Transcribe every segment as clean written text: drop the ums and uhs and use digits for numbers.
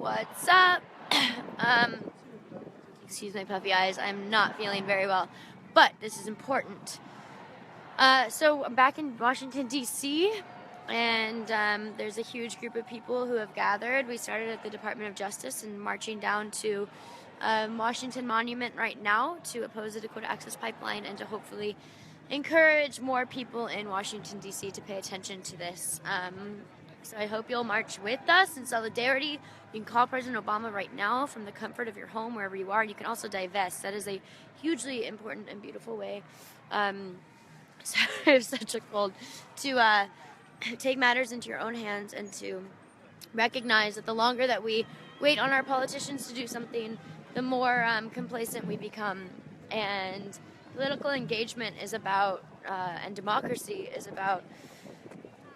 What's up? Excuse my puffy eyes. I'm not feeling very well, but this is important. So I'm back in Washington, D.C., and there's a huge group of people who have gathered. We started at the Department of Justice and marching down to Washington Monument right now to oppose the Dakota Access Pipeline and to hopefully encourage more people in Washington, D.C. to pay attention to this. So I hope you'll march with us in solidarity. You can call President Obama right now from the comfort of your home, wherever you are. You can also divest. That is a hugely important and beautiful way. Sorry, it's such a cold. To take matters into your own hands and to recognize that the longer that we wait on our politicians to do something, the more complacent we become. And political engagement is about, and democracy is about,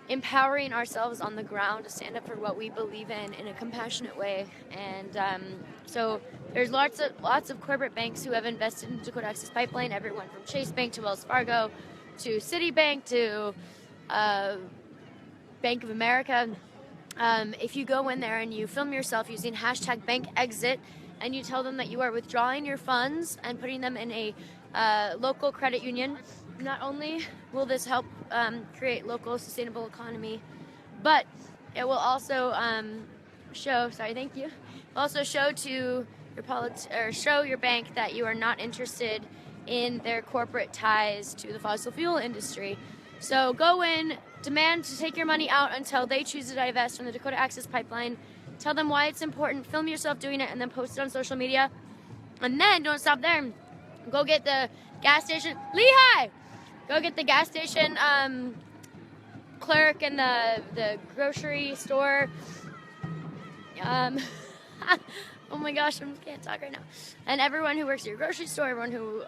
empowering ourselves on the ground to stand up for what we believe in a compassionate way. And so there's lots of corporate banks who have invested in Dakota Access Pipeline, everyone from Chase Bank to Wells Fargo to Citibank to Bank of America. If you go in there and you film yourself using #BankExit and you tell them that you are withdrawing your funds and putting them in a local credit union, not only will this help create local sustainable economy, but it will also show to your show your bank that you are not interested in their corporate ties to the fossil fuel industry. So go in, demand to take your money out until they choose to divest from the Dakota Access Pipeline. Tell them why it's important, film yourself doing it, and then post it on social media. And then don't stop there. Go get the gas station. Lehigh! Go get the gas station clerk and the grocery store. Oh my gosh, I can't talk right now. And everyone who works at your grocery store, everyone who,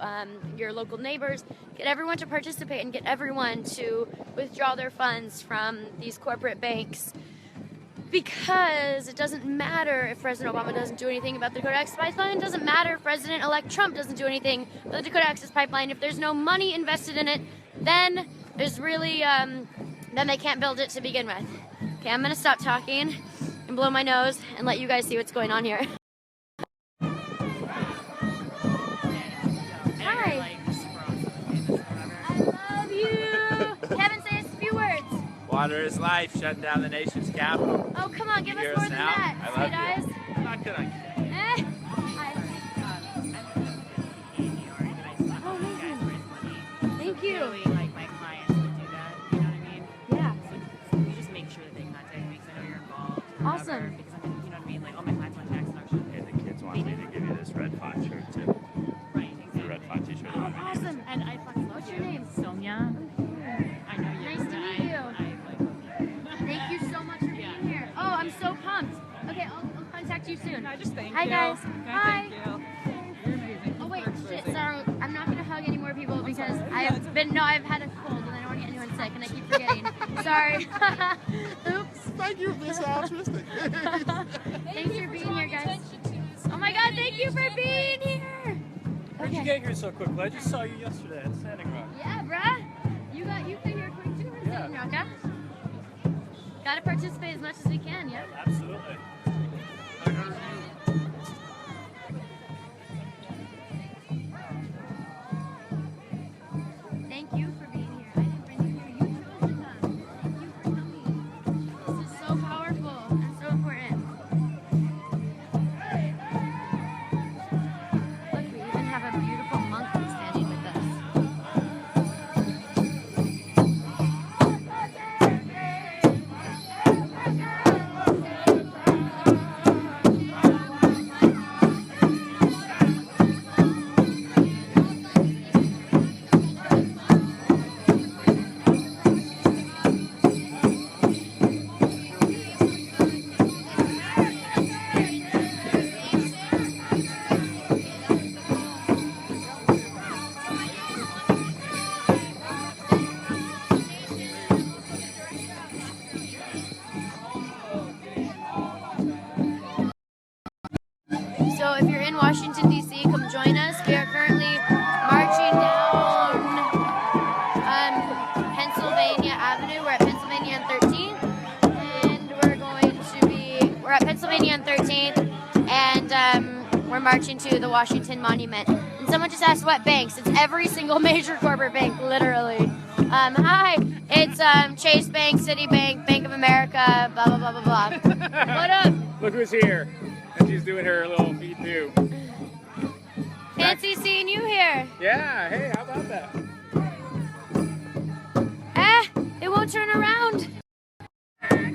your local neighbors, get everyone to participate and get everyone to withdraw their funds from these corporate banks. Because it doesn't matter if President Obama doesn't do anything about the Dakota Access Pipeline. It doesn't matter if President-elect Trump doesn't do anything about the Dakota Access Pipeline. If there's no money invested in it, then there's really, then they can't build it to begin with. Okay, I'm gonna stop talking and blow my nose and let you guys see what's going on here. Hi. I love you. Kevin, say a few words. Water is life, shutting down the nation's capital. Oh, come on, give us more than that. I love you. I'm not good on you. Thank you. Really, like my clients would do that, you know what I mean? Yeah. So you just make sure that they contact me because I know you're involved. Awesome. Because I'm, you know what I mean? Like, all my clients want tax deduction. And the kids want me to give you this red font shirt too. Right, exactly. The red font t-shirt. Oh, awesome. And I fucking love What's you. your name? Sonia. I know you. Nice to meet you. Thank you so much for being here. Oh, I'm so pumped. Okay, I'll contact you soon. I just thank Hi, you. guys. No, Hi. Thank you. You're amazing. Oh wait, shit, sorry. I'm not gonna hug any more people because I've had a cold and I don't want to get anyone sick and I keep forgetting. Sorry. Oops. Thank you for being so altruistic. Thanks for being here, guys. Oh my God, thank you for being here. Where'd you get here so quickly? I just saw you yesterday at Standing Rock. Yeah, bruh. You got here quick too. We're Standing Rock, huh? Gotta participate as much as we can, yeah? Absolutely. Thank you for being here. I didn't bring you here. You chose to come. Thank you for coming. This is so powerful and so important. Look, we even have a beautiful monkey standing with us. So if you're in Washington, D.C., come join us. We are currently marching down Pennsylvania Avenue. We're at Pennsylvania and 13th, and we're at Pennsylvania Pennsylvania on 13th, and we're marching to the Washington Monument. And someone just asked what banks. It's every single major corporate bank, literally. Hi, it's Chase Bank, Citibank, Bank of America, blah, blah, blah, blah, blah. What up? Look who's here. And she's doing her little feet too. Fancy seeing you here. Yeah, hey, how about that? It won't turn around. There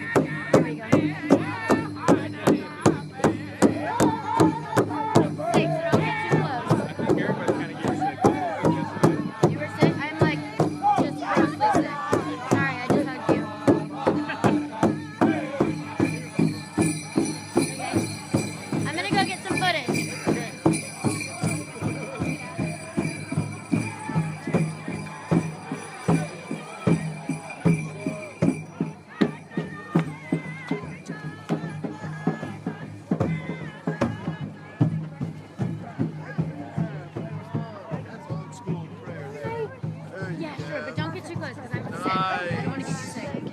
we go. Thanks, don't get too close. I think everybody's kind of getting sick. You were sick? I'm like just grossly sick. Sorry, I just hugged you. Okay. I'm gonna go get some footage. That's old school prayer there. There you Yeah, go. sure, but don't get too close because I'm sick. I don't want to get you sick.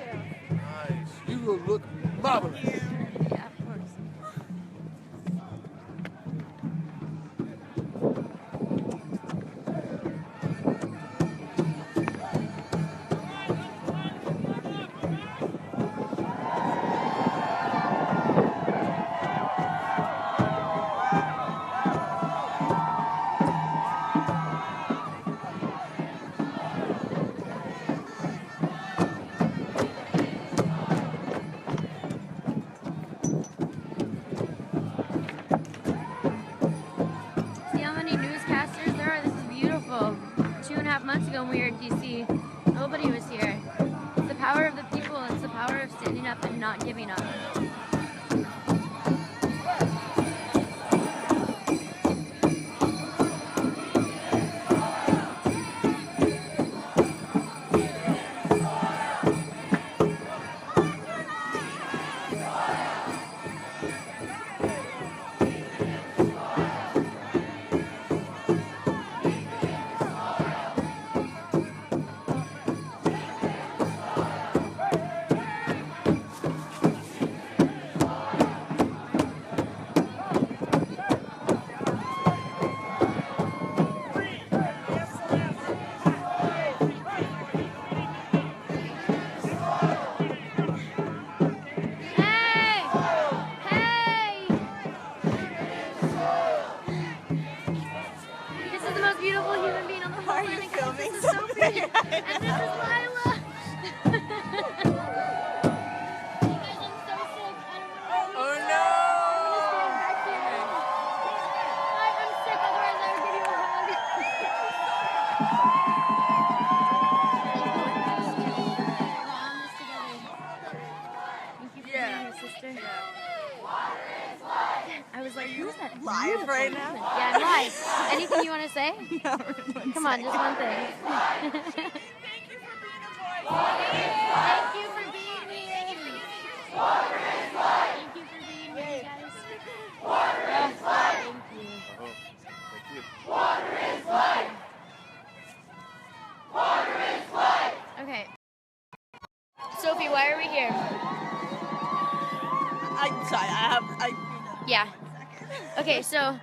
Nice. You will look marvelous. Yeah, of course. See how many newscasters there are? This is beautiful. 2.5 months ago when we were in DC, nobody was here. It's the power of the people. It's the power of standing up and not giving up. Hey! Hey! This is the most beautiful human being on the planet. This is Sophie. And this is Lila. You guys, I'm so sick. Oh no! I'm sick, otherwise I would give you a hug. We're on this together. Thank you for being here, sister. I was like, who's that? Live right now? Yeah, I'm live. Anything you want to say? Come on, just one thing. Thank you for being here. Thank you for being here, guys. Thank you. Oh, thank you. Okay. Sophie, why are we here? I'm sorry, Yeah. Okay, so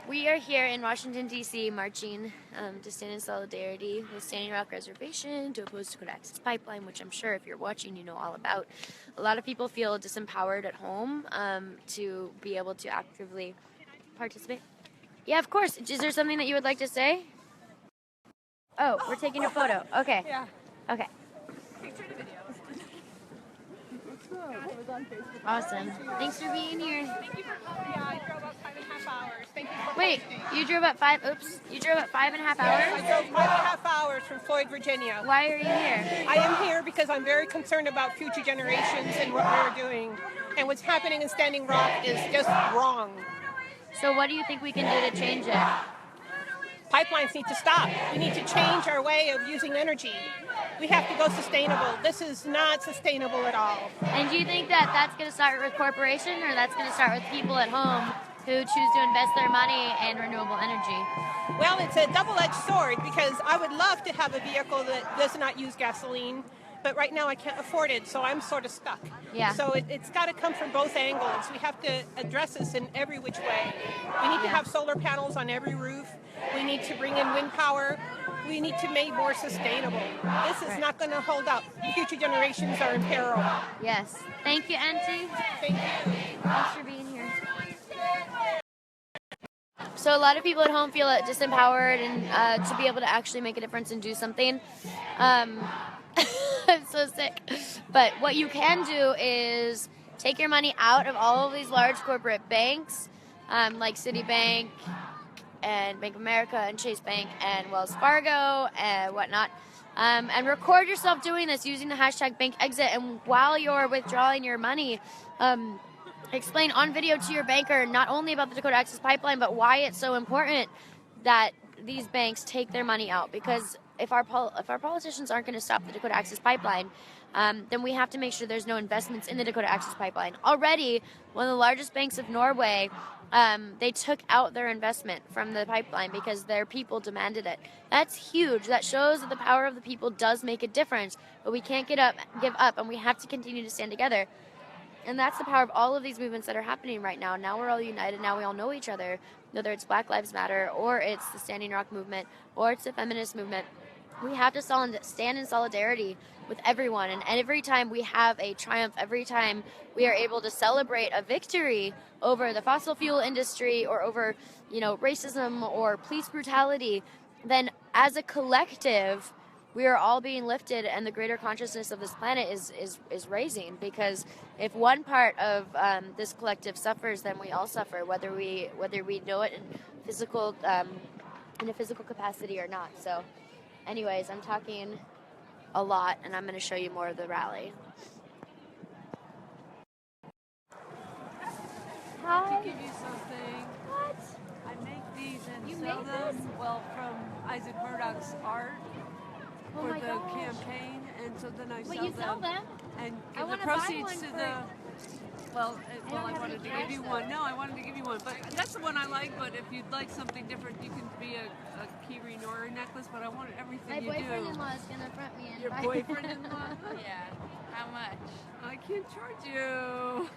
we are here in Washington, D.C. marching to stand in solidarity with Standing Rock Reservation to oppose Dakota Access Pipeline, which I'm sure if you're watching you know all about. A lot of people feel disempowered at home to be able to actively participate. Yeah, of course. Is there something that you would like to say? Oh, we're taking a photo. Okay. Yeah. Okay. Awesome. Thanks for being here. Thank you for coming. Yeah, I drove up 5.5 hours. Thank you for Wait, you drove up 5.5 hours? I drove 5.5 hours from Floyd, Virginia. Why are you here? I am here because I'm very concerned about future generations and what we're doing. And what's happening in Standing Rock is just wrong. So what do you think we can do to change it? Pipelines need to stop. We need to change our way of using energy. We have to go sustainable. This is not sustainable at all. And do you think that that's going to start with corporation or that's going to start with people at home who choose to invest their money in renewable energy? Well, it's a double-edged sword because I would love to have a vehicle that does not use gasoline, but right now I can't afford it, so I'm sort of stuck. Yeah. So it's got to come from both angles. We have to address this in every which way. We need to have solar panels on every roof. We need to bring in wind power. We need to make more sustainable. This is not going to hold up. Future generations are in peril. Yes. Thank you, Auntie. Thank you. Thanks for being here. So a lot of people at home feel disempowered and to be able to actually make a difference and do something. I'm so sick. But what you can do is take your money out of all of these large corporate banks, like Citibank and Bank of America and Chase Bank and Wells Fargo and whatnot, and record yourself doing this using the hashtag BankExit. And while you're withdrawing your money, explain on video to your banker not only about the Dakota Access Pipeline, but why it's so important that these banks take their money out. Because if our politicians aren't going to stop the Dakota Access Pipeline, then we have to make sure there's no investments in the Dakota Access Pipeline. Already, one of the largest banks of Norway, they took out their investment from the pipeline because their people demanded it. That's huge. That shows that the power of the people does make a difference. But we can't give up, and we have to continue to stand together. And that's the power of all of these movements that are happening right now. Now we're all united. Now we all know each other, whether it's Black Lives Matter or it's the Standing Rock movement or it's the feminist movement. We have to stand in solidarity with everyone. And every time we have a triumph, every time we are able to celebrate a victory over the fossil fuel industry or over, racism or police brutality, then as a collective, we are all being lifted, and the greater consciousness of this planet is raising. Because if one part of this collective suffers, then we all suffer, whether we know it in a physical capacity or not. So, anyways, I'm talking a lot, and I'm going to show you more of the rally. Hi. To give you something. What? I make these and You sell make them. this? Well, from Isaac Murdoch's art Oh for my the gosh. campaign, and so then I Wait, sell you sell them? and I give the wanna buy proceeds one to for- the. Well, don't I have wanted any to cash, give you though. one. No, I wanted to give you one, but that's the one I like. But if you'd like something different, you can be a key ring or a necklace. But I want everything My you do. boyfriend-in-law is going to front me and Your buy boyfriend-in-law? Yeah. How much? I can't charge you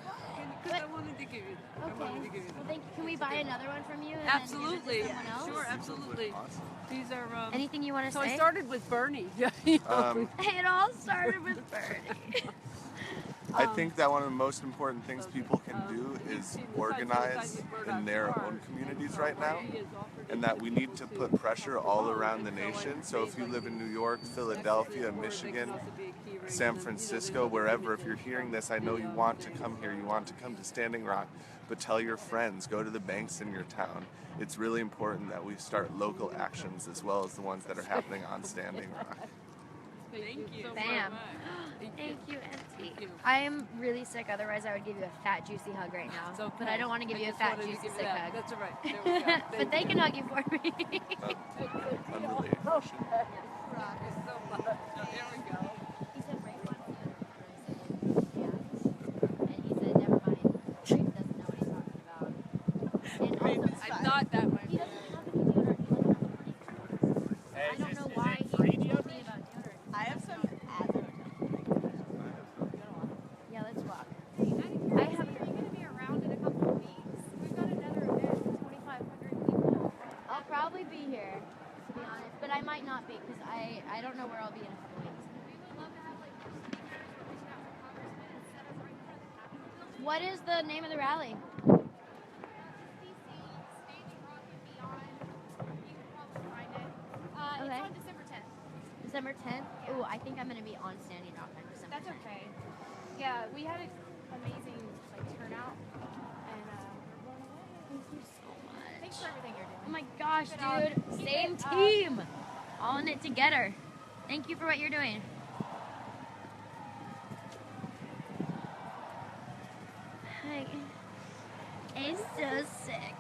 because I But- wanted to give you that. I Okay. wanted to give you Well, that. can we buy another one from you? And Absolutely. Then give it to someone else? Sure, absolutely. These are. Anything you want to So say? I started with Bernie. It all started with Bernie. I think that one of the most important things people can do is organize in their own communities right now, and that we need to put pressure all around the nation. So if you live in New York, Philadelphia, Michigan, San Francisco, wherever, if you're hearing this, I know you want to come here, you want to come to Standing Rock, but tell your friends, go to the banks in your town. It's really important that we start local actions as well as the ones that are happening on Standing Rock. Thank you. Bam. Thank you, Auntie. I am really sick, otherwise I would give you a fat, juicy hug right now. It's okay. But I don't want to give you a just fat, wanted to juicy, give you sick that. hug. That's all right. There we go. But they can hug you for me. Unrelated. Rock you so much. Oh, there we go. He said Ray wants to and he said, never mind. Ray doesn't know what he's talking about. And also, I thought that might he be. doesn't have any deodorant. I don't know why he told me about deodorant. I have some. Yeah, let's walk. I have. We're going to be around in a couple of weeks. We've got another event with 2,500 people. I'll probably be here, to be honest, but I might not be because I don't know where I'll be in a couple of weeks. What is the name of the rally? Okay. It's on December 10th. December 10th? Ooh, I think I'm going to be on Standing Rock on December That's 10th. okay. Yeah, we had an amazing turnout, and Thank you so much. thanks for everything you're Oh doing. my gosh, Keep it up. dude. Keep Same it up. team. All in it together. Thank you for what you're doing. Hi. I'm so sick.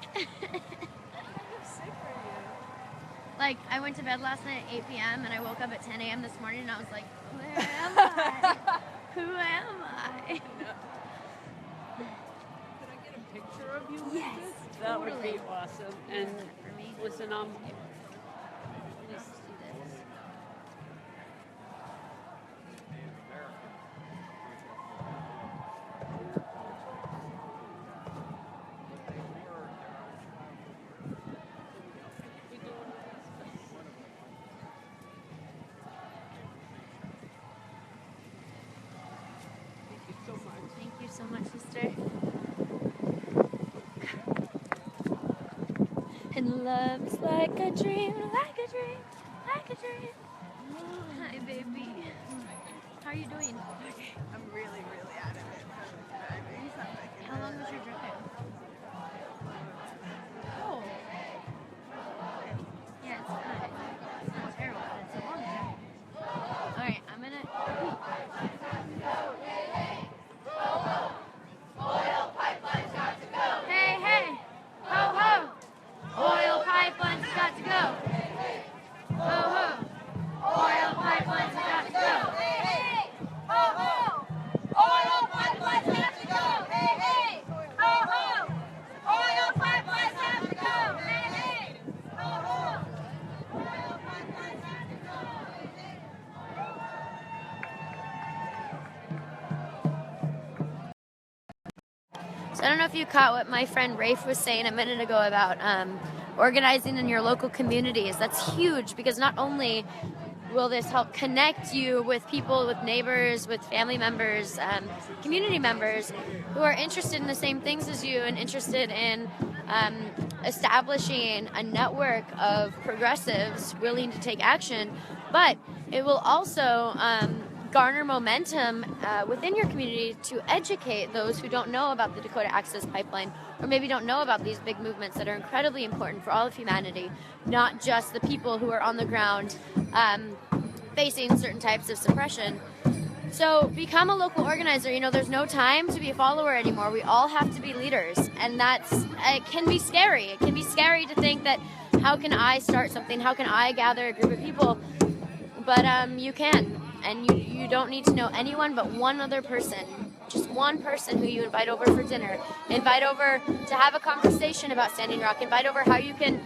Like, I went to bed last night at 8 p.m. and I woke up at 10 a.m. this morning and I was like, where am I? Who am I? Could I get a picture of you with Yes, this? That would be totally. awesome. And For me. listen, Let's do this. And love's like a dream, like a dream, like a dream. Hi, baby. How are you doing? I'm really, really out of it from driving. How long was your drive? Oh. Yeah, it's fine. It's not terrible, but it's a long drive. Alright, I'm gonna... Oil pipeline's got to go! Hey, hey! Ho, ho! Oil pipeline's got to go! Ho, ho! Oil pipeline's got to go! Hey, hey! Ho, ho! Oil pipeline's got to go! Hey, hey! Ho, ho! Oil pipeline's got to go! Hey, hey! Ho, ho! Oil pipeline's got to go! Hey, hey! So I don't know if you caught what my friend Rafe was saying a minute ago about organizing in your local communities. That's huge because not only will this help connect you with people, with neighbors, with family members, community members who are interested in the same things as you and interested in establishing a network of progressives willing to take action, but it will also garner momentum within your community to educate those who don't know about the Dakota Access Pipeline or maybe don't know about these big movements that are incredibly important for all of humanity, not just the people who are on the ground facing certain types of suppression. So become a local organizer. You know, there's no time to be a follower anymore. We all have to be leaders, and it can be scary. It can be scary to think that how can I start something? How can I gather a group of people? But you can. And you don't need to know anyone but one other person, just one person who you invite over for dinner, invite over to have a conversation about Standing Rock, invite over how you can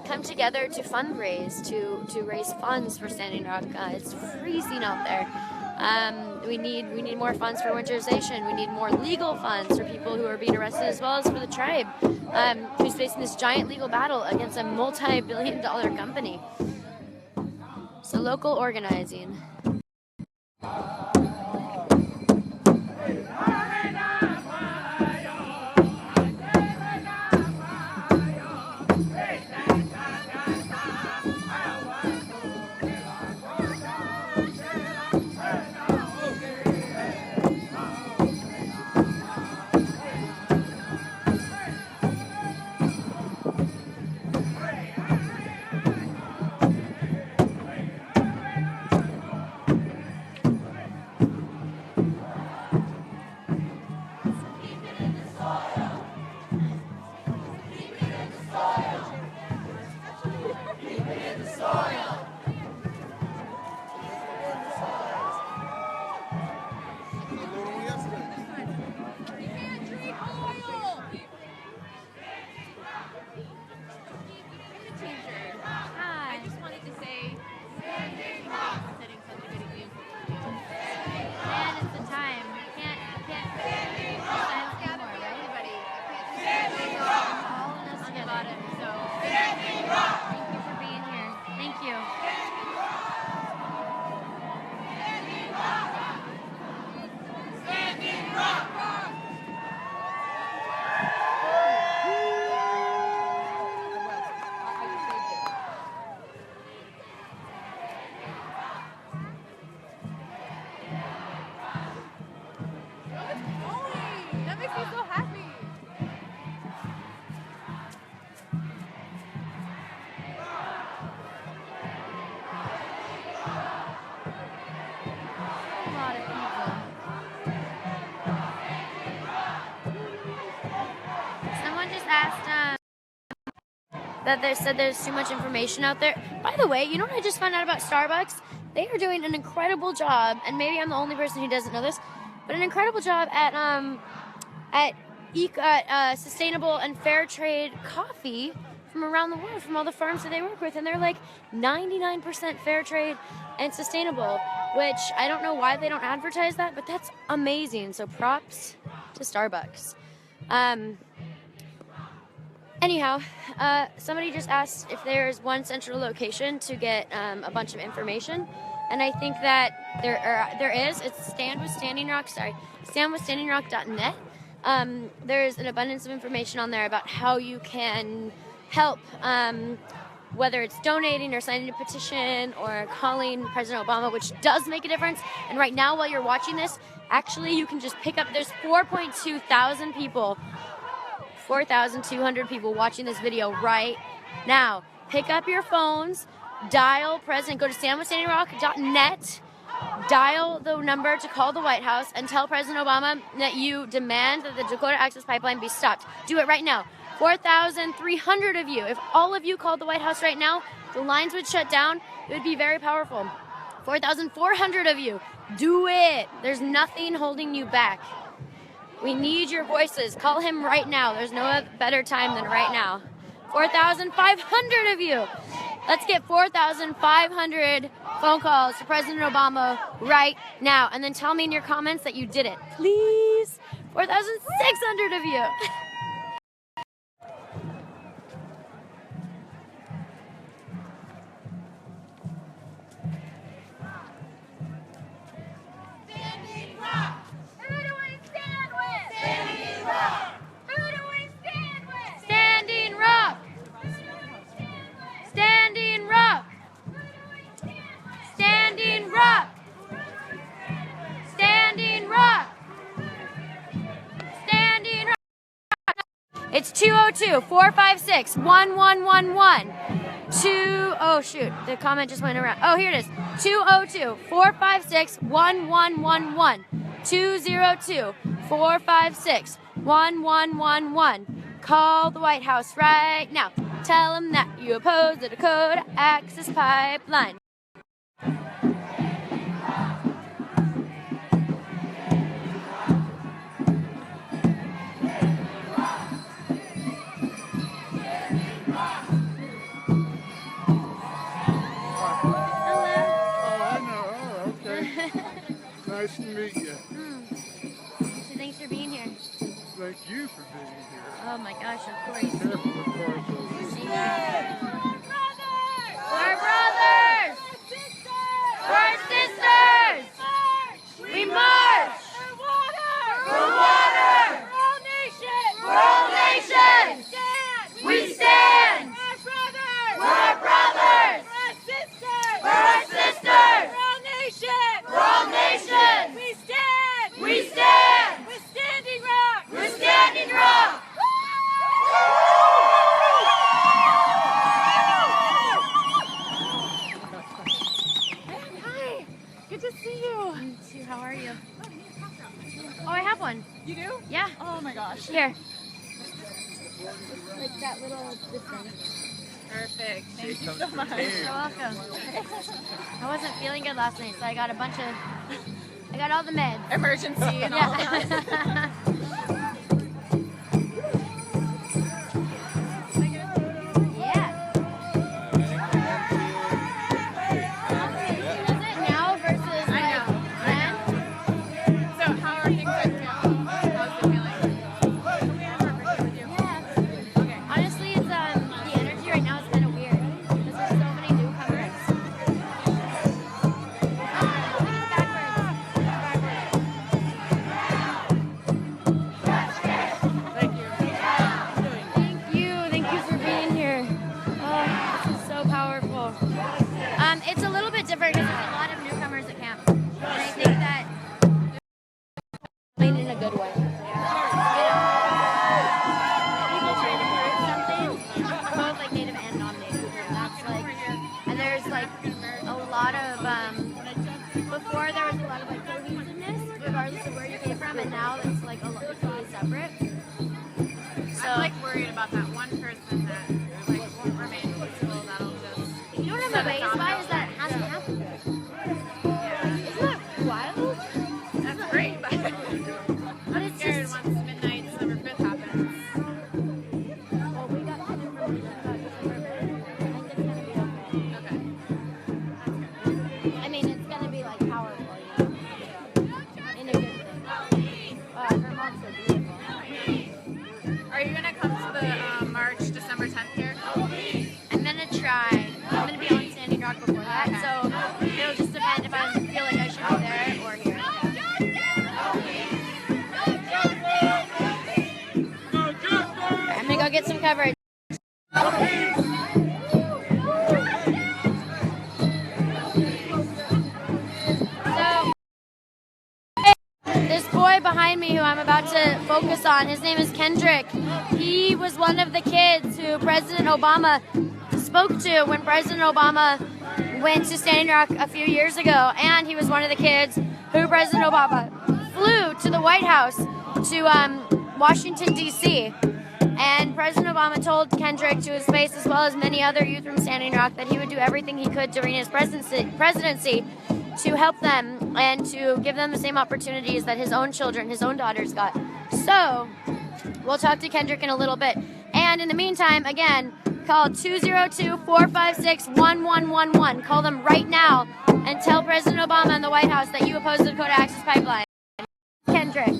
come together to fundraise, to raise funds for Standing Rock. It's freezing out there. We need more funds for winterization. We need more legal funds for people who are being arrested, as well as for the tribe who's facing this giant legal battle against a multi-billion-dollar company. So local organizing. That they said there's too much information out there. By the way, you know what I just found out about Starbucks? They are doing an incredible job, and maybe I'm the only person who doesn't know this, but an incredible job at sustainable and fair trade coffee from around the world, from all the farms that they work with, and they're like 99% fair trade and sustainable, which I don't know why they don't advertise that, but that's amazing. So props to Starbucks. Anyhow, somebody just asked if there's one central location to get a bunch of information, and I think that there is. It's standwithstandingrock.net. There's an abundance of information on there about how you can help, whether it's donating or signing a petition or calling President Obama, which does make a difference. And right now, while you're watching this, actually, you can just pick up, there's 4.2 thousand people, 4,200 people watching this video right now. Pick up your phones, dial President, go to standwithstandingrock.net, dial the number to call the White House, and tell President Obama that you demand that the Dakota Access Pipeline be stopped. Do it right now. 4,300 of you. If all of you called the White House right now, the lines would shut down. It would be very powerful. 4,400 of you. Do it. There's nothing holding you back. We need your voices. Call him right now. There's no better time than right now. 4,500 of you. Let's get 4,500 phone calls to President Obama right now. And then tell me in your comments that you did it. Please. 4,600 of you. It's 202-456-1111. Oh shoot, the comment just went around. Oh, here it is. 202-456-1111. 202-456-1111. Call the White House right now. Tell them that you oppose the Dakota Access Pipeline. Nice to meet you. So thanks for being here. Thank you for being here. Oh my gosh, of course. Careful with cars over here. We're brothers! We're sisters! We march! For water! For all nations! We stand! We're our brothers! We're our sisters! For all nations! We stand! We're Standing Rock! We're Standing Rock! Hi! Good to see you! Me too. How are you? Oh, I have one. You do? Yeah. Oh my gosh. Here. Like that little, this thing. Perfect. Thank you so much. You're welcome. I wasn't feeling good last night, so I got a bunch of, I got all the meds. Emergency and all that. Yeah. Is it now versus then? So how are things like now? How's the feeling? Yeah. Honestly, it's the energy right now is kind of weird because there's so many newcomers. Thank you for being here. Oh, this is so powerful. It's a little bit different because there's a lot of newcomers at camp, and I think that in a good way. People trying to prove something, both like native and non-native. That's like, and there's like a lot of before there was a lot of like cohesiveness, regardless of where you came from, and now it's like a lot totally separate. So I'm like worried about that one person that like won't remain peaceful. That'll just. you know what I'm amazed by is that it hasn't happened. Isn't that wild? That's great, but But it's scared just. once midnight December 5th happens. Well, we got some information about December 5th. I think it's gonna be okay. Okay. I mean, it's gonna be like powerful, you know, in a good thing. Her mom's so beautiful. Are you gonna come to the March December 10th here? I'm gonna try. I'm gonna be on Standing Rock before that, so it'll just depend if I feel like I should be there or here. I'm gonna go get some coverage. me who I'm about to focus on. His name is Kendrick. He was one of the kids who President Obama spoke to when President Obama went to Standing Rock a few years ago, and he was one of the kids who President Obama flew to the White House to Washington, D.C. And President Obama told Kendrick to his face, as well as many other youth from Standing Rock, that he would do everything he could during his presidency to help them and to give them the same opportunities that his own children, his own daughters got. So, we'll talk to Kendrick in a little bit. And in the meantime, again, call 202-456-1111. Call them right now and tell President Obama and the White House that you oppose the Dakota Access Pipeline. Kendrick.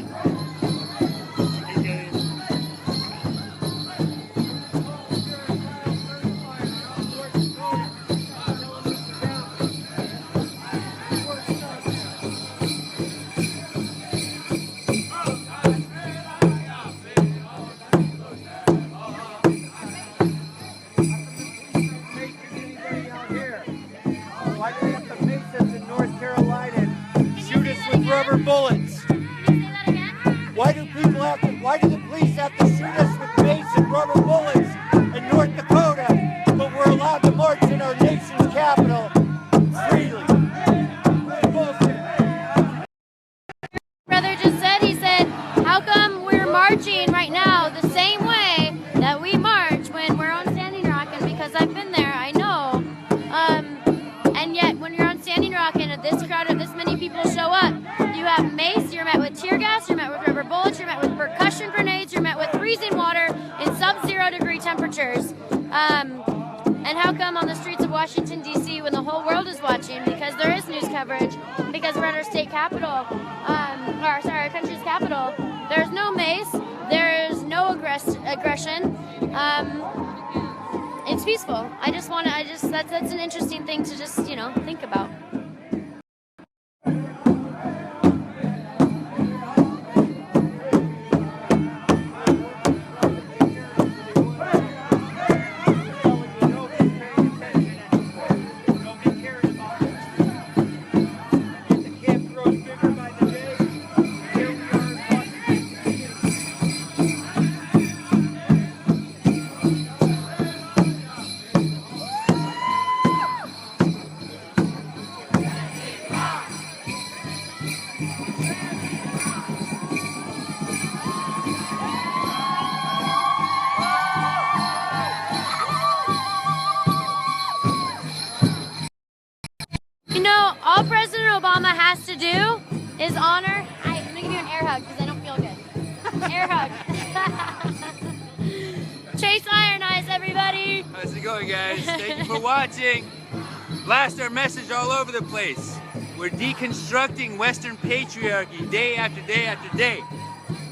Rubber bullets. Why do the police have to shoot us with mace and rubber bullets in North Dakota, but we're allowed to march in our nation's capital freely? Bullshit. Brother just said, he said, how come we're marching right now the same way that we march when we're on Standing Rock? And because I've been there, I know. And yet when you're on Standing Rock and this crowd of this many people show up, you have mace, you're met with tear gas, you're met with rubber bullets, you're met with percussion grenades, you're met with freezing water in sub-zero degree temperatures. And how come on the streets of Washington, D.C., when the whole world is watching, because there is news coverage, because we're at our state capital, our country's capital, there's no mace, there's no aggression. It's peaceful. That's an interesting thing to just, think about. All President Obama has to do is honor. I'm gonna give you an air hug because I don't feel good. Air hug. Chase Iron Eyes, everybody. How's it going, guys? Thank you for watching. Blast our message all over the place. We're deconstructing Western patriarchy day after day after day.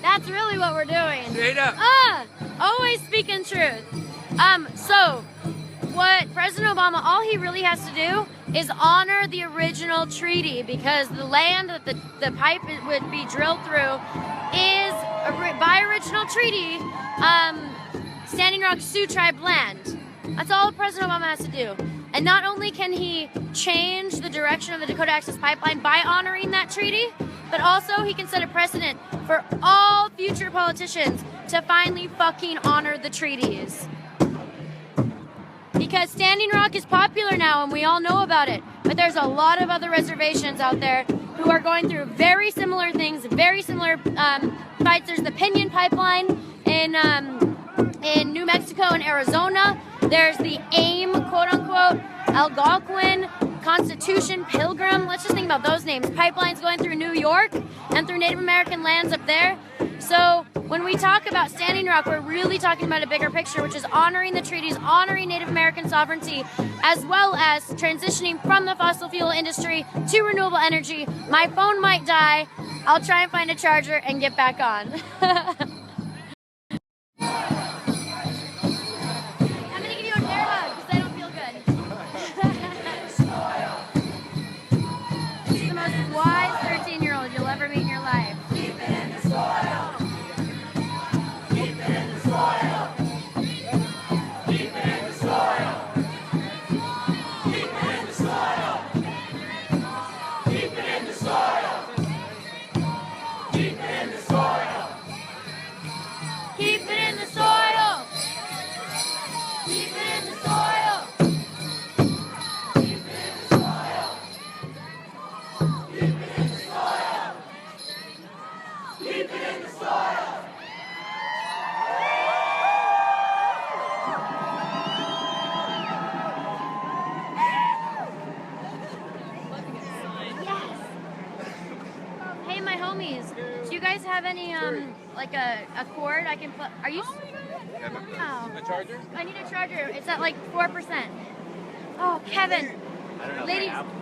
That's really what we're doing. Straight up. Always speaking truth. So what President Obama, all he really has to do is honor the original treaty, because the land that the pipe would be drilled through is, by original treaty, Standing Rock Sioux Tribe land. That's all President Obama has to do. And not only can he change the direction of the Dakota Access Pipeline by honoring that treaty, but also he can set a precedent for all future politicians to finally fucking honor the treaties. Because Standing Rock is popular now and we all know about it, but there's a lot of other reservations out there who are going through very similar things, very similar fights. There's the Pinion Pipeline in New Mexico and Arizona. There's the AIM, quote-unquote, Algonquin, Constitution, Pilgrim. Let's just think about those names. Pipelines going through New York and through Native American lands up there. So when we talk about Standing Rock, we're really talking about a bigger picture, which is honoring the treaties, honoring Native American sovereignty, as well as transitioning from the fossil fuel industry to renewable energy. My phone might die. I'll try and find a charger and get back on. Wise 13-year-old you'll ever meet in your life. Keep it in the soil. Keep it in the soil. Keep it in the soil. Keep it in the soil. Keep it in the soil. Keep it in the soil. have any like a cord I can put? Are you? Oh. A charger? I need a charger. It's at like 4%. Oh, Kevin. I don't know Ladies. if I have one.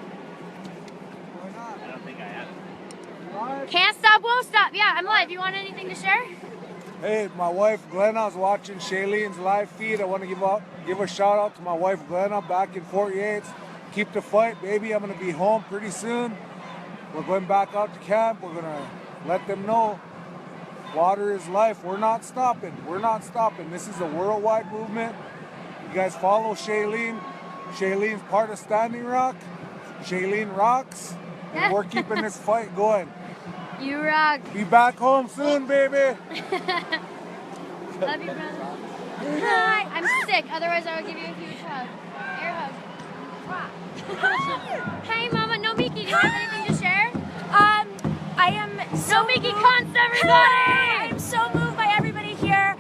I don't think I have it. Can't stop, won't stop. Yeah, I'm live. You want anything to share? Hey, my wife Glenna is watching Shaylene's live feed. I want to give a shout out to my wife Glenna back in 48. Keep the fight, baby. I'm gonna be home pretty soon. We're going back out to camp. We're gonna let them know water is life. We're not stopping. We're not stopping. This is a worldwide movement. You guys follow Shaylene. Shaylene's part of Standing Rock. Shaylene rocks. And we're keeping this fight going. You rock. Be back home soon, baby. Love you, brother. Hi. I'm sick. Otherwise, I would give you a huge hug. Air hug. Hey, Mama. No, Miki. Do you have anything to share? I am so No, Miki. moved. Cons, everybody. Hi. I'm so moved by everybody here.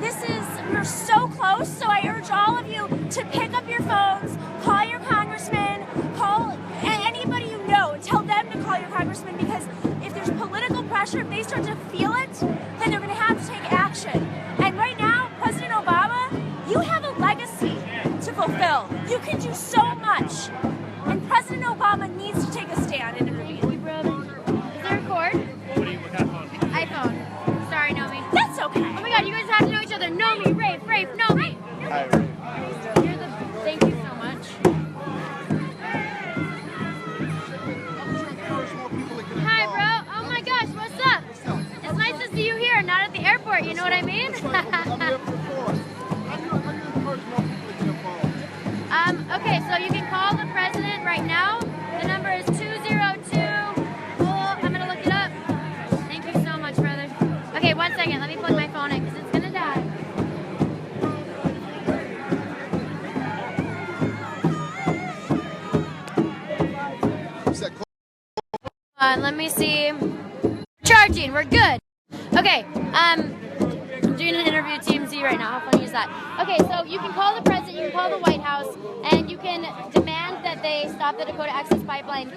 We're so close. So I urge all of you to pick up your phones, call your congressman, call anybody you know, and tell them to call your congressman, because if there's political pressure, if they start to feel it, then they're going to have to take action. And right now, President Obama, you have a legacy to fulfill. You can do so much. And President Obama needs to take a stand and intervene. Is there a cord? What kind of phone? iPhone. Sorry, Nomi. That's okay. Oh my God, you guys have to know each other. Nomi, Rafe, Nomi. Hi, Ray. You're the. Thank you so much. Hi, bro. Oh my gosh, what's up? It's nice to see you here, not at the airport. You know what I mean? Okay, so you can call the president right now. The number is 202. Oh, I'm gonna look it up. Thank you so much, brother. Okay, 1 second. Let me plug my phone in because it's gonna die. Let me see. Charging. We're good. Okay. I'm doing an interview at TMZ right now. How funny is that? Okay, so you can call the president, you can call the White House, and you can demand that they stop the Dakota Access Pipeline.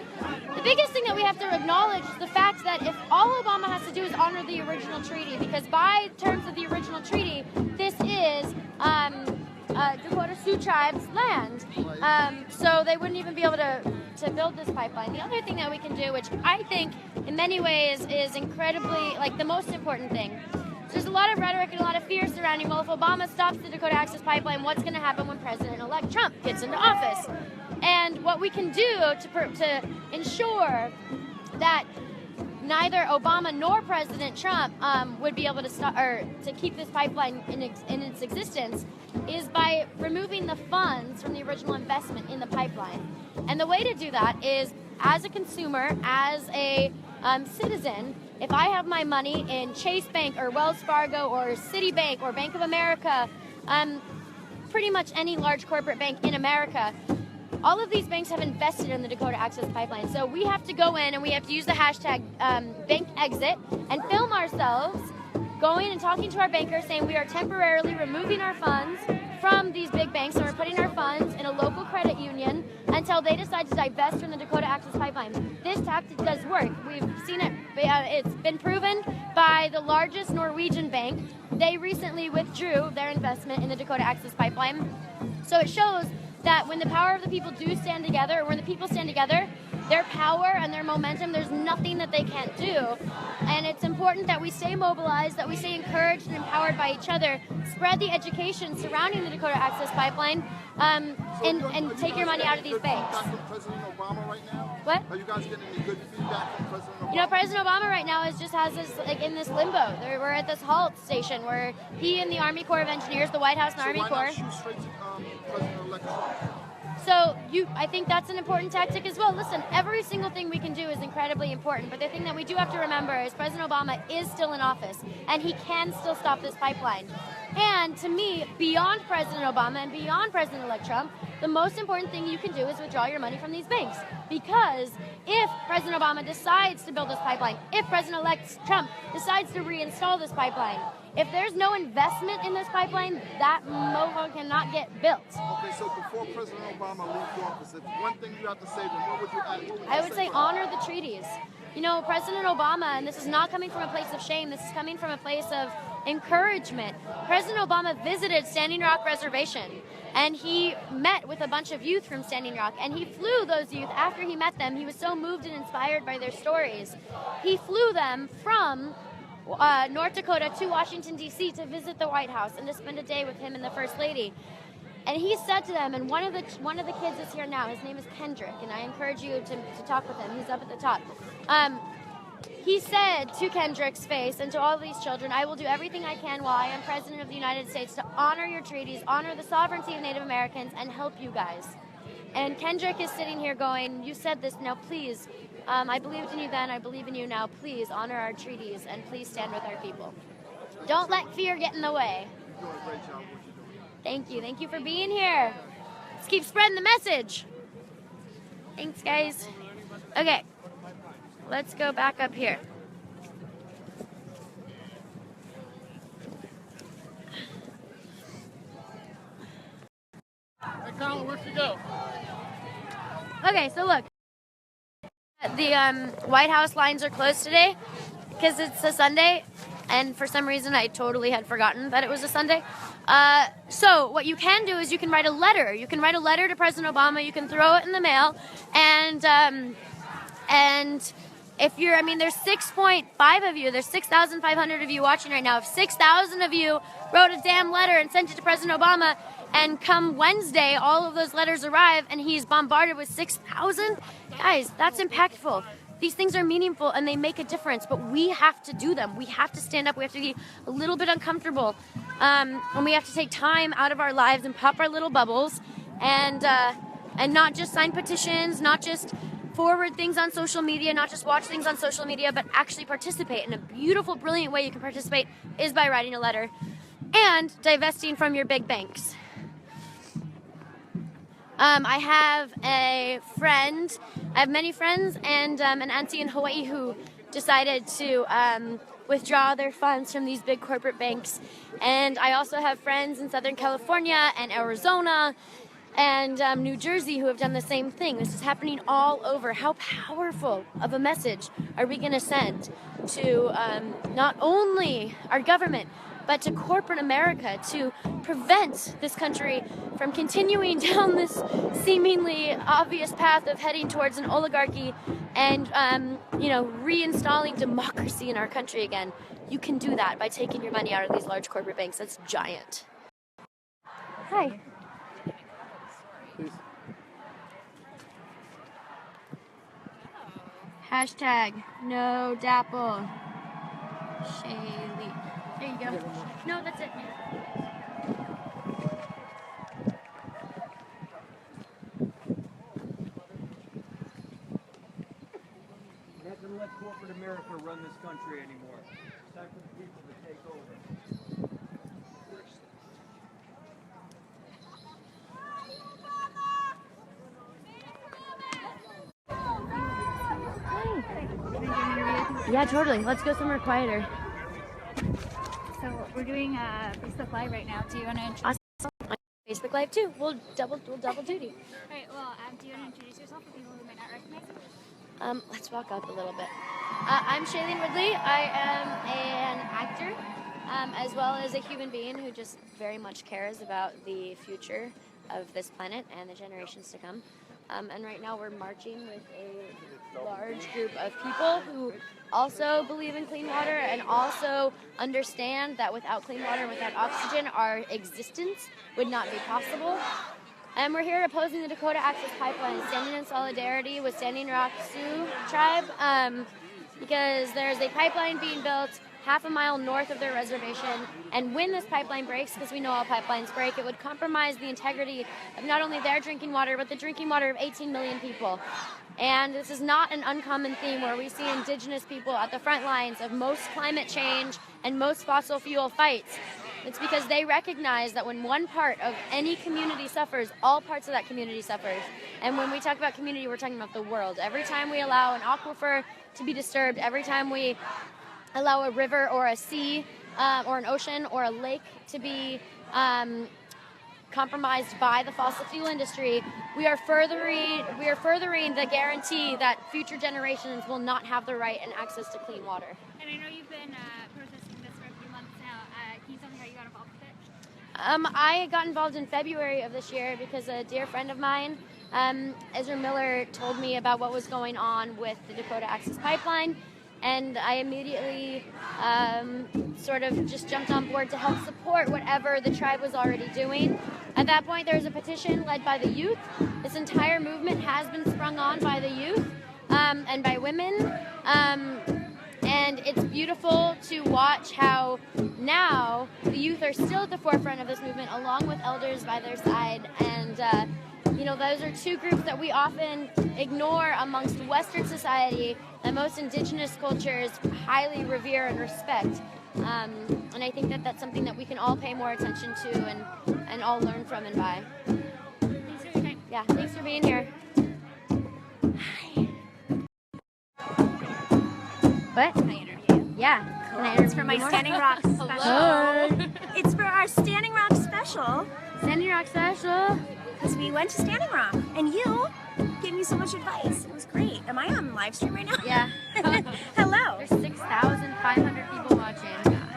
The biggest thing that we have to acknowledge is the fact that if all Obama has to do is honor the original treaty, because by terms of the original treaty, this is Dakota Sioux Tribe's land. So they wouldn't even be able to build this pipeline. The other thing that we can do, which I think in many ways is incredibly, like, the most important thing. So there's a lot of rhetoric and a lot of fear surrounding, well, if Obama stops the Dakota Access Pipeline, what's going to happen when President-elect Trump gets into office? And what we can do to ensure that neither Obama nor President Trump would be able to stop or to keep this pipeline in its existence is by removing the funds from the original investment in the pipeline. And the way to do that is, as a consumer, as a citizen, if I have my money in Chase Bank or Wells Fargo or Citibank or Bank of America, pretty much any large corporate bank in America, all of these banks have invested in the Dakota Access Pipeline. So we have to go in and we have to use the hashtag bank exit and film ourselves going and talking to our bankers saying we are temporarily removing our funds from these big banks and we're putting our funds in a local credit union until they decide to divest from the Dakota Access Pipeline. This tactic does work. We've seen it. It's been proven by the largest Norwegian bank. They recently withdrew their investment in the Dakota Access Pipeline. So it shows that when the power of the people do stand together, or when the people stand together, their power and their momentum, there's nothing that they can't do. And it's important that we stay mobilized, that we stay encouraged and empowered by each other, spread the education surrounding the Dakota Access Pipeline, and take your money out of these banks. President Obama right now? What? Are you guys getting any good feedback from President Obama? You know, President Obama right now has this, like, in this limbo. We're at this halt station where he and the Army Corps of Engineers, the White House and the Army Corps. So why not shoot straight to President-elect Trump? So I think that's an important tactic as well. Listen, every single thing we can do is incredibly important, but the thing that we do have to remember is President Obama is still in office, and he can still stop this pipeline. And to me, beyond President Obama and beyond President-elect Trump, the most important thing you can do is withdraw your money from these banks. Because if President Obama decides to build this pipeline, if President-elect Trump decides to reinstall this pipeline, If there's no investment in this pipeline, that mofo cannot get built. Okay, so before President Obama leaves the office, if one thing you have to say, then what would you add? I would say honor the treaties. You know, President Obama, and this is not coming from a place of shame, this is coming from a place of encouragement. President Obama visited Standing Rock Reservation, and he met with a bunch of youth from Standing Rock, and he flew those youth after he met them. He was so moved and inspired by their stories. He flew them from North Dakota to Washington, D.C. to visit the White House and to spend a day with him and the First Lady. And he said to them, and one of the kids is here now, his name is Kendrick, and I encourage you to talk with him. He's up at the top. He said to Kendrick's face and to all of these children, I will do everything I can while I am President of the United States to honor your treaties, honor the sovereignty of Native Americans, and help you guys. And Kendrick is sitting here going, you said this, now please, I believed in you then, I believe in you now, please honor our treaties and please stand with our people. Don't let fear get in the way. You're doing a great job what you're doing. Thank you for being here. Let's keep spreading the message. Thanks, guys. Okay, let's go back up here. Hey, Colin, where'd you go? Okay, so look. The White House lines are closed today because it's a Sunday, and for some reason I totally had forgotten that it was a Sunday. So what you can do is you can write a letter. You can write a letter to President Obama. You can throw it in the mail, and if you're, there's 6.5 of you. There's 6,500 of you watching right now. If 6,000 of you wrote a damn letter and sent it to President Obama, and come Wednesday, all of those letters arrive, and he's bombarded with 6,000. Guys, that's impactful. These things are meaningful, and they make a difference, but we have to do them. We have to stand up. We have to be a little bit uncomfortable, and we have to take time out of our lives and pop our little bubbles, and not just sign petitions, not just forward things on social media, not just watch things on social media, but actually participate. And a beautiful, brilliant way you can participate is by writing a letter and divesting from your big banks. I have a friend, I have many friends, and an auntie in Hawaii who decided to withdraw their funds from these big corporate banks. And I also have friends in Southern California and Arizona and New Jersey who have done the same thing. This is happening all over. How powerful of a message are we going to send to not only our government, but to corporate America to prevent this country from continuing down this seemingly obvious path of heading towards an oligarchy and, reinstalling democracy in our country again. You can do that by taking your money out of these large corporate banks. That's giant. Hi. Hashtag no DAPL. Shaylee. There you go. No, that's it. We're not going to let corporate America run this country anymore. It's time for the people to take over. Yeah, totally. Let's go somewhere quieter. So we're doing Facebook Live right now. Do you want to introduce yourself? Facebook Live too. We'll double duty. All right. Well, do you want to introduce yourself for people who might not recognize you? Let's walk up a little bit. I'm Shailene Woodley. I am an actor, as well as a human being who just very much cares about the future of this planet and the generations to come. And right now we're marching with a large group of people who also believe in clean water and also understand that without clean water and without oxygen, our existence would not be possible. And we're here opposing the Dakota Access Pipeline, standing in solidarity with Standing Rock Sioux tribe, because there's a pipeline being built half a mile north of their reservation, and when this pipeline breaks, because we know all pipelines break, it would compromise the integrity of not only their drinking water, but the drinking water of 18 million people. And this is not an uncommon theme where we see indigenous people at the front lines of most climate change and most fossil fuel fights. It's because they recognize that when one part of any community suffers, all parts of that community suffers. And when we talk about community, we're talking about the world. Every time we allow an aquifer to be disturbed, every time we allow a river or a sea or an ocean or a lake to be compromised by the fossil fuel industry, we are furthering the guarantee that future generations will not have the right and access to clean water. And I know you've been protesting this for a few months now. Can you tell me how you got involved with it? I got involved in February of this year because a dear friend of mine, Ezra Miller, told me about what was going on with the Dakota Access Pipeline, and I immediately sort of just jumped on board to help support whatever the tribe was already doing. At that point, there was a petition led by the youth. This entire movement has been sprung on by the youth and by women. And it's beautiful to watch how now the youth are still at the forefront of this movement, along with elders by their side. And, those are two groups that we often ignore amongst Western society, that most indigenous cultures highly revere and respect. And I think that that's something that we can all pay more attention to and all learn from and by. Thanks for your time. Yeah, thanks for being here. What? Can I interview you? Yeah. Can I It's for my Standing Rock special. Hello. It's for our Standing Rock special. Standing Rock special. Because we went to Standing Rock, and you gave me so much advice. It was great. Am I on live stream right now? Yeah. Hello. There's 6,500 people watching.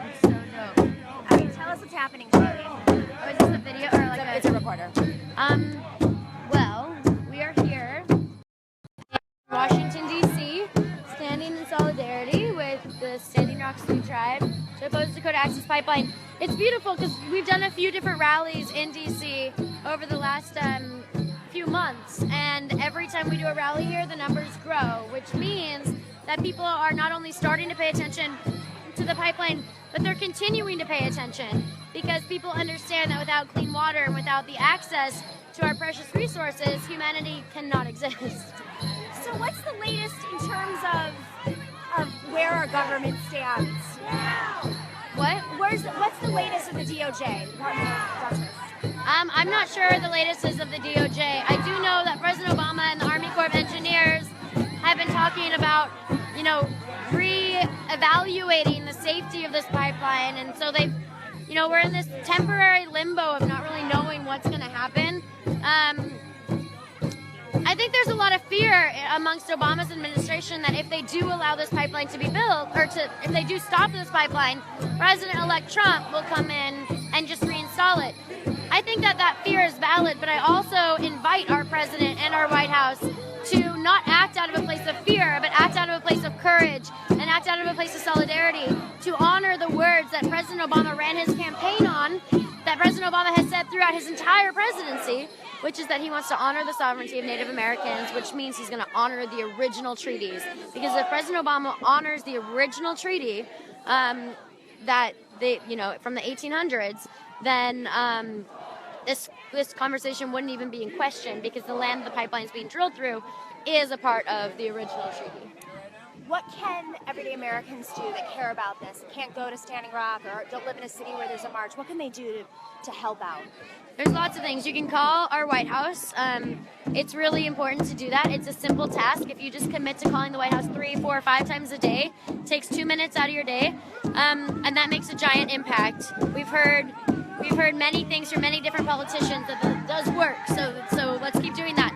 It's so dope. Okay, tell us what's happening today. Oh, is this a video or like It's a reporter. Well, we are here in Washington, D.C., standing in solidarity with the Standing Rock Sioux Tribe to oppose Dakota Access Pipeline. It's beautiful because we've done a few different rallies in D.C. over the last few months, and every time we do a rally here, the numbers grow, which means that people are not only starting to pay attention to the pipeline, but they're continuing to pay attention because people understand that without clean water and without the access to our precious resources, humanity cannot exist. So what's the latest in terms of where our government stands? What? What's the latest of the DOJ, Department of Justice? I'm not sure the latest is of the DOJ. I do know that President Obama and the Army Corps of Engineers have been talking about, re-evaluating the safety of this pipeline, and so they've, we're in this temporary limbo of not really knowing what's going to happen. I think there's a lot of fear amongst Obama's administration that if they do allow this pipeline to be built, if they do stop this pipeline, President-elect Trump will come in and just reinstall it. I think that fear is valid, but I also invite our president and our White House to not act out of a place of fear, but act out of a place of courage and act out of a place of solidarity, to honor the words that President Obama ran his campaign on, that President Obama has said throughout his entire presidency, which is that he wants to honor the sovereignty of Native Americans, which means he's going to honor the original treaties. Because if President Obama honors the original treaty that they, from the 1800s, then this conversation wouldn't even be in question, because the land the pipeline is being drilled through is a part of the original treaty. What can everyday Americans do that care about this, can't go to Standing Rock or don't live in a city where there's a march? What can they do to help out? There's lots of things. You can call our White House. It's really important to do that. It's a simple task. If you just commit to calling the White House 3, 4, 5 times a day, it takes 2 minutes out of your day, and that makes a giant impact. We've heard many things from many different politicians that does work. So let's keep doing that.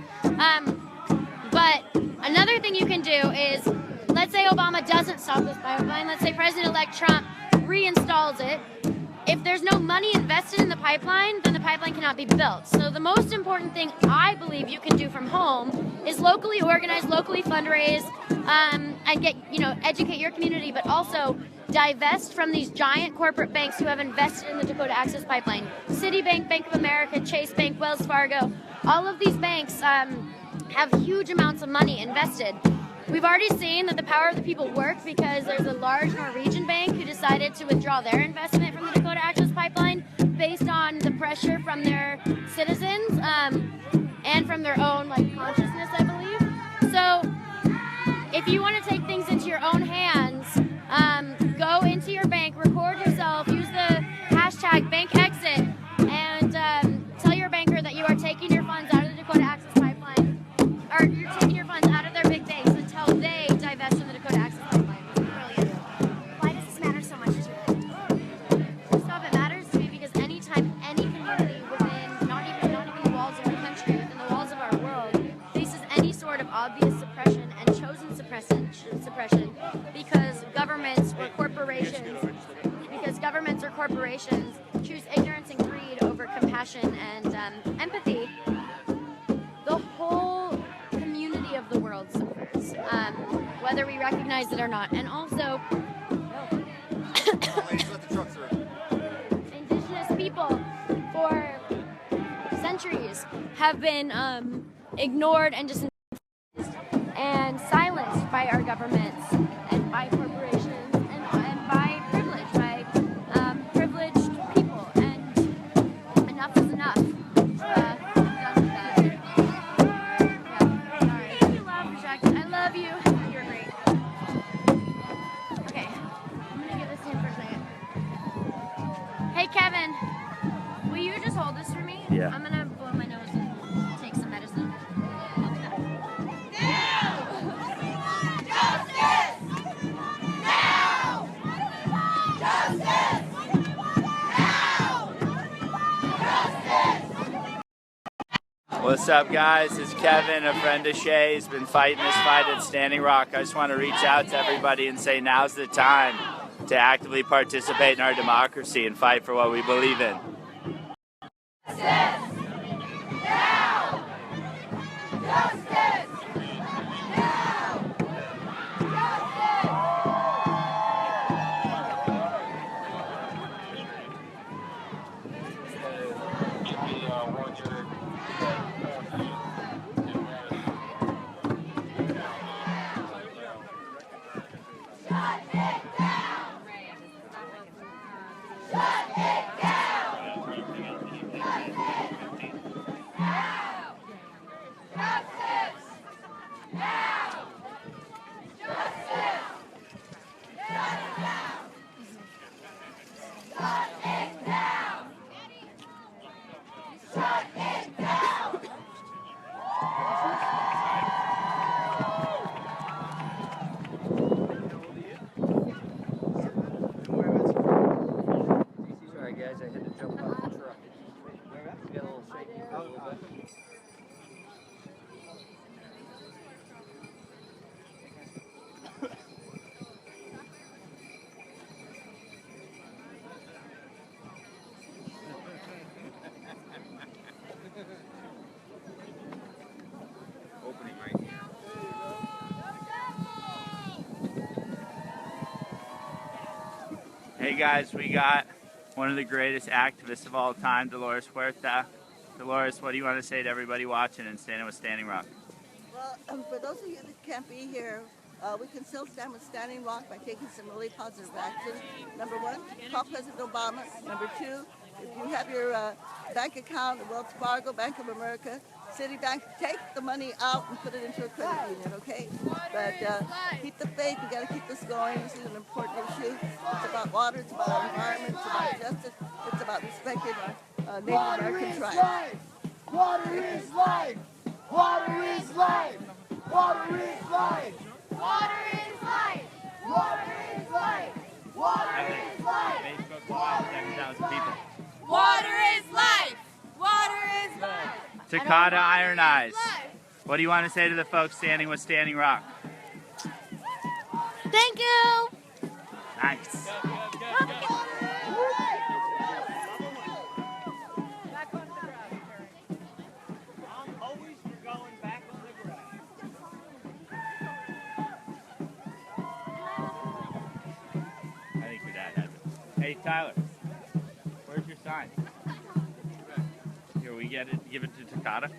But another thing you can do is, let's say Obama doesn't stop this pipeline. Let's say President-elect Trump reinstalls it. If there's no money invested in the pipeline, then the pipeline cannot be built. So the most important thing I believe you can do from home is locally organize, locally fundraise, and educate your community, but also divest from these giant corporate banks who have invested in the Dakota Access Pipeline. Citibank, Bank of America, Chase Bank, Wells Fargo, all of these banks have huge amounts of money invested. We've already seen that the power of the people work, because there's a large Norwegian bank who decided to withdraw their investment from the Dakota Access Pipeline based on the pressure from their citizens and from their own consciousness, I believe. So if you want to take things into your own hands, go into your bank, record yourself, use the hashtag #BankExit, and tell your banker that you are taking your funds out of the Dakota Access Pipeline, or you're taking your funds out of their big banks until they divest from the Dakota Access Pipeline. Brilliant. Why does this matter so much to you? corporations choose ignorance and greed over compassion and empathy, the whole community of the world suffers, whether we recognize it or not. And also, indigenous people for centuries have been ignored and and silenced by our governments and by corporations and by privileged people. And enough is enough. Done with that. Sorry. I love you. You're great. Okay, I'm gonna give this to him for a second. Hey Kevin, will you just hold this for me? Yeah. I'm gonna blow my nose and take some medicine. What's up, guys? It's Kevin, a friend of Shay's. He's been fighting this fight at Standing Rock. I just want to reach out to everybody and say now's the time to actively participate in our democracy and fight for what we believe in. Sorry guys, I had to jump off the truck. Got a little shaky for a little bit. Opening right here. Hey guys, we got one of the greatest activists of all time, Dolores Huerta. Dolores, what do you want to say to everybody watching and standing with Standing Rock? Well, for those of you that can't be here, we can still stand with Standing Rock by taking some really positive action. Number one, call President Obama. Number two, if you have your bank account at Wells Fargo, Bank of America, Citibank, take the money out and put it into a credit union, okay? But keep the faith. We got to keep this going. This is an important issue. It's about water. It's about our environment. It's about justice. It's about respecting our Native American tribes. Water is life! Water is life! Water is life! Water is life! Water is life! Water is life! Facebook Live, 7,000 people. Water is life! Water is life! Dakota Iron Eyes. What do you want to say to the folks standing with Standing Rock? Thank you! Nice. I think your dad has it. Hey, Tyler, where's your sign? Here, we get it, give it to Dakota.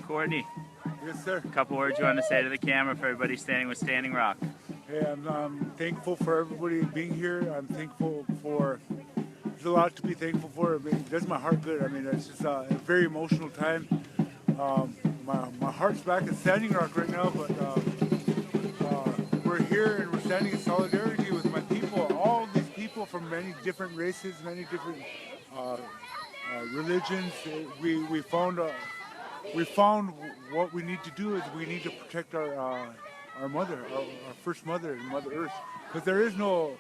Courtney. Yes, sir. A couple words you want to say to the camera for everybody standing with Standing Rock. Hey, I'm thankful for everybody being here. I'm thankful for, there's a lot to be thankful for. I mean, it does my heart good. I mean, it's just a very emotional time. My heart's back at Standing Rock right now, but we're here and we're standing in solidarity with my people, all these people from many different races, many different religions. We found what we need to do is we need to protect our mother, our first mother, Mother Earth, because there is no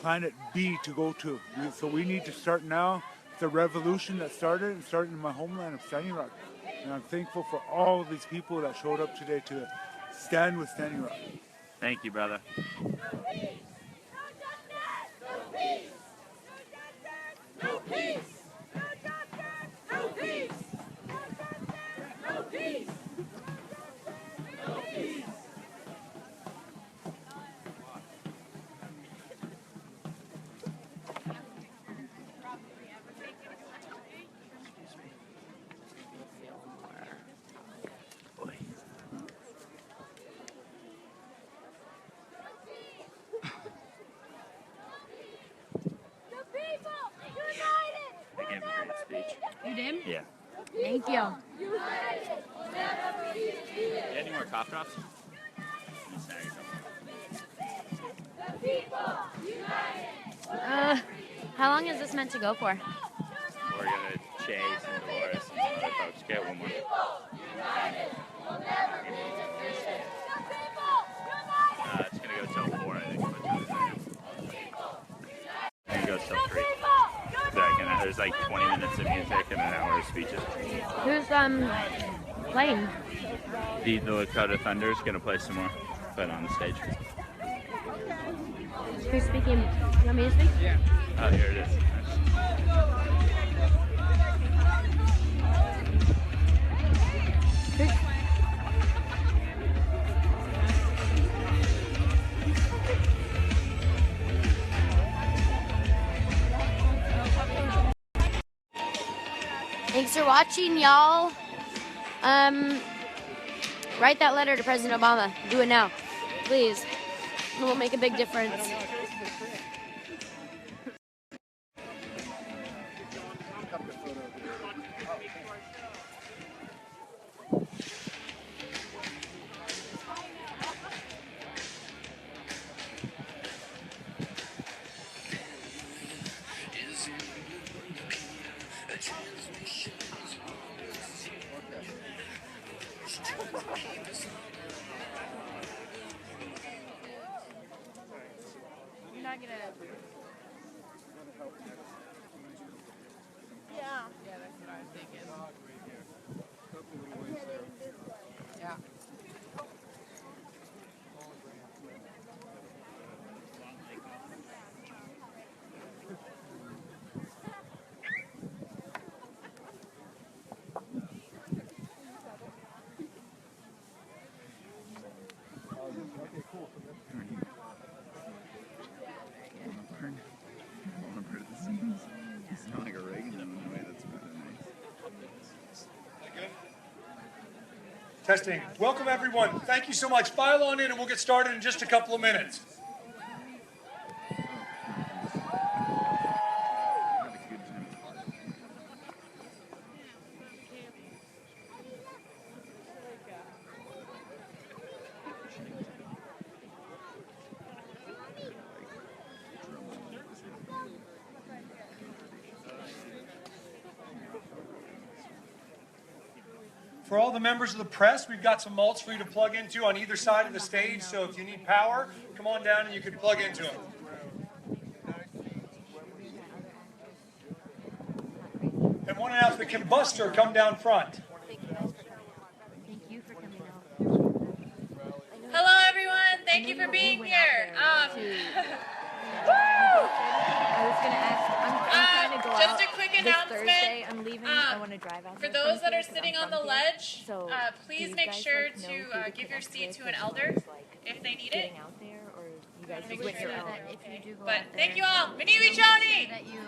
planet B to go to. So we need to start now. It's a revolution that started in my homeland of Standing Rock. And I'm thankful for all of these people that showed up today to stand with Standing Rock. Thank you, brother. No peace! No peace! No peace! No peace! I gave a great speech. You did? Yeah. Thank you. Any more cough drops? How long is this meant to go for? We're gonna chase and Dolores and some other folks. Get one more. It's gonna go till 4, I think. It's gonna go till 3. There's like 20 minutes of music and an hour of speeches. Who's playing? The Dakota Thunder's gonna play some more, but on the stage. Who's speaking? You want me to speak? Yeah. Oh, here it is. Thanks for watching, y'all. Write that letter to President Obama. Do it now, please. It will make a big difference. You're not gonna. Yeah. Yeah, that's what I was thinking. Yeah. Testing. Welcome, everyone. Thank you so much. File on in and we'll get started in just a couple of minutes. For all the members of the press, we've got some mults for you to plug into on either side of the stage, so if you need power, come on down and you can plug into them. And one announcement, can Buster come down front? Hello, everyone. Thank you for being here. Just a quick announcement. I'm leaving. I want to drive out. For those that are sitting on the ledge, please make sure to give your seat to an elder if they need it. But thank you all. Miniwichoni! That you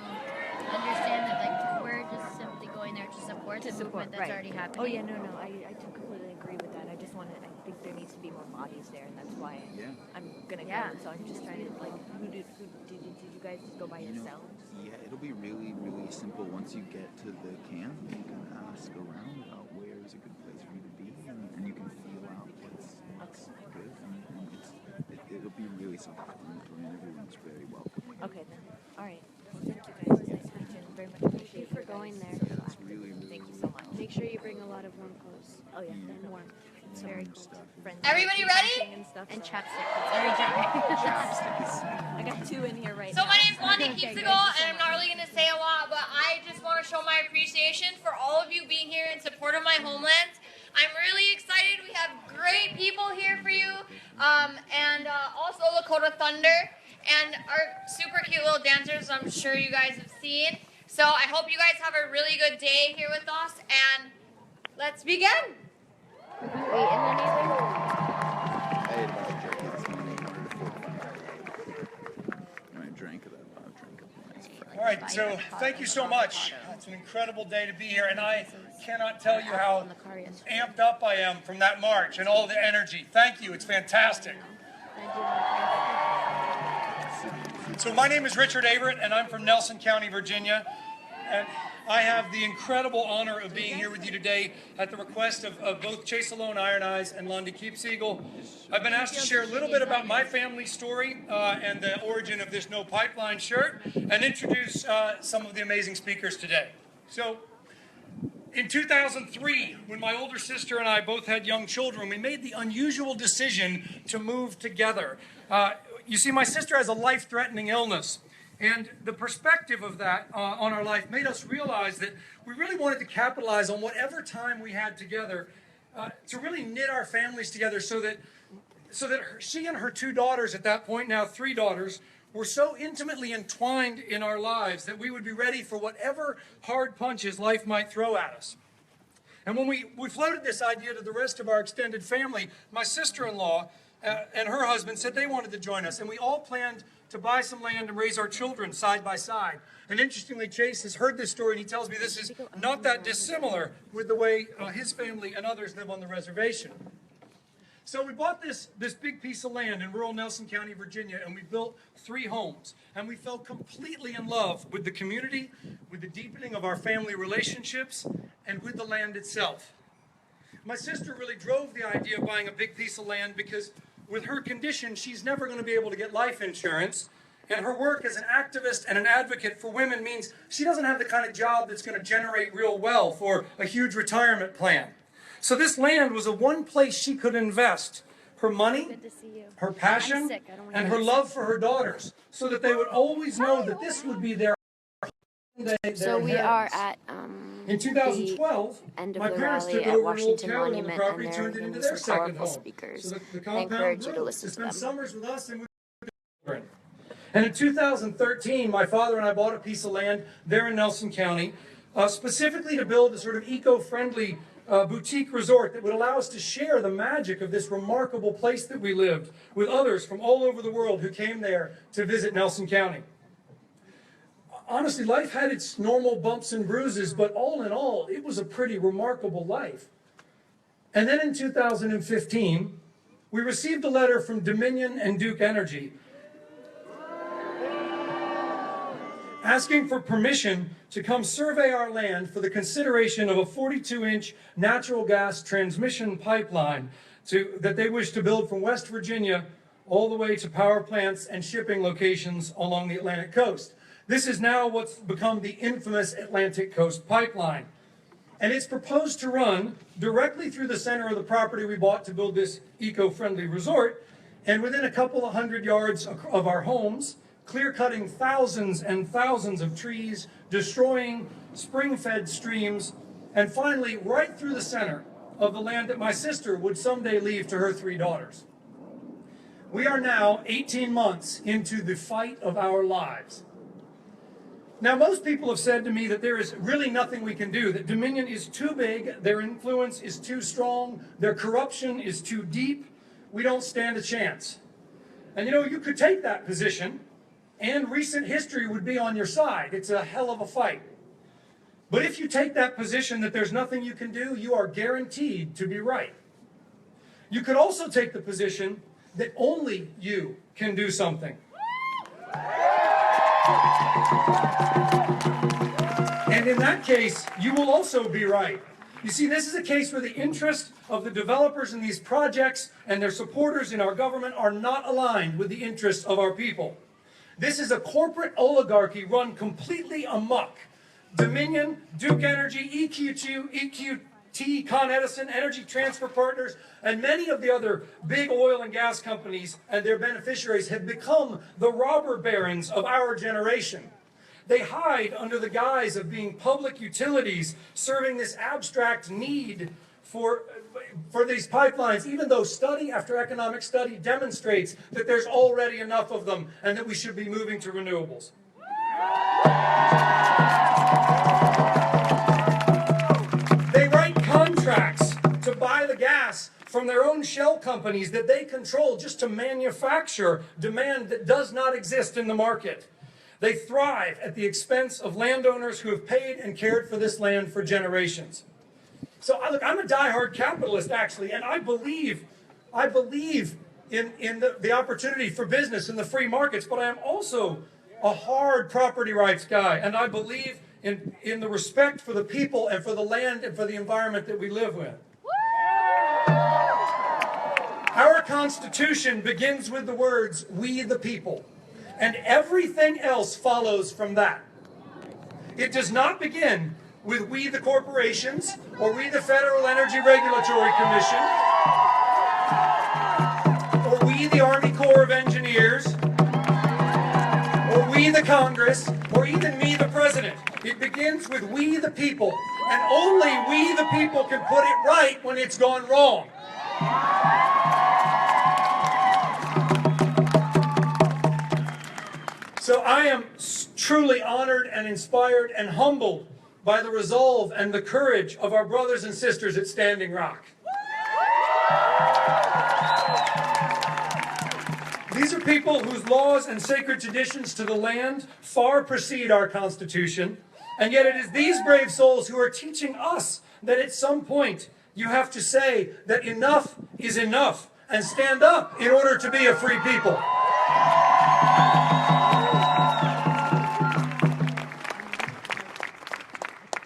understand that like we're just simply going there to support the movement that's already happening. Oh yeah, no, I completely agree with that. I just want to. I think there needs to be more bodies there, and that's why I'm gonna go. So I'm just trying to like, did you guys go by yourselves? Yeah, it'll be really, really simple. Once you get to the camp, you can ask around about where is a good place for you to be, and you can feel out what's good, and it'll be really simple, and everyone's very welcome. Okay then. All right. Well, thank you guys. Nice meeting you. sure you bring a lot of warm clothes. Oh yeah, they're warm. It's very cold. Everybody ready? And chapstick. It's very dry. I got 2 in here right now. So my name's Lonnie Keepsicle, and I'm not really going to say a lot, but I just want to show my appreciation for all of you being here in support of my homeland. I'm really excited. We have great people here for you, and also Dakota Thunder, and our super cute little dancers I'm sure you guys have seen. So I hope you guys have a really good day here with us, and let's begin. All right, so thank you so much. It's an incredible day to be here, and I cannot tell you how amped up I am from that march and all the energy. Thank you, it's fantastic. So my name is Richard Averett, and I'm from Nelson County, Virginia, and I have the incredible honor of being here with you today at the request of both Chase Alone Iron Eyes and Lonnie Keepsicle. I've been asked to share a little bit about my family story and the origin of this No Pipeline shirt, and introduce some of the amazing speakers today. So, in 2003, when my older sister and I both had young children, we made the unusual decision to move together. You see, my sister has a life-threatening illness. And the perspective of that on our life made us realize that we really wanted to capitalize on whatever time we had together to really knit our families together so that she and her 2 daughters at that point, now 3 daughters, were so intimately entwined in our lives that we would be ready for whatever hard punches life might throw at us. And when we floated this idea to the rest of our extended family, my sister-in-law and her husband said they wanted to join us, and we all planned to buy some land and raise our children side by side. And interestingly, Chase has heard this story, and he tells me this is not that dissimilar with the way his family and others live on the reservation. So we bought this big piece of land in rural Nelson County, Virginia, and we built 3 homes. And we fell completely in love with the community, with the deepening of our family relationships, and with the land itself. My sister really drove the idea of buying a big piece of land because with her condition, she's never going to be able to get life insurance, and her work as an activist and an advocate for women means she doesn't have the kind of job that's going to generate real wealth or a huge retirement plan. So this land was the one place she could invest her money, her passion, and her love for her daughters, so that they would always know that this would be their So we are at in 2012, end of my the parents rally took at over Washington an old cabin on the Monument, property, and turned it they're into going to their be some second powerful home. speakers. So the I encourage you to grew. listen to Spent them. summers with us and with children. And in 2013, my father and I bought a piece of land there in Nelson County, specifically to build a sort of eco-friendly boutique resort that would allow us to share the magic of this remarkable place that we lived with others from all over the world who came there to visit Nelson County. Honestly, life had its normal bumps and bruises, but all in all, it was a pretty remarkable life. And then in 2015, we received a letter from Dominion and Duke Energy asking for permission to come survey our land for the consideration of a 42-inch natural gas transmission pipeline that they wish to build from West Virginia all the way to power plants and shipping locations along the Atlantic coast. This is now what's become the infamous Atlantic Coast Pipeline. And it's proposed to run directly through the center of the property we bought to build this eco-friendly resort, and within a couple of 100 yards of our homes, clear-cutting thousands and thousands of trees, destroying spring-fed streams, and finally right through the center of the land that my sister would someday leave to her 3 daughters. We are now 18 months into the fight of our lives. Now, most people have said to me that there is really nothing we can do, that Dominion is too big, their influence is too strong, their corruption is too deep, we don't stand a chance. And you know, you could take that position, and recent history would be on your side. It's a hell of a fight. But if you take that position that there's nothing you can do, you are guaranteed to be right. You could also take the position that only you can do something. And in that case, you will also be right. You see, this is a case where the interests of the developers in these projects and their supporters in our government are not aligned with the interests of our people. This is a corporate oligarchy run completely amok Dominion, Duke Energy, EQT, Con Edison, Energy Transfer Partners, and many of the other big oil and gas companies and their beneficiaries have become the robber barons of our generation. They hide under the guise of being public utilities, serving this abstract need for these pipelines, even though study after economic study demonstrates that there's already enough of them and that we should be moving to renewables. They write contracts to buy the gas from their own shell companies that they control just to manufacture demand that does not exist in the market. They thrive at the expense of landowners who have paid and cared for this land for generations. So look, I'm a diehard capitalist actually, and I believe in the opportunity for business in the free markets, but I am also a hard property rights guy, and I believe in the respect for the people and for the land and for the environment that we live with. Our Constitution begins with the words, "We the people," and everything else follows from that. It does not begin with "we the corporations" or "we the Federal Energy Regulatory Commission" or "we the Army Corps of Engineers" or "we the Congress" or even "me the President." It begins with "we the people," and only we the people can put it right when it's gone wrong. So I am truly honored and inspired and humbled by the resolve and the courage of our brothers and sisters at Standing Rock. These are people whose laws and sacred traditions to the land far precede our Constitution, and yet it is these brave souls who are teaching us that at some point you have to say that enough is enough and stand up in order to be a free people.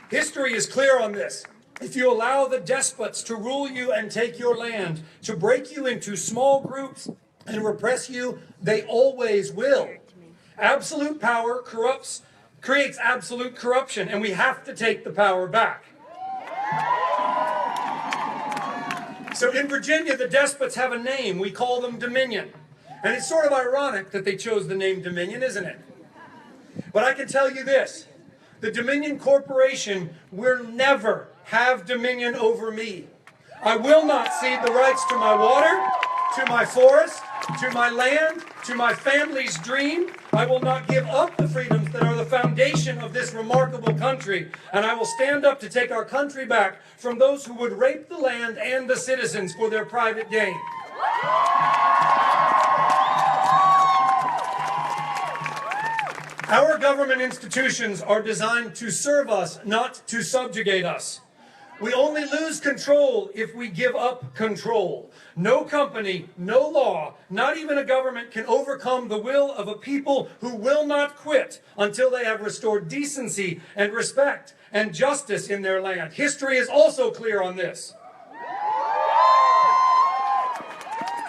History is clear on this. If you allow the despots to rule you and take your land, to break you into small groups and repress you, they always will. Absolute power creates absolute corruption, and we have to take the power back. So in Virginia, the despots have a name. We call them Dominion. And it's sort of ironic that they chose the name Dominion, isn't it? But I can tell you this. The Dominion Corporation will never have dominion over me. I will not cede the rights to my water, to my forest, to my land, to my family's dream. I will not give up the freedoms that are the foundation of this remarkable country. And I will stand up to take our country back from those who would rape the land and the citizens for their private gain. Our government institutions are designed to serve us, not to subjugate us. We only lose control if we give up control. No company, no law, not even a government can overcome the will of a people who will not quit until they have restored decency and respect and justice in their land. History is also clear on this.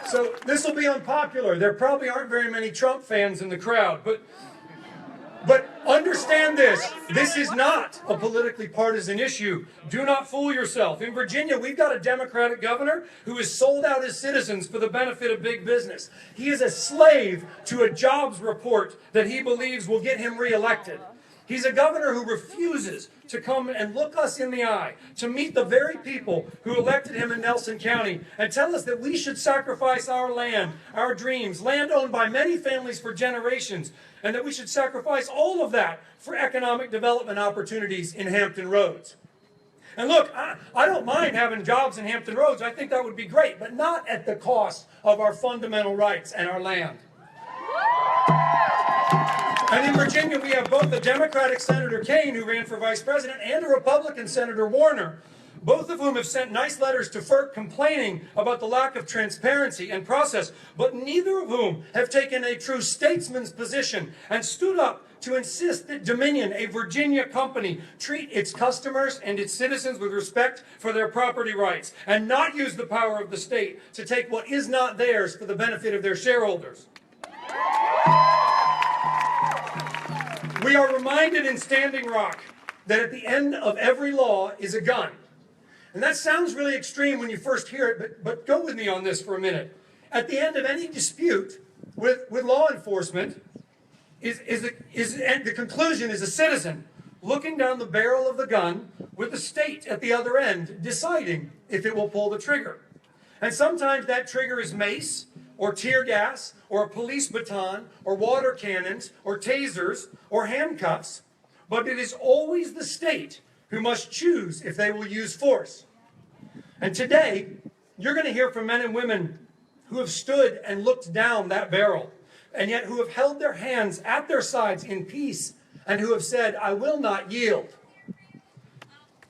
So this will be unpopular. There probably aren't very many Trump fans in the crowd, but understand this. This is not a politically partisan issue. Do not fool yourself. In Virginia, we've got a Democratic governor who has sold out his citizens for the benefit of big business. He is a slave to a jobs report that he believes will get him reelected. He's a governor who refuses to come and look us in the eye, to meet the very people who elected him in Nelson County and tell us that we should sacrifice our land, our dreams, land owned by many families for generations, and that we should sacrifice all of that for economic development opportunities in Hampton Roads. And look, I don't mind having jobs in Hampton Roads. I think that would be great, but not at the cost of our fundamental rights and our land. And in Virginia, we have both a Democratic Senator Kane, who ran for vice president, and a Republican Senator Warner, both of whom have sent nice letters to FERC complaining about the lack of transparency and process, but neither of whom have taken a true statesman's position and stood up to insist that Dominion, a Virginia company, treat its customers and its citizens with respect for their property rights and not use the power of the state to take what is not theirs for the benefit of their shareholders. We are reminded in Standing Rock that at the end of every law is a gun. And that sounds really extreme when you first hear it, but go with me on this for a minute. At the end of any dispute with law enforcement, the conclusion is a citizen looking down the barrel of the gun with the state at the other end deciding if it will pull the trigger. And sometimes that trigger is mace, or tear gas, or a police baton, or water cannons, or tasers, or handcuffs, but it is always the state who must choose if they will use force. And today, you're going to hear from men and women who have stood and looked down that barrel, and yet who have held their hands at their sides in peace, and who have said, I will not yield.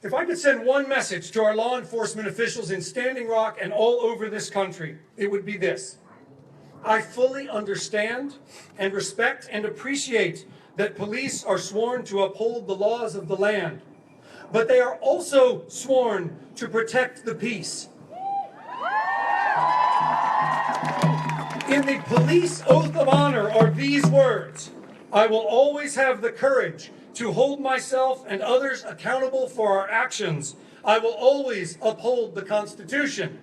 If I could send one message to our law enforcement officials in Standing Rock and all over this country, it would be this. I fully understand and respect and appreciate that police are sworn to uphold the laws of the land, but they are also sworn to protect the peace. In the police oath of honor are these words: I will always have the courage to hold myself and others accountable for our actions. I will always uphold the Constitution.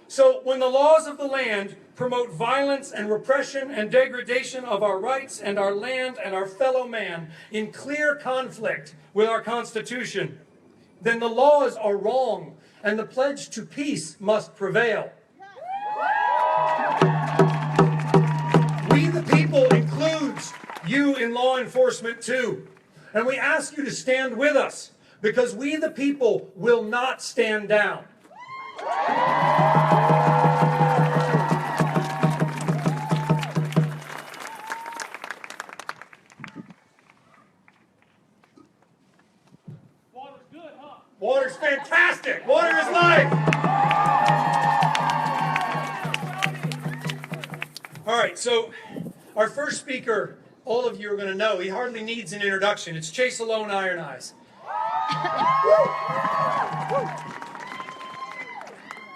So when the laws of the land promote violence and repression and degradation of our rights and our land and our fellow man in clear conflict with our Constitution, then the laws are wrong and the pledge to peace must prevail. We the people includes you in law enforcement too. And we ask you to stand with us because we the people will not stand down. Water's good, huh? Water's fantastic. Water is life. All right, so our first speaker, all of you are going to know. He hardly needs an introduction. It's Chase Alone Iron Eyes.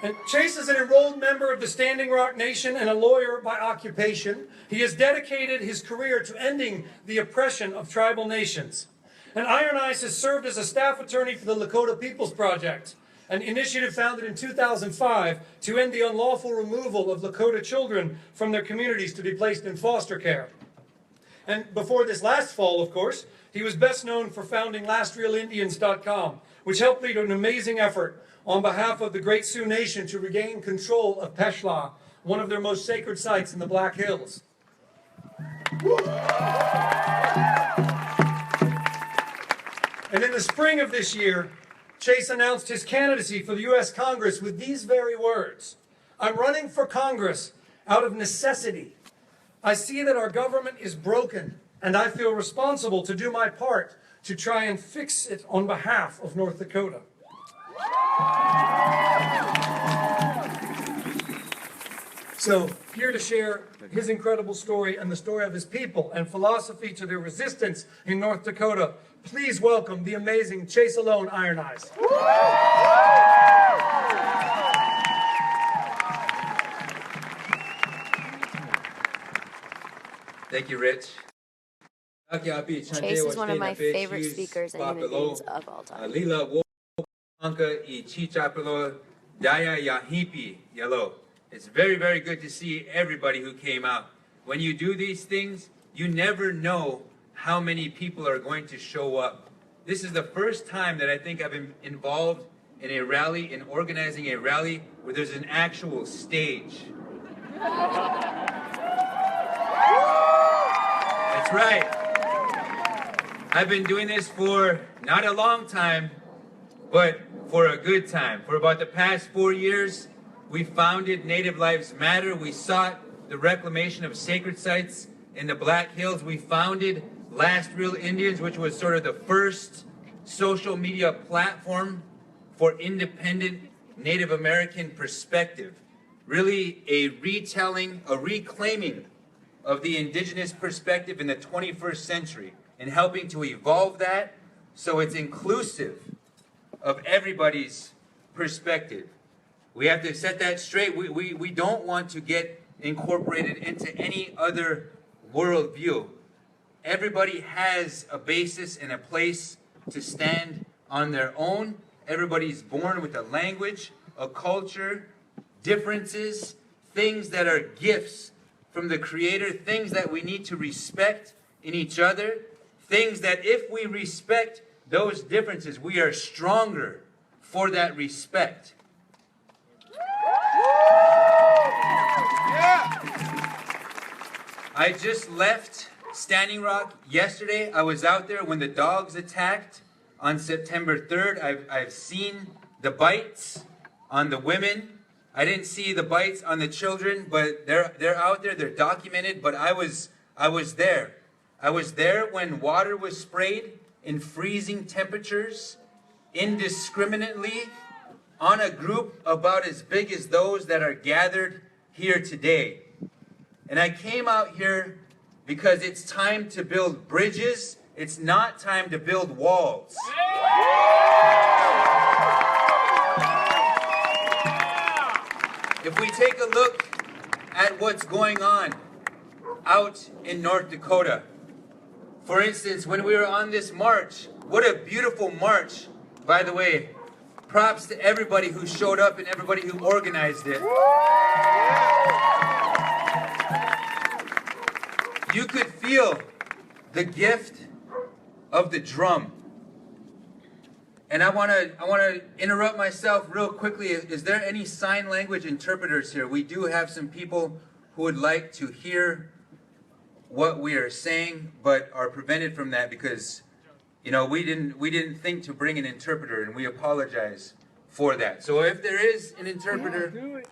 And Chase is an enrolled member of the Standing Rock Nation and a lawyer by occupation. He has dedicated his career to ending the oppression of tribal nations. And Iron Eyes has served as a staff attorney for the Lakota People's Project, an initiative founded in 2005 to end the unlawful removal of Lakota children from their communities to be placed in foster care. And before this last fall, of course, he was best known for founding LastRealIndians.com, which helped lead an amazing effort on behalf of the Great Sioux Nation to regain control of Peshla, one of their most sacred sites in the Black Hills. And in the spring of this year, Chase announced his candidacy for the U.S. Congress with these very words: I'm running for Congress out of necessity. I see that our government is broken, and I feel responsible to do my part to try and fix it on behalf of North Dakota. So, here to share his incredible story and the story of his people and philosophy to their resistance in North Dakota, please welcome the amazing Chase Alone Iron Eyes. Thank you, Rich. Chase is one of my favorite speakers and human beings of all time. It's very, very good to see everybody who came out. When you do these things, you never know how many people are going to show up. This is the first time that I think I've been involved in a rally, in organizing a rally where there's an actual stage. That's right. I've been doing this for not a long time, but for a good time. For about the past 4 years, we founded Native Lives Matter. We sought the reclamation of sacred sites in the Black Hills. We founded Last Real Indians, which was sort of the first social media platform for independent Native American perspective. Really a retelling, a reclaiming of the indigenous perspective in the 21st century and helping to evolve that so it's inclusive of everybody's perspective. We have to set that straight. We don't want to get incorporated into any other worldview. Everybody has a basis and a place to stand on their own. Everybody's born with a language, a culture, differences, things that are gifts from the Creator, things that we need to respect in each other, things that if we respect those differences, we are stronger for that respect. I just left Standing Rock yesterday. I was out there when the dogs attacked on September 3rd. I've seen the bites on the women. I didn't see the bites on the children, but they're out there, they're documented, but I was there. I was there when water was sprayed in freezing temperatures indiscriminately on a group about as big as those that are gathered here today. And I came out here because it's time to build bridges. It's not time to build walls. If we take a look at what's going on out in North Dakota, for instance, when we were on this march, what a beautiful march, by the way. Props to everybody who showed up and everybody who organized it. You could feel the gift of the drum. And I want to interrupt myself real quickly. Is there any sign language interpreters here? We do have some people who would like to hear what we are saying, but are prevented from that because, you know, we didn't think to bring an interpreter, and we apologize for that. So if there is an interpreter,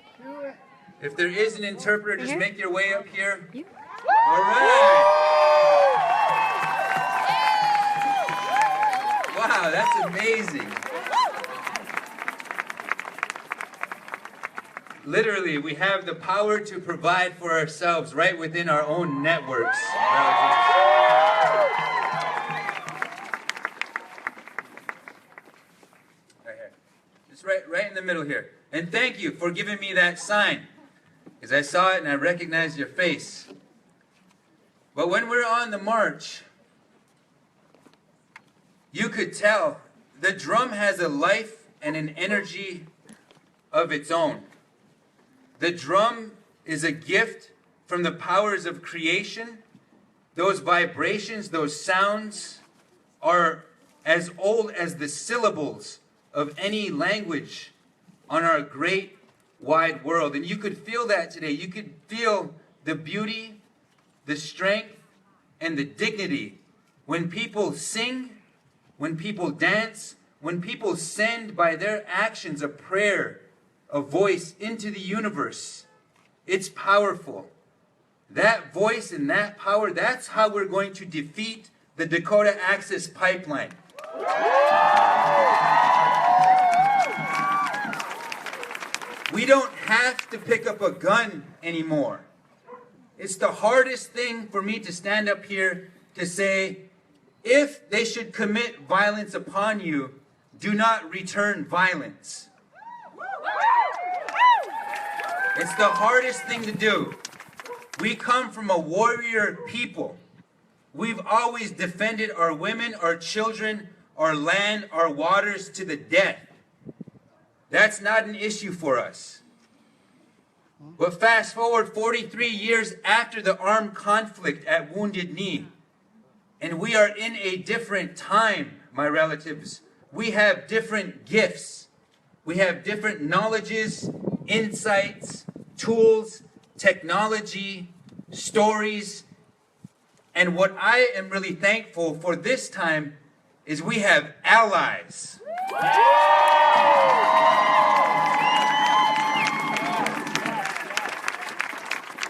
if there is an interpreter, just make your way up here. All right. Wow, that's amazing. Literally, we have the power to provide for ourselves right within our own networks. Right here. Just right in the middle here. And thank you for giving me that sign, because I saw it and I recognized your face. But when we're on the march, you could tell the drum has a life and an energy of its own. The drum is a gift from the powers of creation. Those vibrations, those sounds are as old as the syllables of any language on our great wide world. And you could feel that today. You could feel the beauty, the strength, and the dignity when people sing, when people dance, when people send by their actions a prayer, a voice into the universe. It's powerful. That voice and that power, that's how we're going to defeat the Dakota Access Pipeline. We don't have to pick up a gun anymore. It's the hardest thing for me to stand up here to say, if they should commit violence upon you, do not return violence. It's the hardest thing to do. We come from a warrior people. We've always defended our women, our children, our land, our waters to the death. That's not an issue for us. But fast forward 43 years after the armed conflict at Wounded Knee, and we are in a different time, my relatives. We have different gifts. We have different knowledges, insights, tools, technology, stories. And what I am really thankful for this time is we have allies.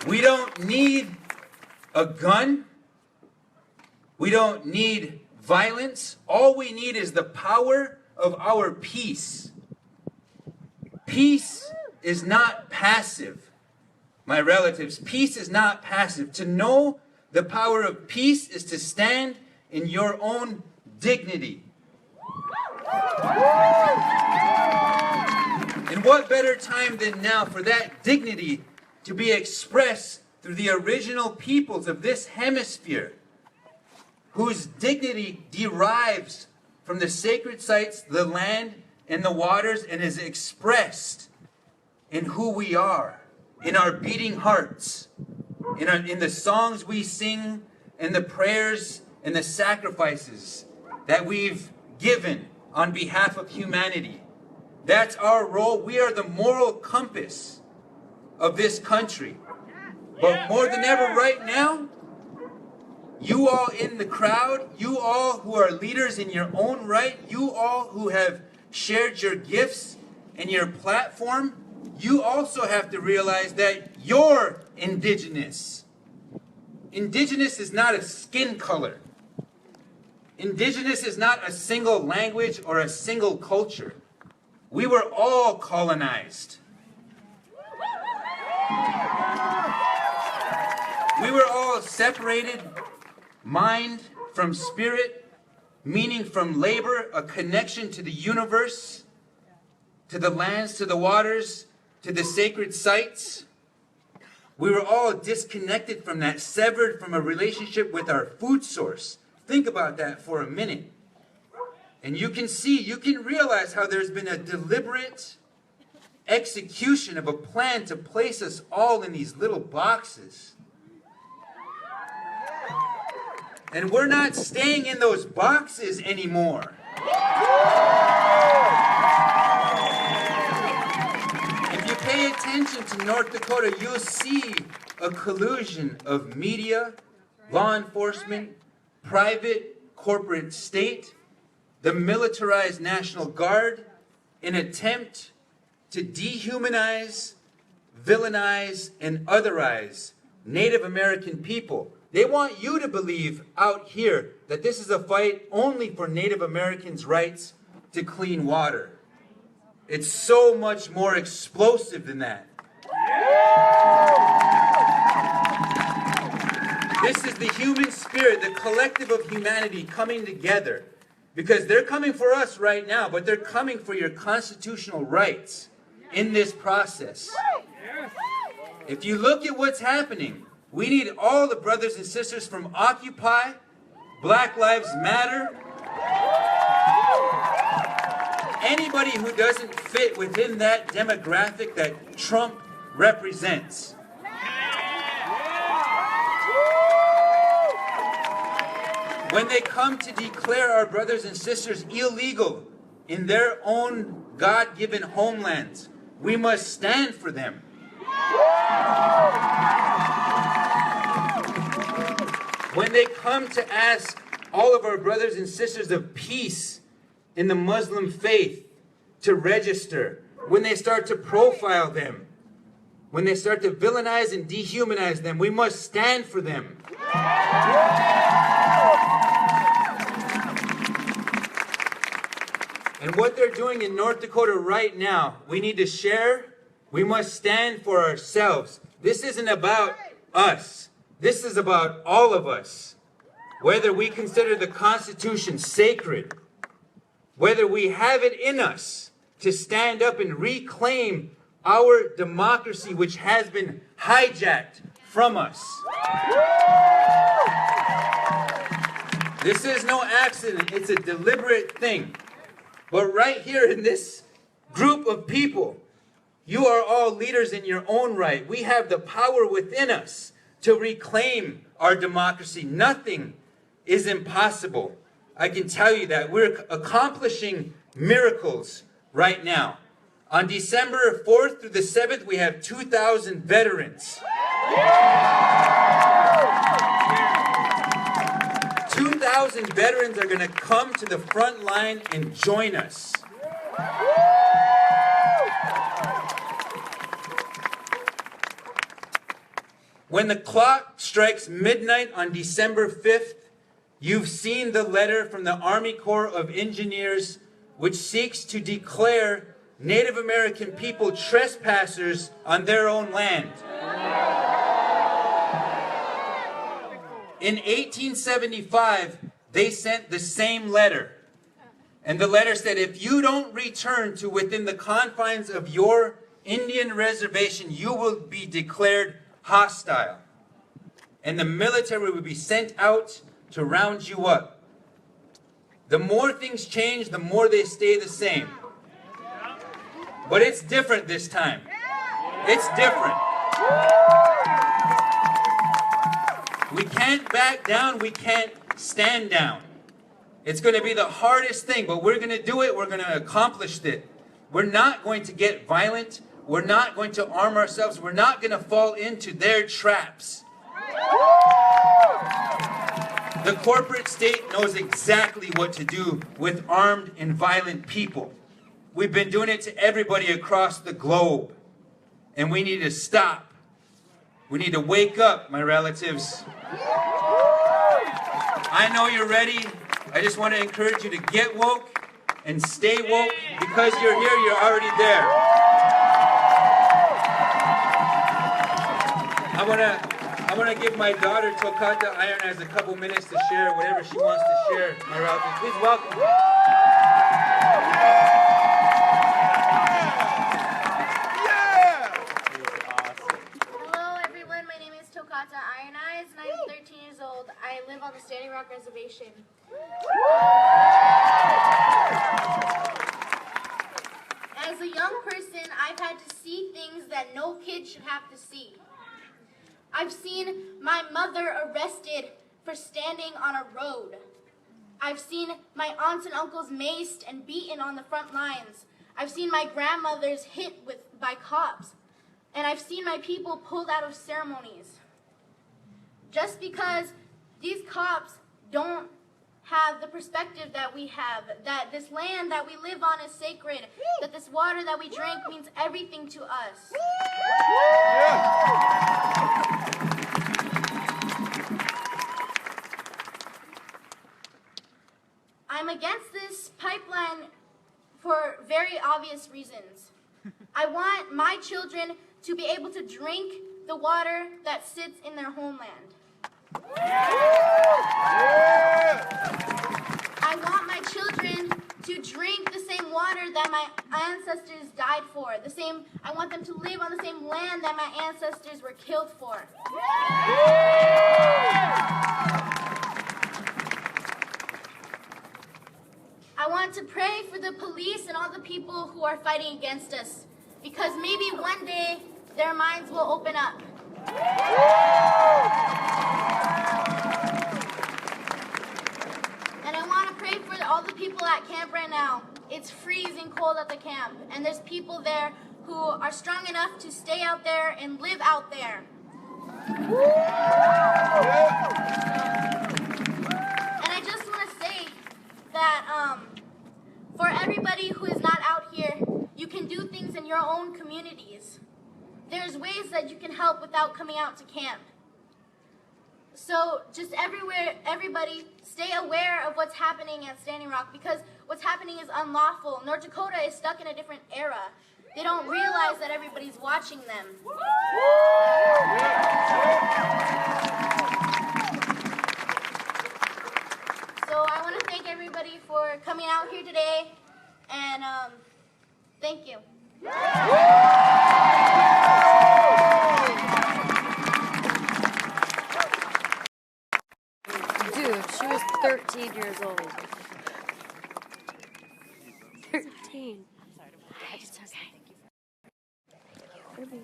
We don't need a gun. We don't need violence. All we need is the power of our peace. Peace is not passive, my relatives. Peace is not passive. To know the power of peace is to stand in your own dignity. And what better time than now for that dignity to be expressed through the original peoples of this hemisphere, whose dignity derives from the sacred sites, the land, and the waters, and is expressed in who we are, in our beating hearts, in the songs we sing, in the prayers and the sacrifices that we've given on behalf of humanity. That's our role. We are the moral compass of this country. But more than ever right now, you all in the crowd, you all who are leaders in your own right, you all who have shared your gifts and your platform, you also have to realize that you're indigenous. Indigenous is not a skin color. Indigenous is not a single language or a single culture. We were all colonized. We were all separated, mind from spirit, meaning from labor, a connection to the universe, to the lands, to the waters, to the sacred sites. We were all disconnected from that, severed from a relationship with our food source. Think about that for a minute. And you can see, you can realize how there's been a deliberate execution of a plan to place us all in these little boxes. And we're not staying in those boxes anymore. If you pay attention to North Dakota, you'll see a collusion of media, law enforcement, private, corporate state, the militarized National Guard, an attempt to dehumanize, villainize, and otherize Native American people. They want you to believe out here that this is a fight only for Native Americans' rights to clean water. It's so much more explosive than that. This is the human spirit, the collective of humanity coming together. Because they're coming for us right now, but they're coming for your constitutional rights in this process. If you look at what's happening, we need all the brothers and sisters from Occupy, Black Lives Matter, anybody who doesn't fit within that demographic that Trump represents. When they come to declare our brothers and sisters illegal in their own God-given homelands, we must stand for them. When they come to ask all of our brothers and sisters of peace in the Muslim faith to register, when they start to profile them, when they start to villainize and dehumanize them, we must stand for them. And what they're doing in North Dakota right now, we need to share. We must stand for ourselves. This isn't about us. This is about all of us. Whether we consider the Constitution sacred, whether we have it in us to stand up and reclaim our democracy, which has been hijacked from us. This is no accident. It's a deliberate thing. But right here in this group of people, you are all leaders in your own right. We have the power within us to reclaim our democracy. Nothing is impossible. I can tell you that. We're accomplishing miracles right now. On December 4th through the 7th, we have 2,000 veterans. 2,000 veterans are going to come to the front line and join us. When the clock strikes midnight on December 5th, you've seen the letter from the Army Corps of Engineers, which seeks to declare Native American people trespassers on their own land. In 1875, they sent the same letter. And the letter said, if you don't return to within the confines of your Indian reservation, you will be declared hostile. And the military will be sent out to round you up. The more things change, the more they stay the same. But it's different this time. It's different. We can't back down. We can't stand down. It's going to be the hardest thing, but we're going to do it. We're going to accomplish it. We're not going to get violent. We're not going to arm ourselves. We're not going to fall into their traps. The corporate state knows exactly what to do with armed and violent people. We've been doing it to everybody across the globe. And we need to stop. We need to wake up, my relatives. I know you're ready. I just want to encourage you to get woke and stay woke. Because you're here, you're already there. I'm gonna give my daughter Dakota Access a couple minutes to share whatever she wants to share. My relatives, please welcome. Hello everyone, my name is Dakota Access and I'm 13 years old. I live on the Standing Rock Reservation. As a young person, I've had to see things that no kid should have to see. I've seen my mother arrested for standing on a road. I've seen my aunts and uncles maced and beaten on the front lines. I've seen my grandmothers hit by cops. And I've seen my people pulled out of ceremonies. Just because these cops don't have the perspective that we have, that this land that we live on is sacred, that this water that we drink means everything to us. I'm against this pipeline for very obvious reasons. I want my children to be able to drink the water that sits in their homeland. I want my children to drink the same water that my ancestors died for. I want them to live on the same land that my ancestors were killed for. I want to pray for the police and all the people who are fighting against us, because maybe one day their minds will open up. And I want to pray for all the people at camp right now. It's freezing cold at the camp, and there's people there who are strong enough to stay out there and live out there. And I just want to say that for everybody who is not out here, you can do things in your own communities. There's ways that you can help without coming out to camp. So just everybody stay aware of what's happening at Standing Rock, because what's happening is unlawful. North Dakota is stuck in a different era. They don't realize that everybody's watching them. So I want to thank everybody for coming out here today, and thank you. Dude, she was 13 years old. 13. It's okay.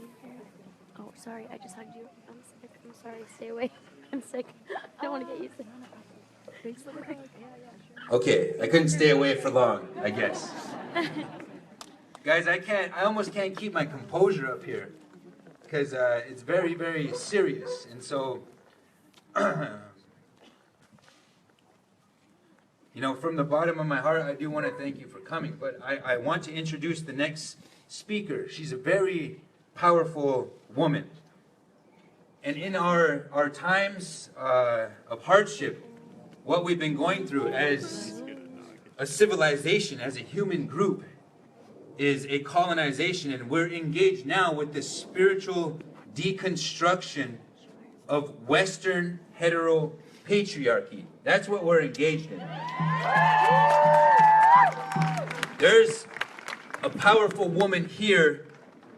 Oh, sorry, I just hugged you. I'm sick. I'm sorry. Stay away. I'm sick. I don't want to get you sick. Thanks for the hug. Okay, I couldn't stay away for long, I guess. Guys, I almost can't keep my composure up here, because it's very, very serious. And so, you know, from the bottom of my heart, I do want to thank you for coming. But I want to introduce the next speaker. She's a very powerful woman. And in our times of hardship, what we've been going through as a civilization, as a human group, is a colonization. And we're engaged now with the spiritual deconstruction of Western heteropatriarchy. That's what we're engaged in. There's a powerful woman here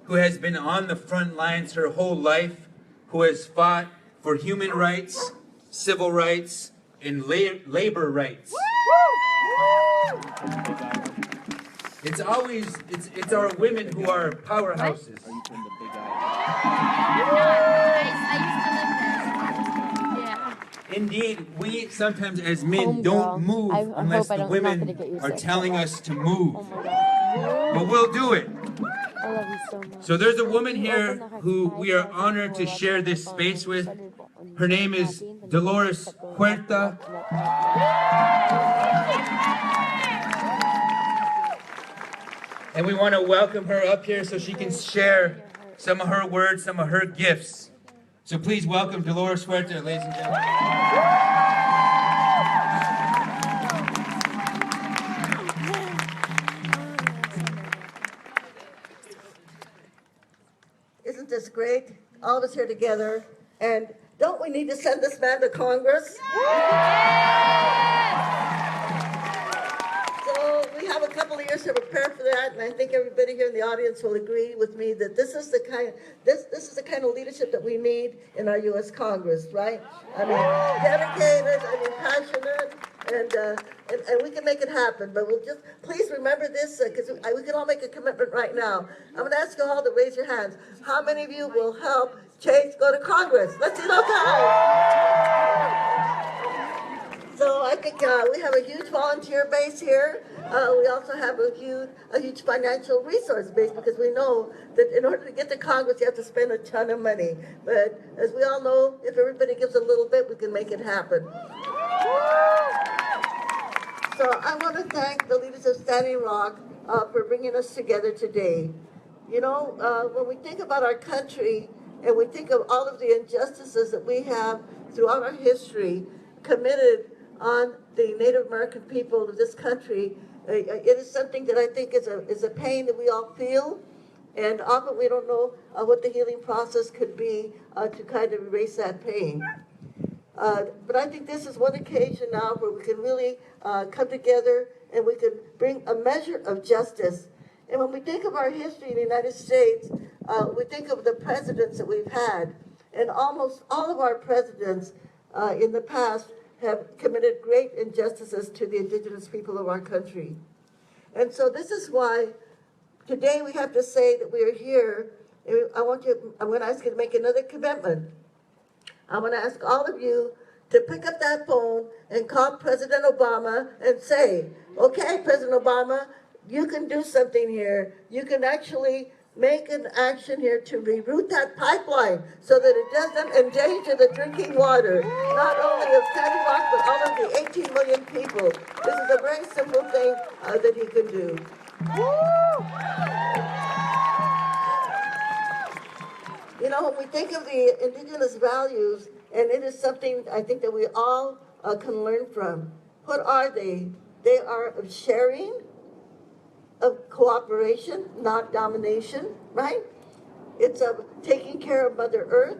who has been on the front lines her whole life, who has fought for human rights, civil rights, and labor rights. It's always, it's our women who are powerhouses. Indeed, we sometimes as men don't move unless the women are telling us to move. But we'll do it. I love you so much. So there's a woman here who we are honored to share this space with. Her name is Dolores Huerta. And we want to welcome her up here so she can share some of her words, some of her gifts. So please welcome Dolores Huerta, ladies and gentlemen. Isn't this great? All of us here together. And don't we need to send this man to Congress? So we have a couple of years to prepare for that, and I think everybody here in the audience will agree with me that this is the kind of leadership that we need in our U.S. Congress, right? I mean, dedicated, passionate, and we can make it happen. But we'll just please remember this, because we can all make a commitment right now. I'm going to ask you all to raise your hands. How many of you will help Chase go to Congress? Let's see those hands. So I think we have a huge volunteer base here. We also have a huge financial resource base, because we know that in order to get to Congress, you have to spend a ton of money. But as we all know, if everybody gives a little bit, we can make it happen. So I want to thank the leaders of Standing Rock for bringing us together today. You know, when we think about our country and we think of all of the injustices that we have throughout our history committed on the Native American people of this country, it is something that I think is a pain that we all feel, and often we don't know what the healing process could be to kind of erase that pain. But I think this is one occasion now where we can really come together and we can bring a measure of justice. And when we think of our history in the United States, we think of the presidents that we've had, and almost all of our presidents in the past have committed great injustices to the indigenous people of our country. And so this is why today we have to say that we are here. I'm going to ask you to make another commitment. I'm going to ask all of you to pick up that phone and call President Obama and say, okay, President Obama, you can do something here. You can actually make an action here to reroute that pipeline so that it doesn't endanger the drinking water, not only of Standing Rock, but all of the 18 million people. This is a very simple thing that he can do. You know, when we think of the indigenous values, and it is something I think that we all can learn from, what are they? They are of sharing, of cooperation, not domination, right? It's of taking care of Mother Earth,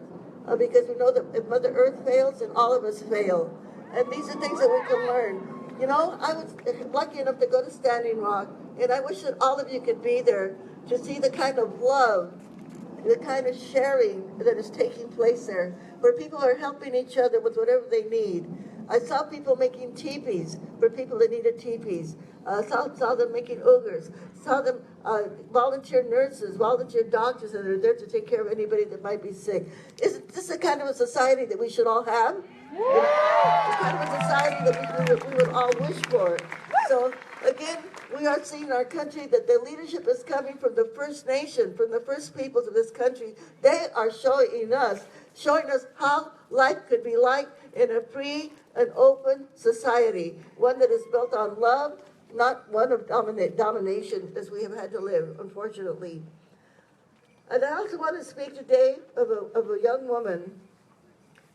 because we know that if Mother Earth fails, then all of us fail. And these are things that we can learn. You know, I was lucky enough to go to Standing Rock, and I wish that all of you could be there to see the kind of love, the kind of sharing that is taking place there, where people are helping each other with whatever they need. I saw people making teepees for people that needed teepees. Saw them making ogres. Saw them volunteer nurses, volunteer doctors that are there to take care of anybody that might be sick. Isn't this the kind of a society that we should all have? The kind of a society that we would all wish for. So again, we are seeing in our country that the leadership is coming from the First Nation, from the first peoples of this country. They are showing us how life could be like in a free and open society, one that is built on love, not one of domination as we have had to live, unfortunately. And I also want to speak today of a young woman,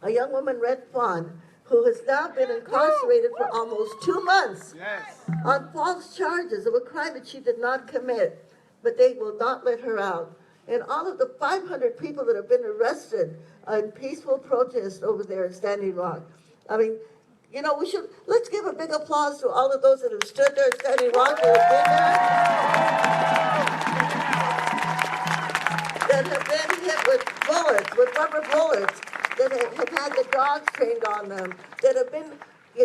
Red Fawn, who has now been incarcerated for almost 2 months on false charges of a crime that she did not commit, but they will not let her out. And all of the 500 people that have been arrested in peaceful protest over there at Standing Rock. I mean, you know, let's give a big applause to all of those that have stood there at Standing Rock, that have been hit with bullets, with rubber bullets, that have had the dogs trained on them, that have been,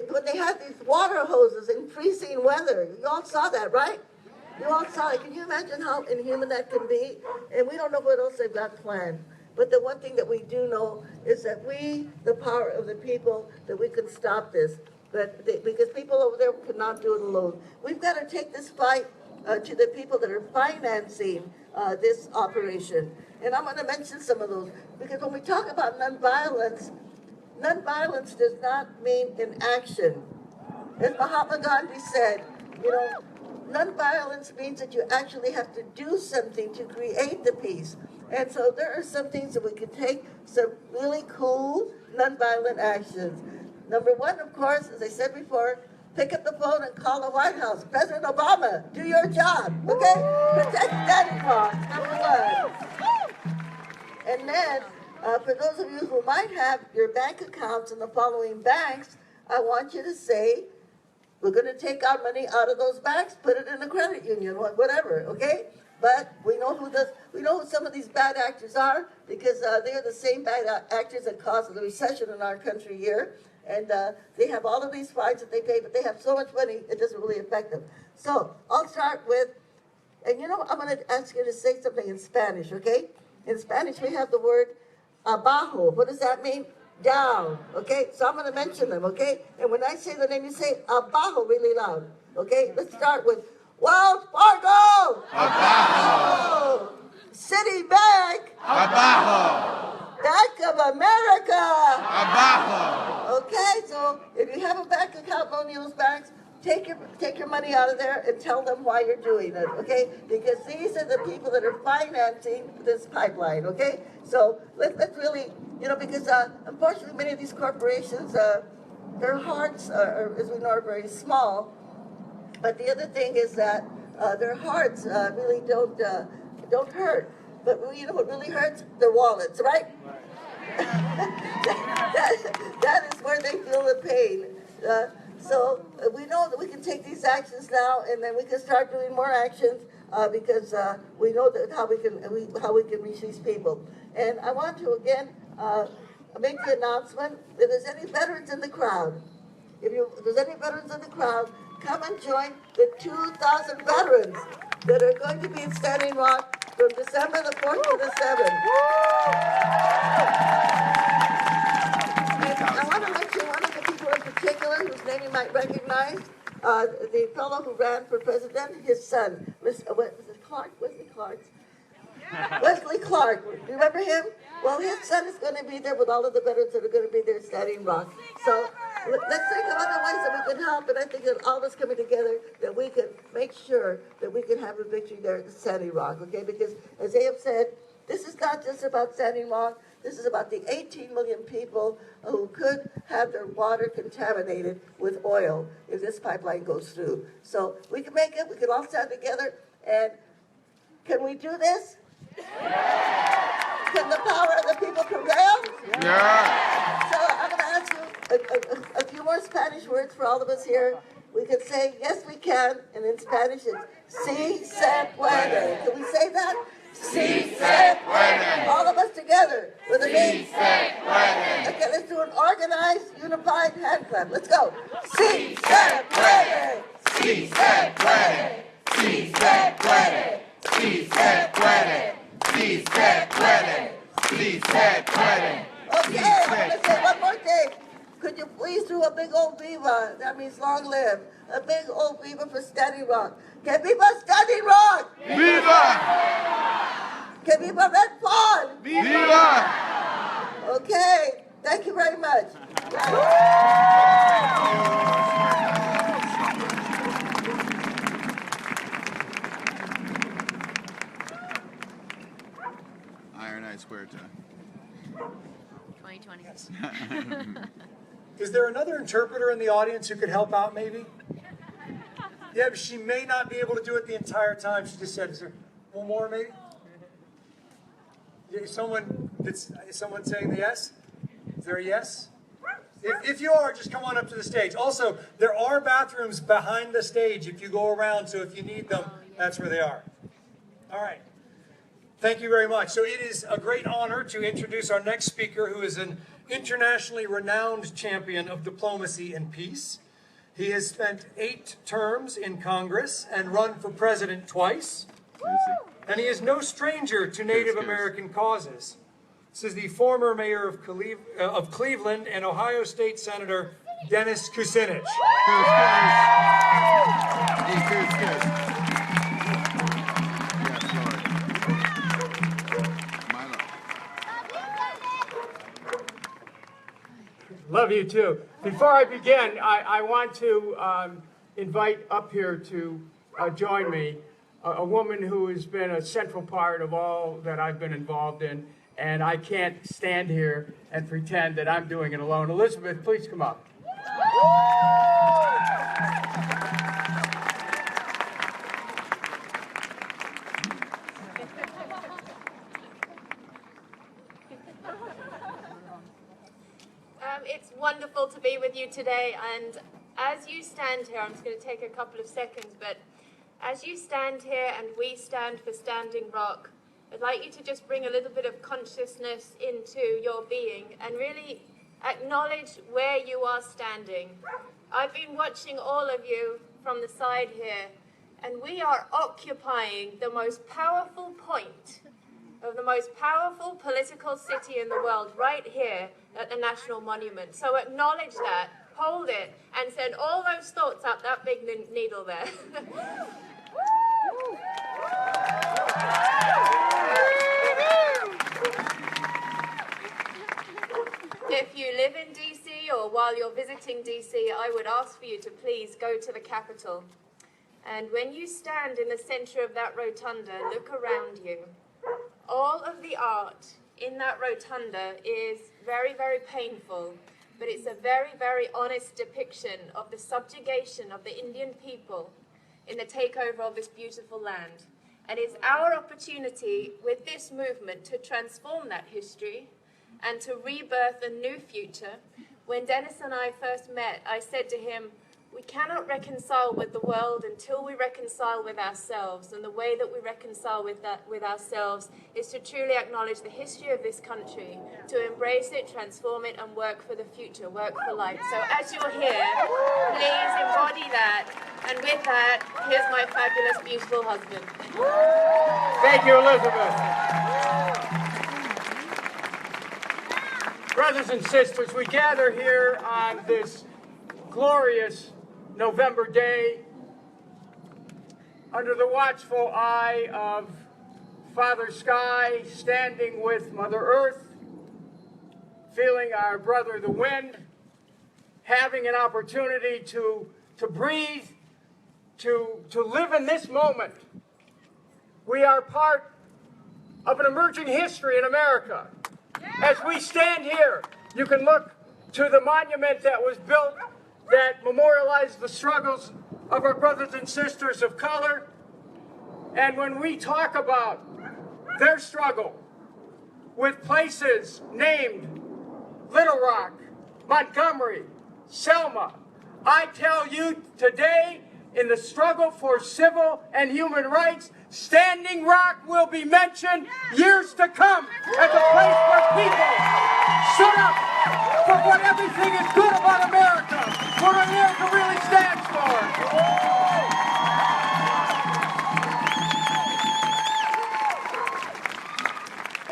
when they had these water hoses in freezing weather. You all saw that, right? You all saw it. Can you imagine how inhuman that can be? And we don't know what else they've got planned. But the one thing that we do know is that we, the power of the people, that we can stop this. Because people over there cannot do it alone. We've got to take this fight to the people that are financing this operation. And I'm going to mention some of those. Because when we talk about nonviolence, nonviolence does not mean inaction. As Mahatma Gandhi said, you know, nonviolence means that you actually have to do something to create the peace. And so there are some things that we can take, some really cool nonviolent actions. Number one, of course, as I said before, pick up the phone and call the White House. President Obama, do your job, okay? Protect Standing Rock, number one. And then, for those of you who might have your bank accounts in the following banks, I want you to say, we're going to take our money out of those banks, put it in a credit union, whatever, okay? But we know who some of these bad actors are, because they're the same bad actors that caused the recession in our country here. And they have all of these fines that they pay, but they have so much money, it doesn't really affect them. So I'll start with, and you know, I'm going to ask you to say something in Spanish, okay? In Spanish, we have the word abajo. What does that mean? Down, okay? So I'm going to mention them, okay? And when I say the name, you say abajo really loud, okay? Let's start with Wells Fargo! Abajo! Citibank! Abajo! Bank of America! Abajo! Okay, so if you have a bank account, loan those banks, take your money out of there and tell them why you're doing it, okay? Because these are the people that are financing this pipeline, okay? So let's really, you know, because unfortunately many of these corporations, their hearts are, as we know, are very small. But the other thing is that their hearts really don't hurt. But you know what really hurts? Their wallets, right? that is where they feel the pain. So we know that we can take these actions now, and then we can start doing more actions because we know that how we can reach these people. And I want to again make the announcement: if there's any veterans in the crowd, if there's any veterans in the crowd, come and join the 2,000 veterans that are going to be in Standing Rock from December the 4th to the 7th. And I want to mention one of the people in particular whose name you might recognize, the fellow who ran for president, his son, Wesley Clark. Do you remember him? Well, his son is going to be there with all of the veterans that are going to be there in Standing Rock. So let's think of other ways that we can help, and I think that all of us coming together, that we can make sure that we can have a victory there at Standing Rock, okay? Because as they have said, this is not just about Standing Rock, this is about the 18 million people who could have their water contaminated with oil if this pipeline goes through. So we can make it, we can all stand together, and can we do this? Can the power of the people prevail? Yeah. So I'm going to ask you a few more Spanish words for all of us here. We can say, yes, we can, and in Spanish it's, sí se puede. Can we say that? Sí se puede. All of us together with a sí se puede. Okay, let's do an organized, unified hand clap. Let's go. Sí se puede. Sí se puede. Sí se puede. Sí se puede. Sí se puede. Sí se puede. Okay, I'm going to say one more thing. Could you please do a big old viva? That means long live. A big old viva for Standing Rock. Que viva Standing Rock! Viva! Que viva Red Fawn! Viva! Okay, thank you very much. Iron Eye Square time. 2020. Is there another interpreter in the audience who could help out maybe? Yeah, but she may not be able to do it the entire time. She just said, is there one more maybe? Is someone saying yes? Is there a yes? If you are, just come on up to the stage. Also, there are bathrooms behind the stage if you go around, so if you need them, that's where they are. All right. Thank you very much. So it is a great honor to introduce our next speaker, who is an internationally renowned champion of diplomacy and peace. He has spent 8 terms in Congress and run for president twice. And he is no stranger to Native American causes. This is the former mayor of Cleveland and Ohio State Senator Dennis Kucinich. Love you too. Before I begin, I want to invite up here to join me a woman who has been a central part of all that I've been involved in, and I can't stand here and pretend that I'm doing it alone. Elizabeth, please come up. It's wonderful to be with you today, and as you stand here, I'm just going to take a couple of seconds, but as you stand here and we stand for Standing Rock, I'd like you to just bring a little bit of consciousness into your being and really acknowledge where you are standing. I've been watching all of you from the side here, and we are occupying the most powerful point of the most powerful political city in the world right here at the National Monument. So acknowledge that, hold it, and send all those thoughts up that big needle there. If you live in DC or while you're visiting DC, I would ask for you to please go to the Capitol. And when you stand in the center of that rotunda, look around you. All of the art in that rotunda is very, very painful, but it's a very, very honest depiction of the subjugation of the Indian people in the takeover of this beautiful land. And it's our opportunity with this movement to transform that history and to rebirth a new future. When Dennis and I first met, I said to him, we cannot reconcile with the world until we reconcile with ourselves. And the way that we reconcile with ourselves is to truly acknowledge the history of this country, to embrace it, transform it, and work for the future, work for life. So as you're here, please embody that. And with that, here's my fabulous, beautiful husband. Thank you, Elizabeth. Brothers and sisters, we gather here on this glorious November day under the watchful eye of Father Sky, standing with Mother Earth, feeling our brother the wind, having an opportunity to breathe, to live in this moment. We are part of an emerging history in America. As we stand here, you can look to the monument that was built that memorialized the struggles of our brothers and sisters of color. And when we talk about their struggle with places named Little Rock, Montgomery, Selma, I tell you today, in the struggle for civil and human rights, Standing Rock will be mentioned years to come as a place where people stood up for what everything is good about America, what America really stands for.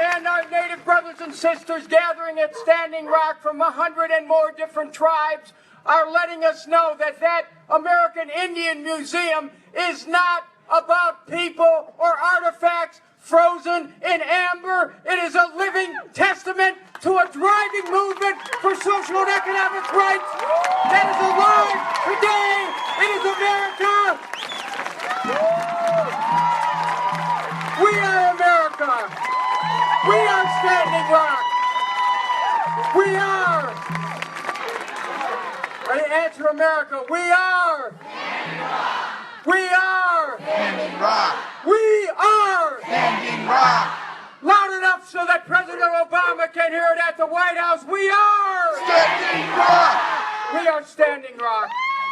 And our Native brothers and sisters gathering at Standing Rock from 100 and more different tribes are letting us know that that American Indian Museum is not about people or artifacts frozen in amber. It is a living testament to a driving movement for social and economic rights that is alive today. It is America. We are America. We are Standing Rock. We are. Answer America. We are. We are. Standing Rock. We are. Standing Rock. Loud enough so that President Obama can hear it at the White House. We are. Standing Rock. We are Standing Rock.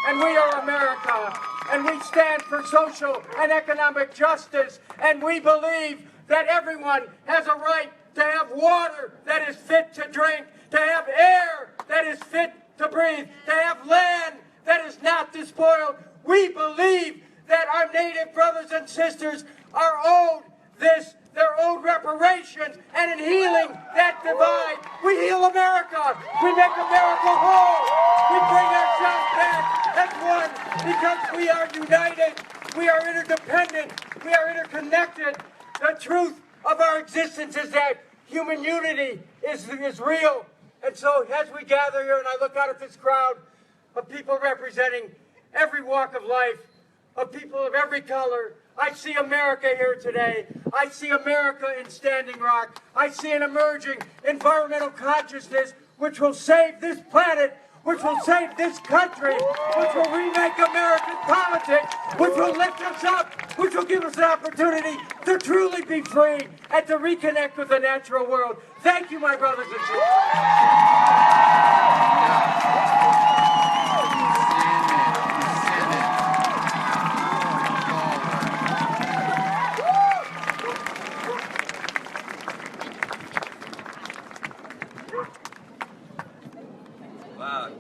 And we are America. And we stand for social and economic justice. And we believe that everyone has a right to have water that is fit to drink, to have air that is fit to breathe, to have land that is not despoiled. We believe that our Native brothers and sisters are owed this, their owed reparations, and in healing that divide, we heal America. We make America whole. We bring ourselves back as one because we are united. We are interdependent. We are interconnected. The truth of our existence is that human unity is real. And so as we gather here and I look out at this crowd of people representing every walk of life, of people of every color, I see America here today. I see America in Standing Rock. I see an emerging environmental consciousness which will save this planet, which will save this country, which will remake American politics, which will lift us up, which will give us an opportunity to truly be free and to reconnect with the natural world. Thank you, my brothers and sisters.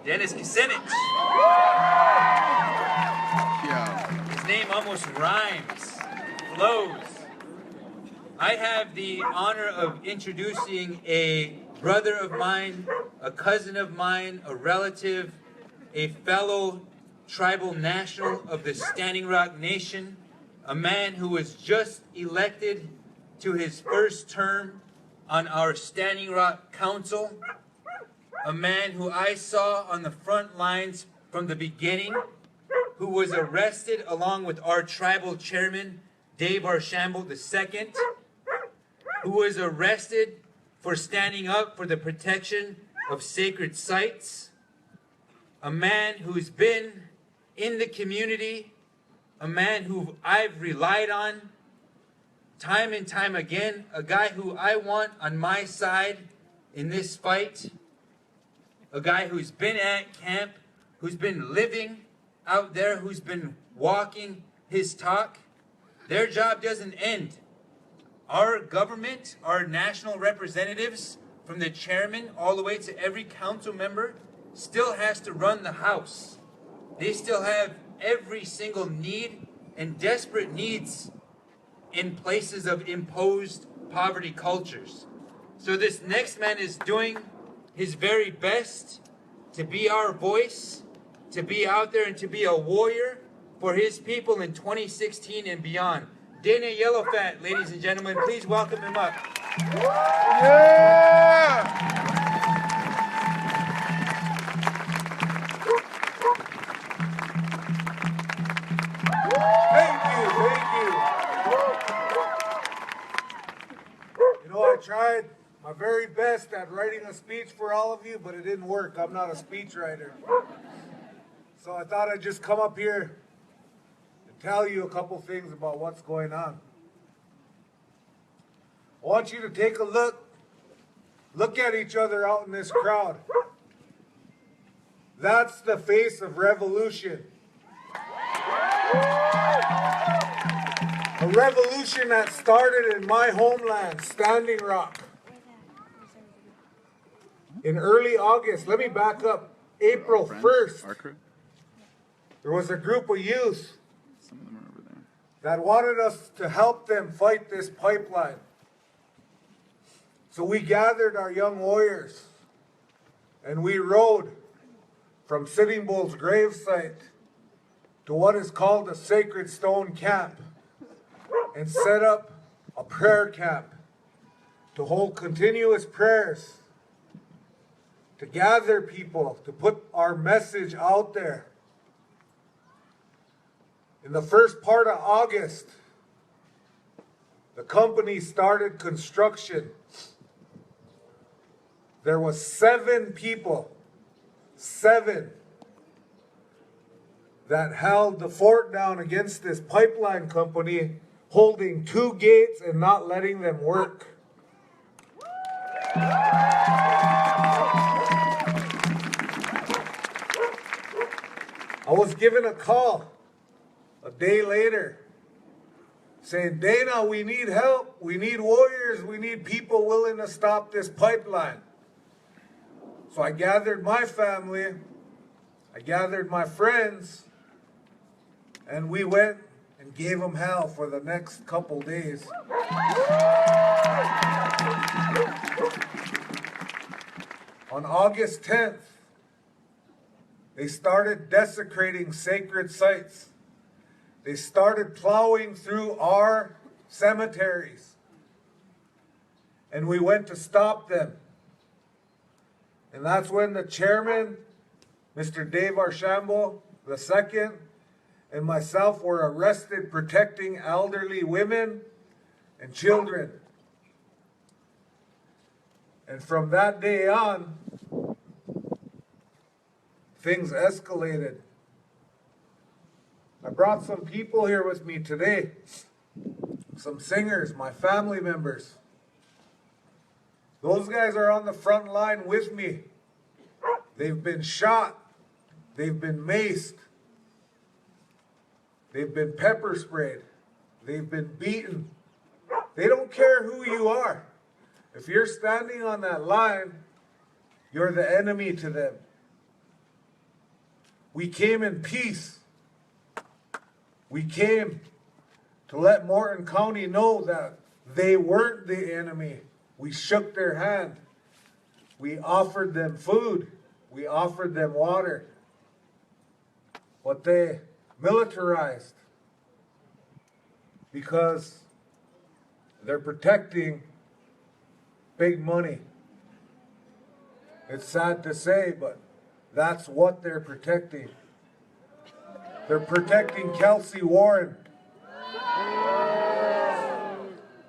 Dennis Kucinich. His name almost rhymes, flows. I have the honor of introducing a brother of mine, a cousin of mine, a relative, a fellow tribal national of the Standing Rock Nation, a man who was just elected to his first term on our Standing Rock Council, a man who I saw on the front lines from the beginning, who was arrested along with our tribal chairman, Dave Archambault II, who was arrested for standing up for the protection of sacred sites, a man who's been in the community, a man who I've relied on time and time again, a guy who I want on my side in this fight, a guy who's been at camp, who's been living out there, who's been walking his talk. Their job doesn't end. Our government, our national representatives, from the chairman all the way to every council member, still has to run the House. They still have every single need and desperate needs in places of imposed poverty cultures. So this next man is doing his very best to be our voice, to be out there and to be a warrior for his people in 2016 and beyond. Dana Yellowfat, ladies and gentlemen, please welcome him up. Yeah! Thank you. You know, I tried my very best at writing a speech for all of you, but it didn't work. I'm not a speechwriter. So I thought I'd just come up here and tell you a couple things about what's going on. I want you to take a look at each other out in this crowd. That's the face of revolution. A revolution that started in my homeland, Standing Rock. In early August, let me back up, April 1st, there was a group of youth that wanted us to help them fight this pipeline. So we gathered our young warriors and we rode from Sitting Bull's gravesite to what is called a Sacred Stone Camp and set up a prayer camp to hold continuous prayers, to gather people, to put our message out there. In the first part of August, the company started construction. There was 7 people, 7, that held the fort down against this pipeline company, holding 2 gates and not letting them work. I was given a call a day later saying, Dana, we need help. We need warriors. We need people willing to stop this pipeline. So I gathered my family, I I gathered my friends, and we went and gave them hell for the next couple days. On August 10th, they started desecrating sacred sites. They started plowing through our cemeteries. And we went to stop them. And that's when the chairman, Mr. Dave Archambault II, and myself were arrested protecting elderly women and children. And from that day on, things escalated. I brought some people here with me today, some singers, my family members. Those guys are on the front line with me. They've been shot. They've been maced. They've been pepper sprayed. They've been beaten. They don't care who you are. If you're standing on that line, you're the enemy to them. We came in peace. We came to let Morton County know that they weren't the enemy. We shook their hand. We offered them food. We offered them water. But they militarized because they're protecting big money. It's sad to say, but that's what they're protecting. They're protecting Kelsey Warren.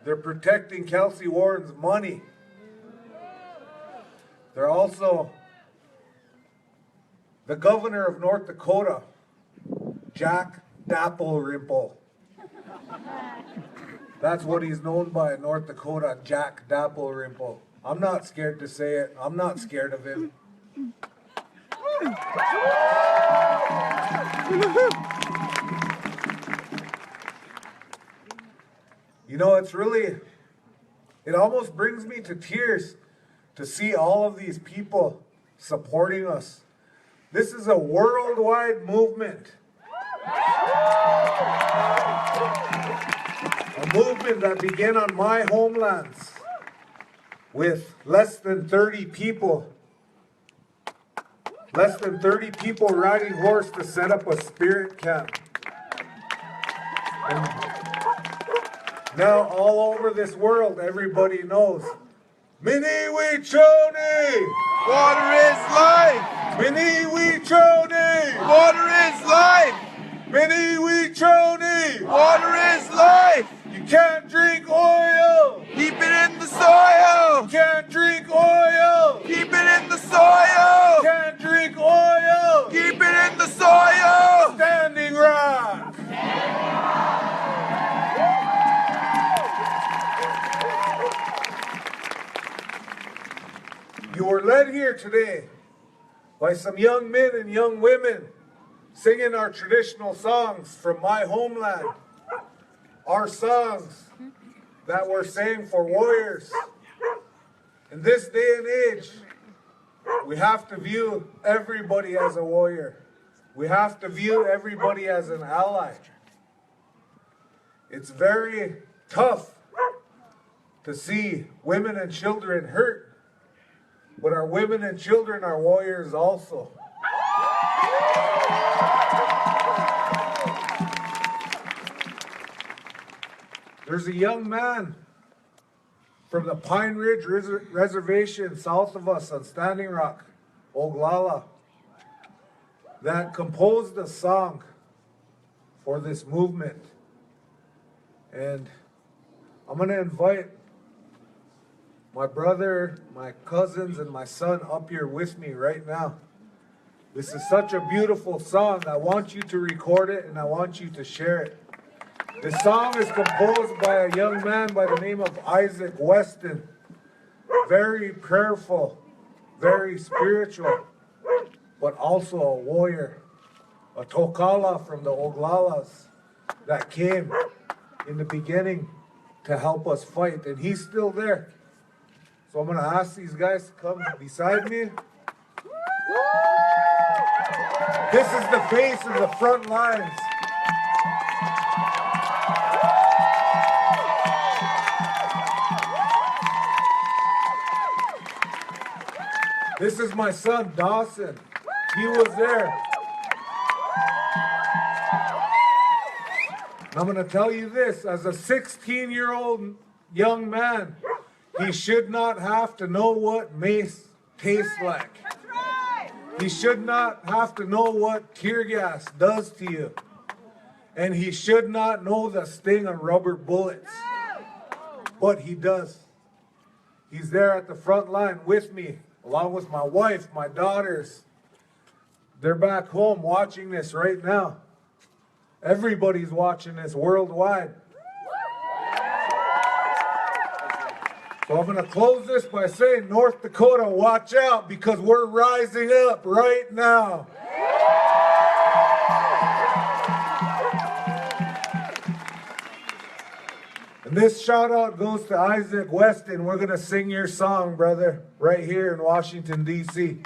They're protecting Kelsey Warren's money. They're also the governor of North Dakota, Jack DAPL. That's what he's known by in North Dakota, Jack DAPL. I'm not scared to say it. I'm not scared of him. You know, it almost brings me to tears to see all of these people supporting us. This is a worldwide movement. A movement that began on my homelands with less than 30 people. Less than 30 people riding horse to set up a spirit camp. And now all over this world, everybody knows. Miniwi Choni! Water is life! Miniwi Choni! Water is life! Miniwi Choni! Water is life! You can't drink oil! Keep it in the soil! You can't drink oil! Keep it in the soil! You can't drink oil! Keep it in the soil! Standing Rock! You were led here today by some young men and young women singing our traditional songs from my homeland. Our songs that were sang for warriors. In this day and age, we have to view everybody as a warrior. We have to view everybody as an ally. It's very tough to see women and children hurt, but our women and children are warriors also. There's a young man from the Pine Ridge Reservation south of us on Standing Rock, Oglala, that composed a song for this movement. And I'm going to invite my brother, my cousins, and my son up here with me right now. This is such a beautiful song. I want you to record it and I want you to share it. This song is composed by a young man by the name of Isaac Weston. Very prayerful, very spiritual, but also a warrior. A Tokala from the Oglalas that came in the beginning to help us fight. And he's still there. So I'm going to ask these guys to come beside me. This is the face of the front lines. This is my son, Dawson. He was there. And I'm going to tell you this, as a 16-year-old young man, he should not have to know what mace tastes like. He should not have to know what tear gas does to you. And he should not know the sting of rubber bullets. But he does. He's there at the front line with me, along with my wife, my daughters. They're back home watching this right now. Everybody's watching this worldwide. So I'm going to close this by saying, North Dakota, watch out, because we're rising up right now. And this shout out goes to Isaac Weston. We're going to sing your song, brother, right here in Washington, D.C.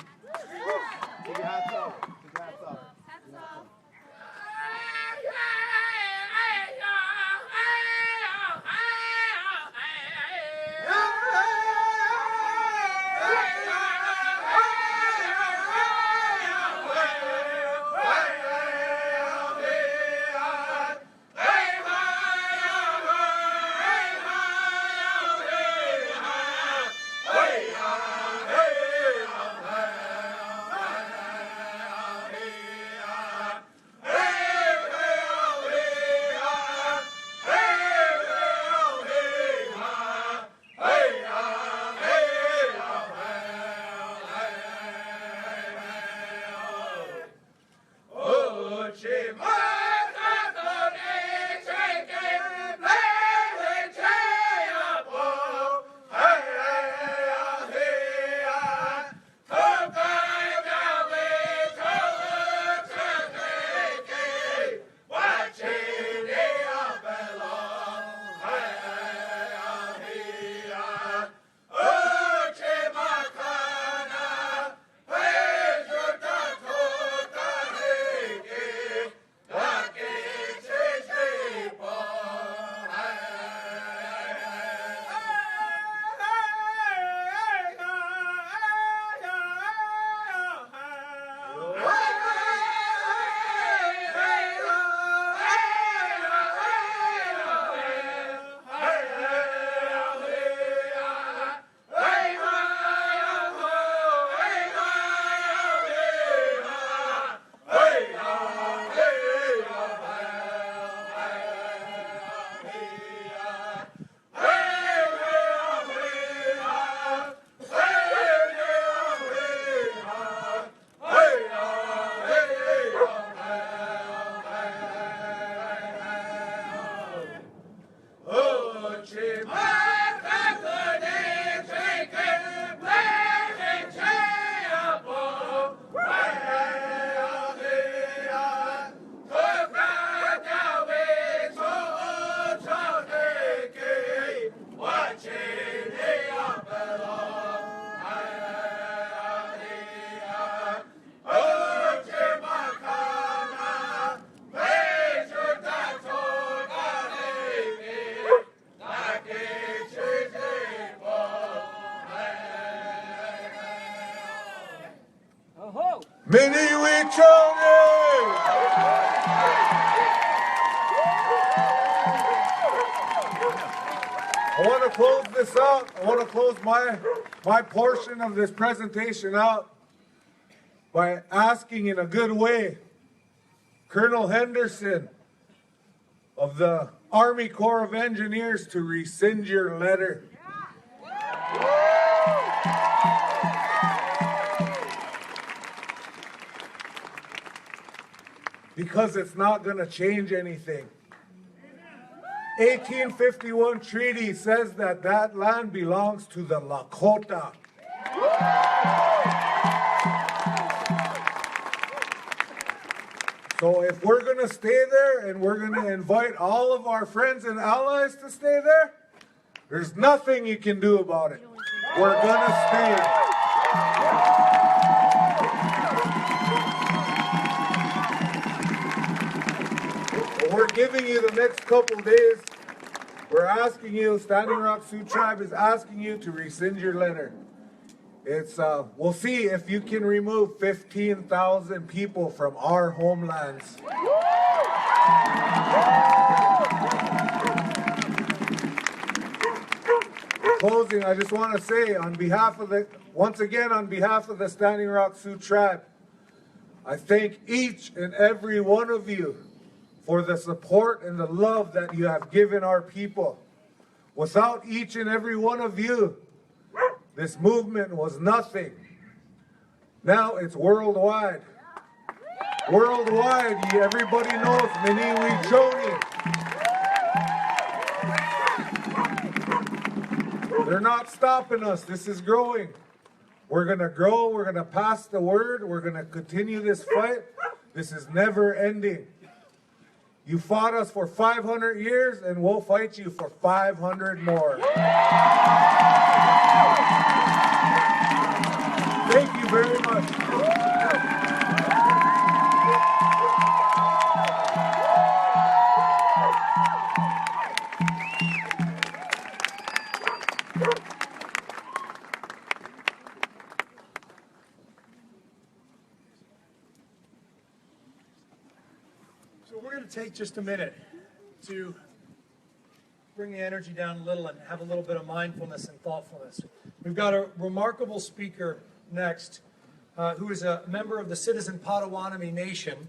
I want to close this out. I want to close my portion of this presentation out by asking in a good way Colonel Henderson of the Army Corps of Engineers to rescind your letter. Because it's not going to change anything. 1851 treaty says that that land belongs to the Lakota. So if we're going to stay there and we're going to invite all of our friends and allies to stay there, there's nothing you can do about it. We're going to stay. we're giving you the next couple days. We're asking you, Standing Rock Sioux Tribe is asking you to rescind your letter. It's, we'll see if you can remove 15,000 people from our homelands. In closing, I just want to say on behalf of once again on behalf of the Standing Rock Sioux Tribe, I thank each and every one of you for the support and the love that you have given our people. Without each and every one of you, this movement was nothing. Now it's worldwide. Worldwide, everybody knows Melalui Joni. They're not stopping us. This is growing. We're going to grow. We're going to pass the word. We're going to continue this fight. This is never ending. You fought us for 500 years, and we'll fight you for 500 more. Thank you very much. So we're going to take just a minute to bring the energy down a little and have a little bit of mindfulness and thoughtfulness. We've got a remarkable speaker next who is a member of the Citizen Potawatomi Nation.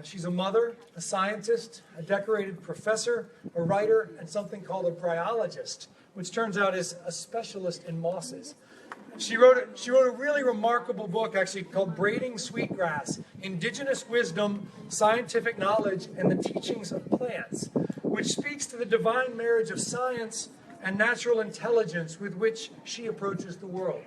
She's a mother, a scientist, a decorated professor, a writer, and something called a bryologist, which turns out is a specialist in mosses. She wrote a really remarkable book, actually, called Braiding Sweetgrass, Indigenous Wisdom, Scientific Knowledge, and the Teachings of Plants, which speaks to the divine marriage of science and natural intelligence with which she approaches the world.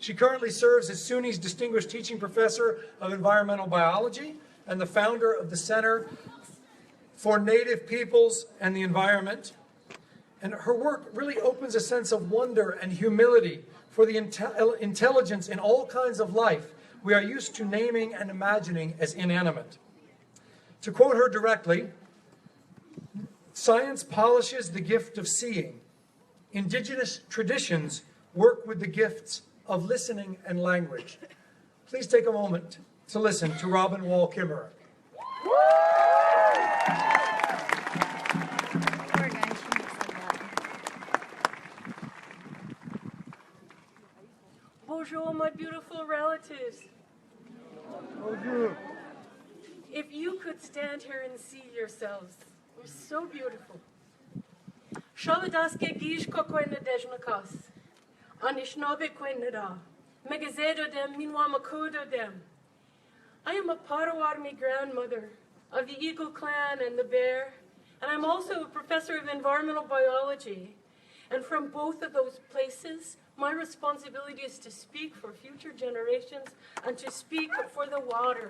She currently serves as SUNY's Distinguished Teaching Professor of Environmental Biology and the founder of the Center for Native Peoples and the Environment. And her work really opens a sense of wonder and humility for the intelligence in all kinds of life we are used to naming and imagining as inanimate. To quote her directly, "Science polishes the gift of seeing. Indigenous traditions work with the gifts of listening and language." Please take a moment to listen to Robin Wall Kimmerer. Bonjour, my beautiful relatives. Bonjour. If you could stand here and see yourselves, you're so beautiful. Shaladaske gish kokoina dejnakas. Anishnobe koinada. Megazedo dem minwa makudo dem. I am a Potawatomi grandmother of the Eagle Clan and the Bear, and I'm also a professor of environmental biology. And from both of those places, my responsibility is to speak for future generations and to speak for the water.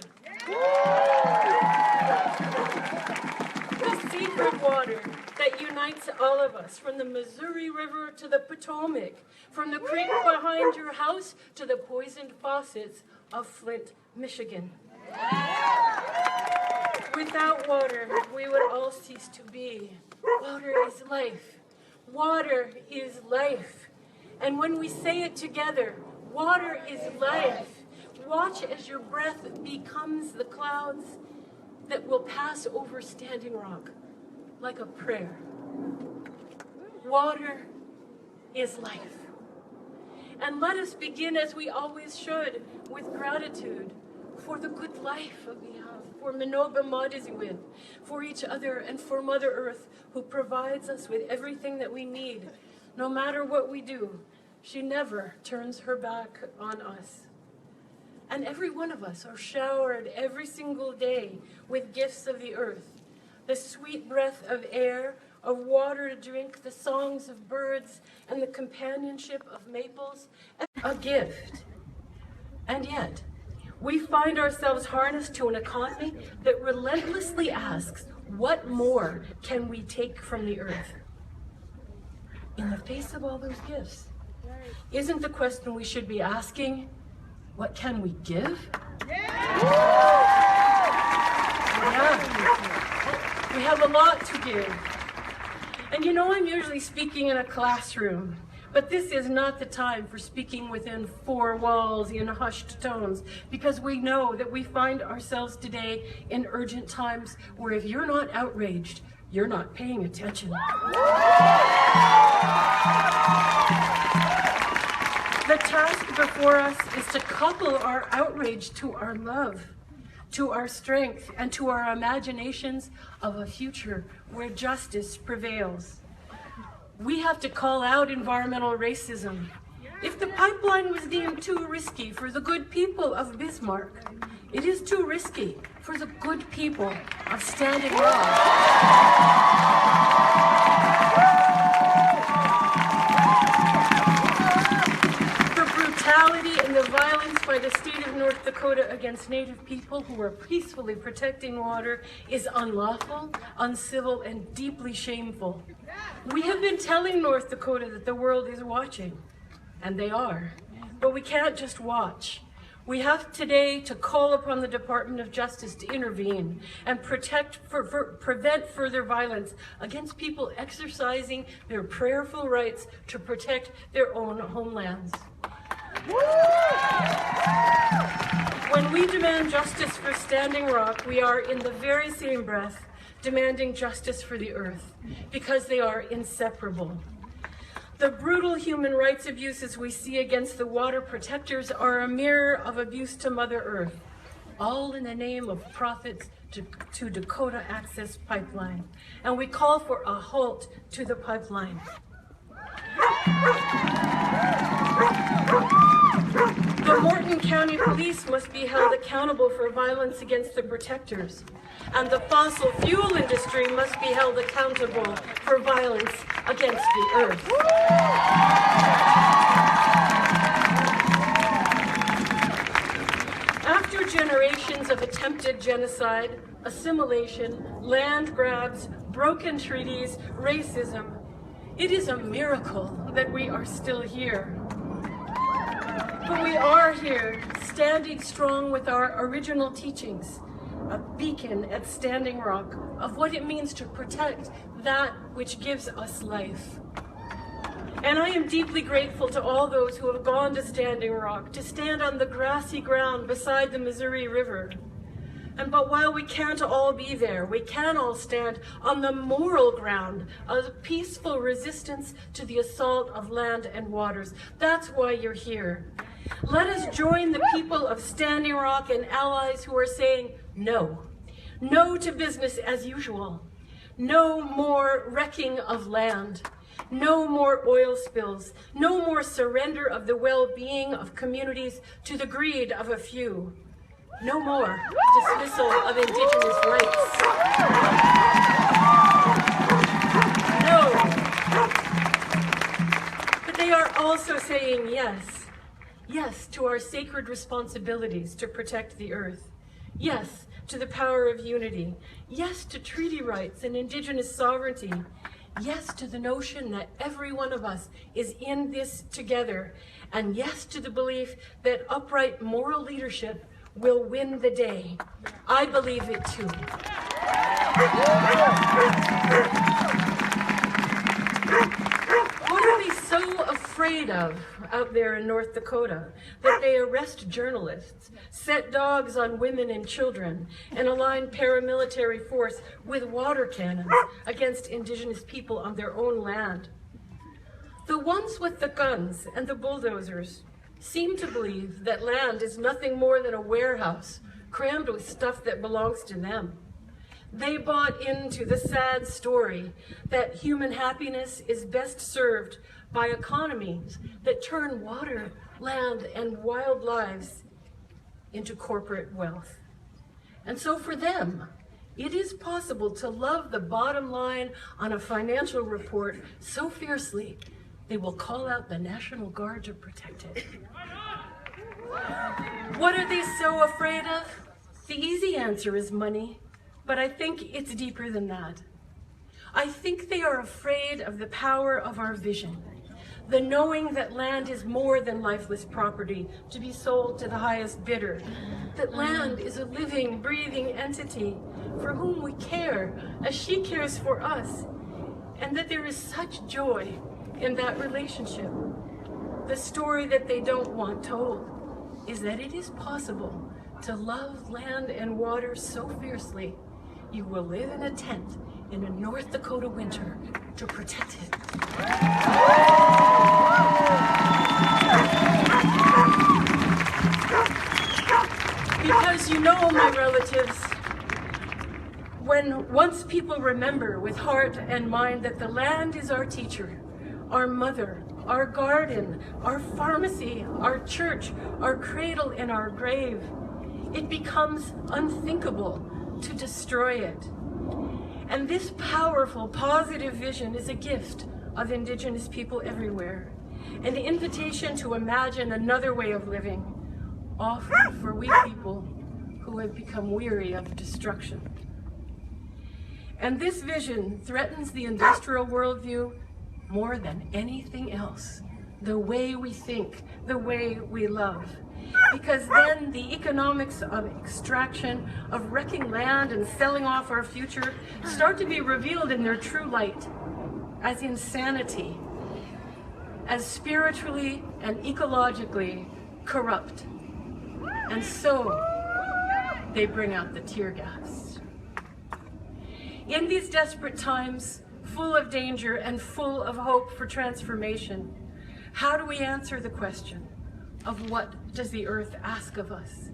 The secret water that unites all of us, from the Missouri River to the Potomac, from the creek behind your house to the poisoned faucets of Flint, Michigan. Without water, we would all cease to be. Water is life. Water is life. And when we say it together, water is life, watch as your breath becomes the clouds that will pass over Standing Rock like a prayer. Water is life. And let us begin, as we always should, with gratitude for the good life that we have, for Minoba Madiziwin, for each other, and for Mother Earth, who provides us with everything that we need. No matter what we do, she never turns her back on us. And every one of us are showered every single day with gifts of the earth. The sweet breath of air, of water to drink, the songs of birds, and the companionship of maples. A gift. And yet, we find ourselves harnessed to an economy that relentlessly asks, what more can we take from the earth? In the face of all those gifts, isn't the question we should be asking, what can we give? Yeah. We have a lot to give. And you know, I'm usually speaking in a classroom, but this is not the time for speaking within four walls in hushed tones, because we know that we find ourselves today in urgent times where if you're not outraged, you're not paying attention. The task before us is to couple our outrage to our love, to our strength, and to our imaginations of a future where justice prevails. We have to call out environmental racism. If the pipeline was deemed too risky for the good people of Bismarck, it is too risky for the good people of Standing Rock. The brutality and the violence by the state of North Dakota against Native people who are peacefully protecting water is unlawful, uncivil, and deeply shameful. We have been telling North Dakota that the world is watching, and they are, but we can't just watch. We have today to call upon the Department of Justice to intervene and prevent further violence against people exercising their prayerful rights to protect their own homelands. When we demand justice for Standing Rock, we are in the very same breath demanding justice for the earth, because they are inseparable. The brutal human rights abuses we see against the water protectors are a mirror of abuse to Mother Earth, all in the name of profits to Dakota Access Pipeline. And we call for a halt to the pipeline. The Morton County Police must be held accountable for violence against the protectors, and the fossil fuel industry must be held accountable for violence against the earth. After generations of attempted genocide, assimilation, land grabs, broken treaties, racism, it is a miracle that we are still here. But we are here, standing strong with our original teachings, a beacon at Standing Rock of what it means to protect that which gives us life. And I am deeply grateful to all those who have gone to Standing Rock, to stand on the grassy ground beside the Missouri River. But while we can't all be there, we can all stand on the moral ground of peaceful resistance to the assault of land and waters. That's why you're here. Let us join the people of Standing Rock and allies who are saying no. No to business as usual. No more wrecking of land. No more oil spills. No more surrender of the well-being of communities to the greed of a few. No more dismissal of indigenous rights. No. But they are also saying yes. Yes to our sacred responsibilities to protect the earth. Yes to the power of unity. Yes to treaty rights and indigenous sovereignty. Yes to the notion that every one of us is in this together. And yes to the belief that upright moral leadership will win the day. I believe it too. What are they so afraid of out there in North Dakota that they arrest journalists, set dogs on women and children, and align paramilitary force with water cannons against indigenous people on their own land? The ones with the guns and the bulldozers seem to believe that land is nothing more than a warehouse crammed with stuff that belongs to them. They bought into the sad story that human happiness is best served by economies that turn water, land, and wild lives into corporate wealth. And so for them, it is possible to love the bottom line on a financial report so fiercely they will call out the National Guard to protect it. What are they so afraid of? The easy answer is money, but I think it's deeper than that. I think they are afraid of the power of our vision, The knowing that land is more than lifeless property to be sold to the highest bidder. That land is a living, breathing entity for whom we care as she cares for us. And that there is such joy in that relationship. The story that they don't want told is that it is possible to love land and water so fiercely you will live in a tent in a North Dakota winter to protect it. Because you know, my relatives, when once people remember with heart and mind that the land is our teacher, our mother, our garden, our pharmacy, our church, our cradle and our grave, it becomes unthinkable to destroy it. And this powerful, positive vision is a gift of Indigenous people everywhere, an invitation to imagine another way of living, often for we people who have become weary of destruction. And this vision threatens the industrial worldview more than anything else, the way we think, the way we love. Because then the economics of extraction, of wrecking land and selling off our future start to be revealed in their true light as insanity, as spiritually and ecologically corrupt. And so they bring out the tear gas. In these desperate times, full of danger and full of hope for transformation, how do we answer the question of what does the earth ask of us?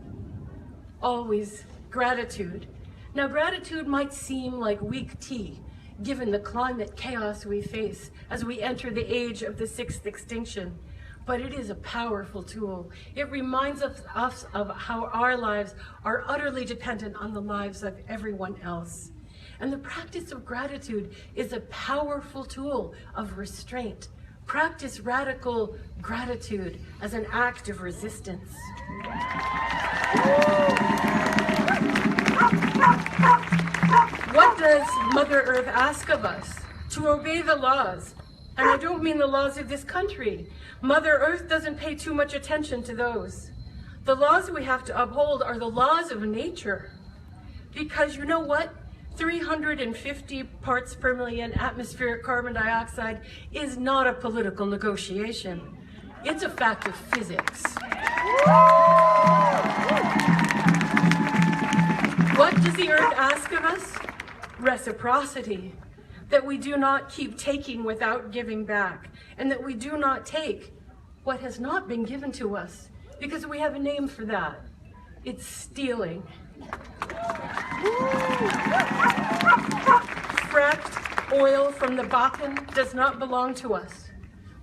Always gratitude. Now, gratitude might seem like weak tea, given the climate chaos we face as we enter the age of the sixth extinction, but it is a powerful tool. It reminds us of how our lives are utterly dependent on the lives of everyone else. And the practice of gratitude is a powerful tool of restraint. Practice radical gratitude as an act of resistance. What does Mother Earth ask of us? To obey the laws. And I don't mean the laws of this country. Mother Earth doesn't pay too much attention to those. The laws we have to uphold are the laws of nature. Because you know what? 350 parts per million atmospheric carbon dioxide is not a political negotiation. It's a fact of physics. What does the earth ask of us? Reciprocity. That we do not keep taking without giving back, and that we do not take what has not been given to us, because we have a name for that. It's stealing. Fracked oil from the Bakken does not belong to us.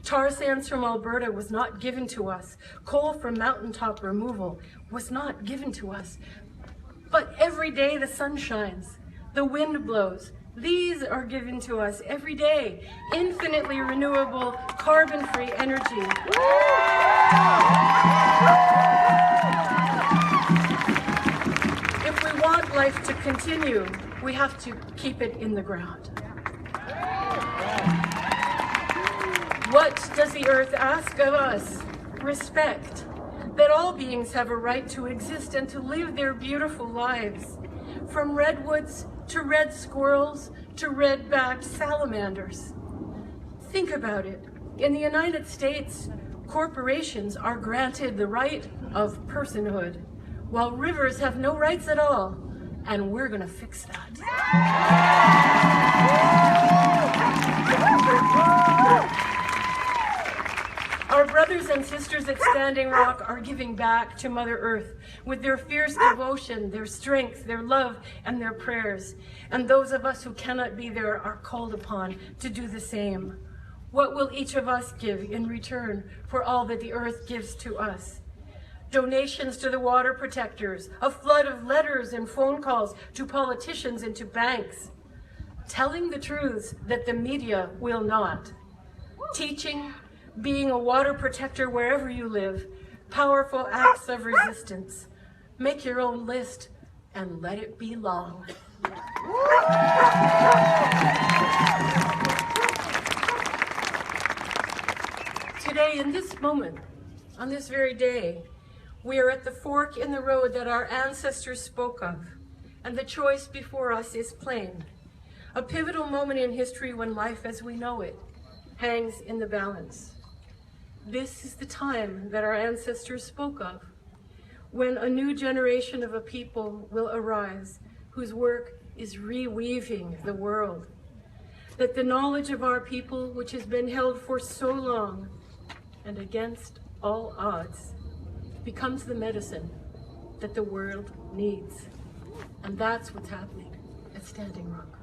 Tar sands from Alberta was not given to us. Coal from mountaintop removal was not given to us. But every day the sun shines, the wind blows. These are given to us every day. Infinitely renewable, carbon-free energy. If we want life to continue, we have to keep it in the ground. What does the earth ask of us? Respect. That all beings have a right to exist and to live their beautiful lives. From redwoods to red squirrels to red-backed salamanders. Think about it. In the United States, corporations are granted the right of personhood, while rivers have no rights at all, and we're gonna fix that. Our brothers and sisters at Standing Rock are giving back to Mother Earth with their fierce devotion, their strength, their love, and their prayers. And those of us who cannot be there are called upon to do the same. What will each of us give in return for all that the earth gives to us? Donations to the water protectors, a flood of letters and phone calls to politicians and to banks. Telling the truths that the media will not. Teaching, being a water protector wherever you live, powerful acts of resistance. Make your own list and let it be long. Today, in this moment, on this very day, we are at the fork in the road that our ancestors spoke of, and the choice before us is plain. A pivotal moment in history when life as we know it hangs in the balance. This is the time that our ancestors spoke of, when a new generation of a people will arise whose work is reweaving the world. That the knowledge of our people, which has been held for so long and against all odds, becomes the medicine that the world needs. And that's what's happening at Standing Rock.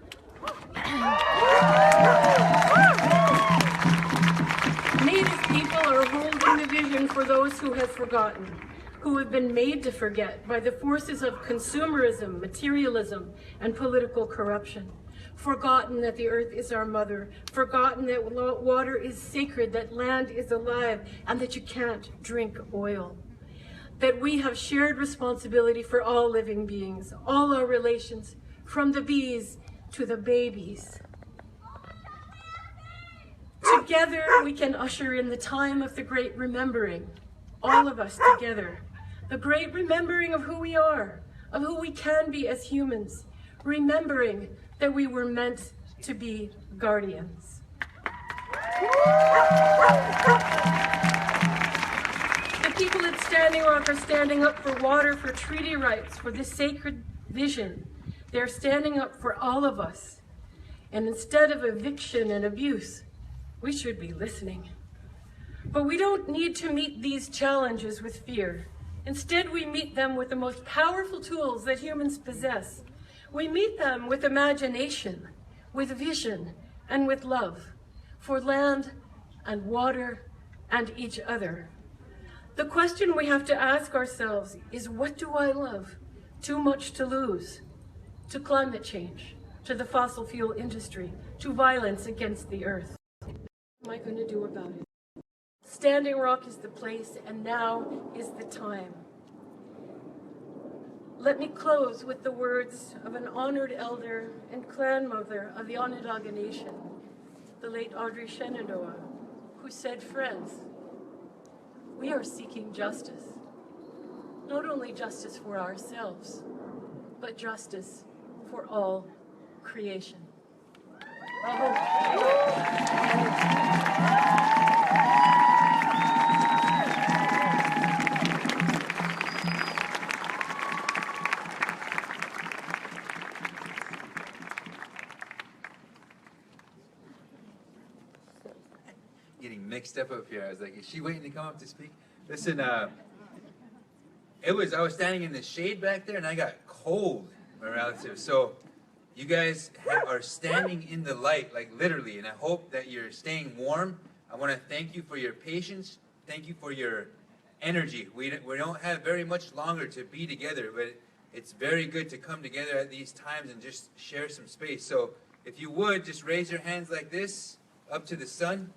Native people are holding the vision for those who have forgotten, who have been made to forget by the forces of consumerism, materialism, and political corruption. Forgotten that the earth is our mother, forgotten that water is sacred, that land is alive, and that you can't drink oil. That we have shared responsibility for all living beings, all our relations, from the bees to the babies. Together we can usher in the time of the great remembering, all of us together. The great remembering of who we are, of who we can be as humans, remembering that we were meant to be guardians. The people at Standing Rock are standing up for water, for treaty rights, for this sacred vision. They're standing up for all of us. And instead of eviction and abuse, we should be listening. But we don't need to meet these challenges with fear. Instead, we meet them with the most powerful tools that humans possess. We meet them with imagination, with vision, and with love for land and water and each other. The question we have to ask ourselves is, what do I love too much to lose? To climate change, to the fossil fuel industry, to violence against the earth. What am I going to do about it? Standing Rock is the place, and now is the time. Let me close with the words of an honored elder and clan mother of the Onondaga Nation, the late Audrey Shenandoah, who said, "Friends, we are seeking justice. Not only justice for ourselves, but justice for all creation." Getting mixed up here. I was like, is she waiting to come up to speak? Listen, I was standing in the shade back there and I got cold, my relative. So you guys are standing in the light, like literally, and I hope that you're staying warm. I want to thank you for your patience. Thank you for your energy. We don't have very much longer to be together, but it's very good to come together at these times and just share some space. So if you would, just raise your hands like this, up to the sun.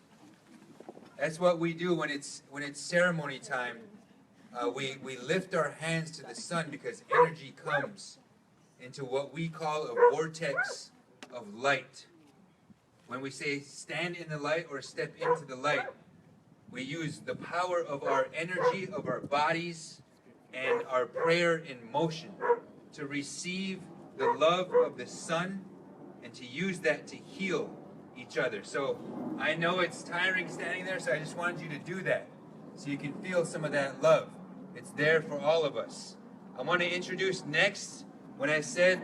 That's what we do when it's ceremony time. We lift our hands to the sun because energy comes into what we call a vortex of light. When we say stand in the light or step into the light, we use the power of our energy, of our bodies, and our prayer in motion to receive the love of the sun and to use that to heal each other. So I know it's tiring standing there, so I just wanted you to do that so you can feel some of that love. It's there for all of us. I want to introduce next, when I said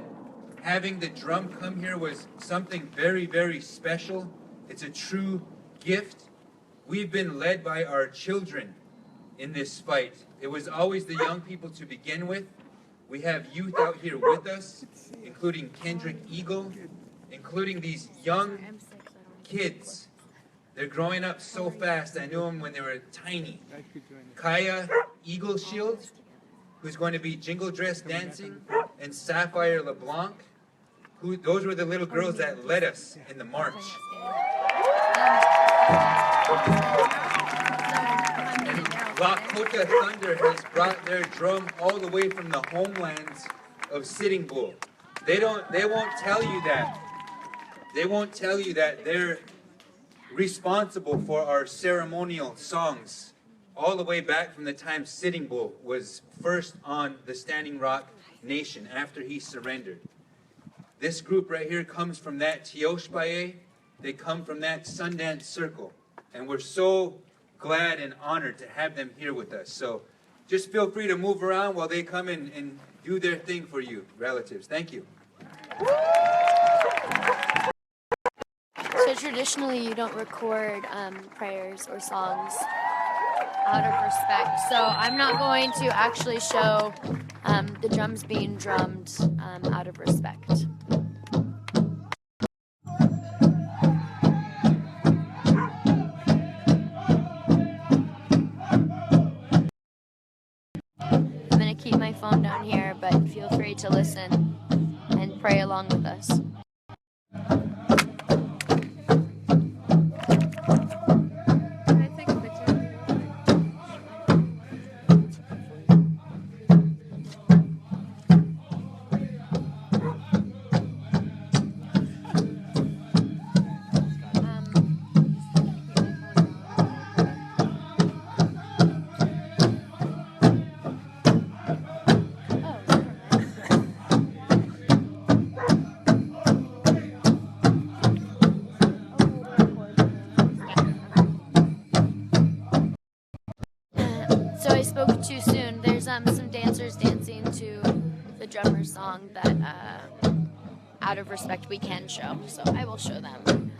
having the drum come here was something very, very special. It's a true gift. We've been led by our children in this fight. It was always the young people to begin with. We have youth out here with us, including Kendrick Eagle, including these young kids. They're growing up so fast. I knew them when they were tiny. Kaya Eagle Shield, who's going to be jingle dress dancing, and Sapphire LeBlanc, those were the little girls that led us in the march. And Dakota Thunder has brought their drum all the way from the homelands of Sitting Bull. They won't tell you that. They won't tell you that they're responsible for our ceremonial songs all the way back from the time Sitting Bull was first on the Standing Rock Nation after he surrendered. This group right here comes from that Tioshpaye. They come from that Sundance Circle. And we're so glad and honored to have them here with us. So just feel free to move around while they come in and do their thing for you, relatives. Thank you. So traditionally you don't record prayers or songs out of respect. So I'm not going to actually show the drums being drummed out of respect. I'm going to keep my phone down here, but feel free to listen and pray along with us. So I spoke too soon. There's some dancers dancing to the drummer's song that out of respect we can show. So I will show them.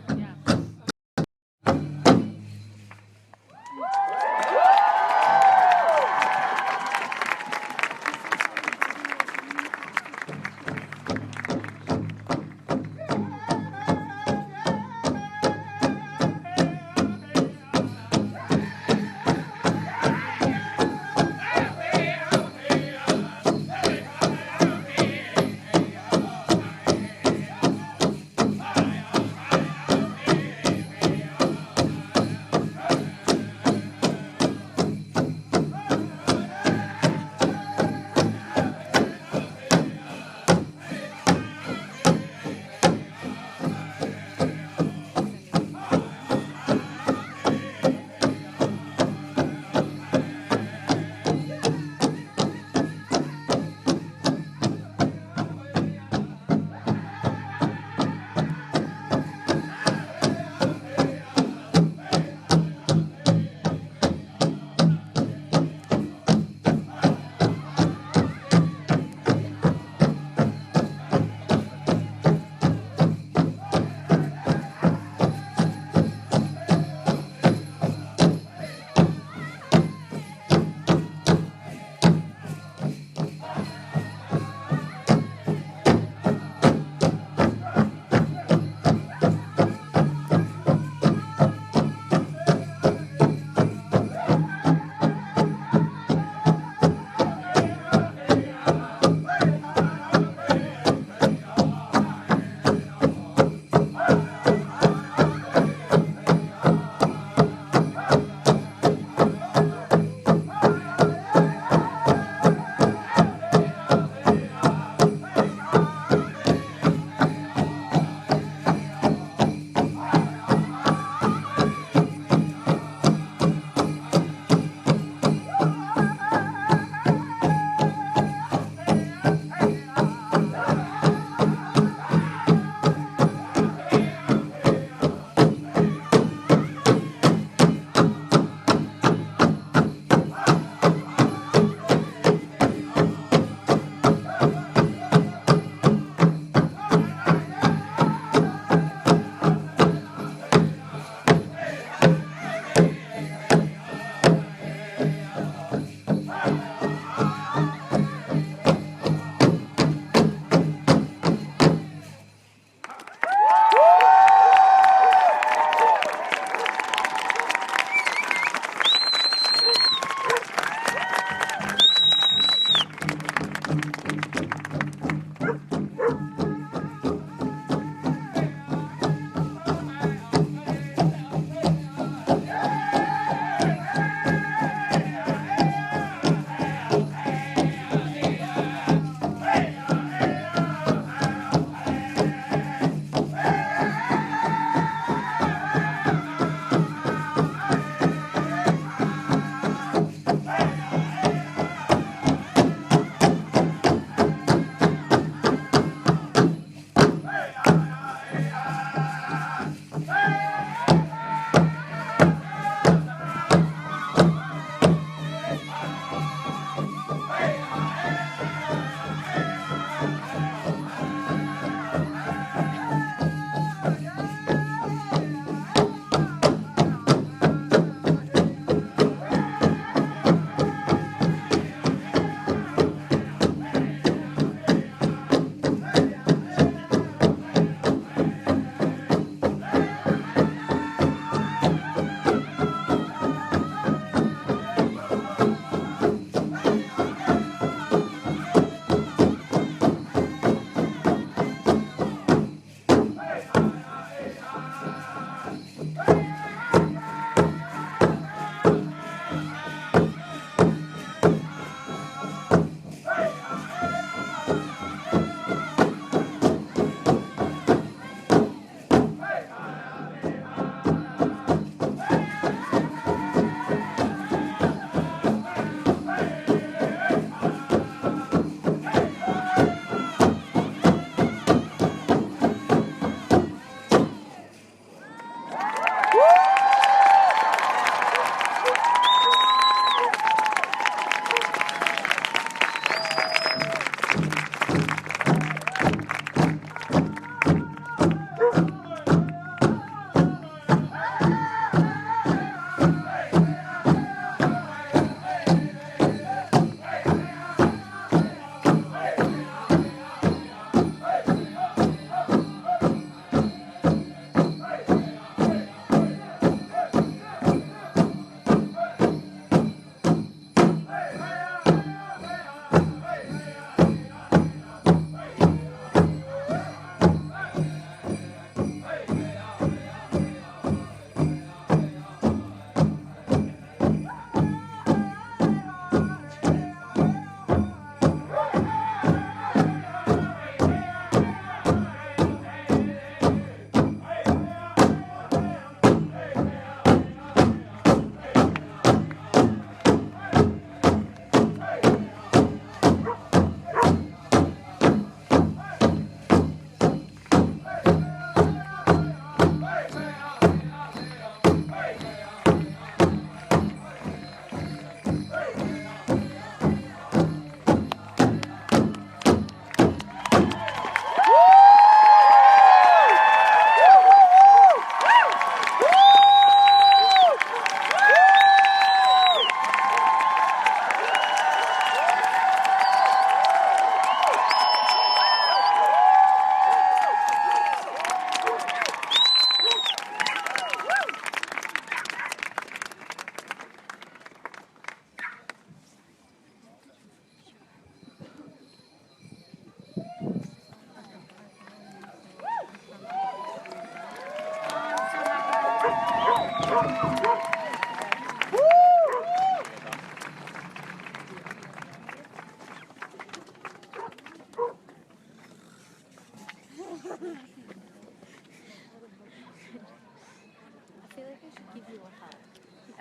I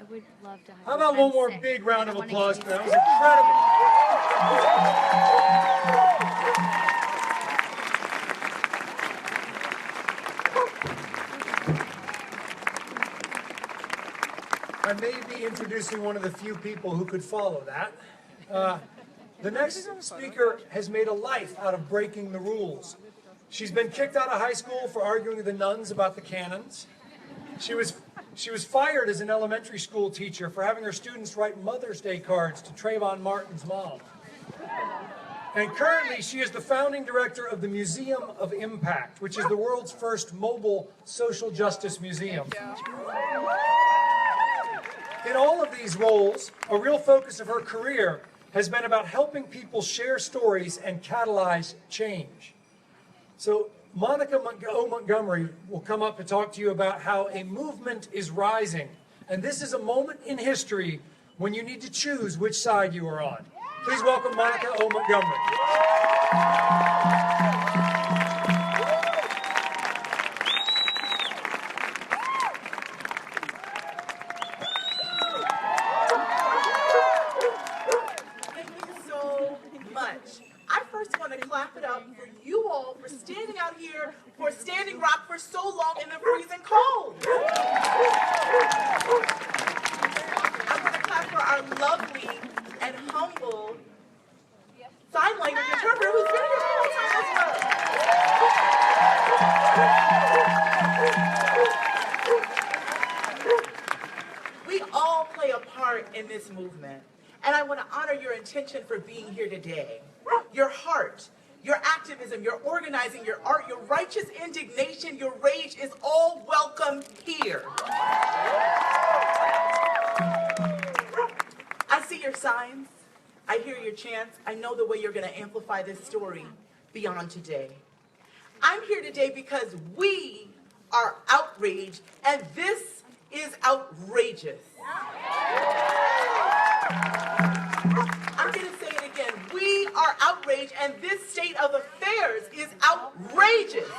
would love to. How about one more big round of applause for that? That was incredible. I may be introducing one of the few people who could follow that. The next speaker has made a life out of breaking the rules. She's been kicked out of high school for arguing with the nuns about the canons. She was fired as an elementary school teacher for having her students write Mother's Day cards to Trayvon Martin's mom. And currently, she is the founding director of the Museum of Impact, which is the world's first mobile social justice museum. In all of these roles, a real focus of her career has been about helping people share stories and catalyze change. So Monica Montgomery will come up to talk to you about how a movement is rising. And this is a moment in history when you need to choose which side you are on. Please welcome Monica O. Montgomery. Thank you so much. I first want to clap it up for you all for standing out here for Standing Rock for so long in the freezing cold. I want to clap for our lovely and humble sign language interpreter who's been here the whole time as well. We all play a part in this movement, and I want to honor your intention for being here today. Your heart, your activism, your organizing, your art, your righteous indignation, your rage is all welcome here. I see your signs. I hear your chants. I know the way you're going to amplify this story beyond today. I'm here today because we are outraged, and this is outrageous. I'm going to say it again. We are outraged, and this state of affairs is outrageous.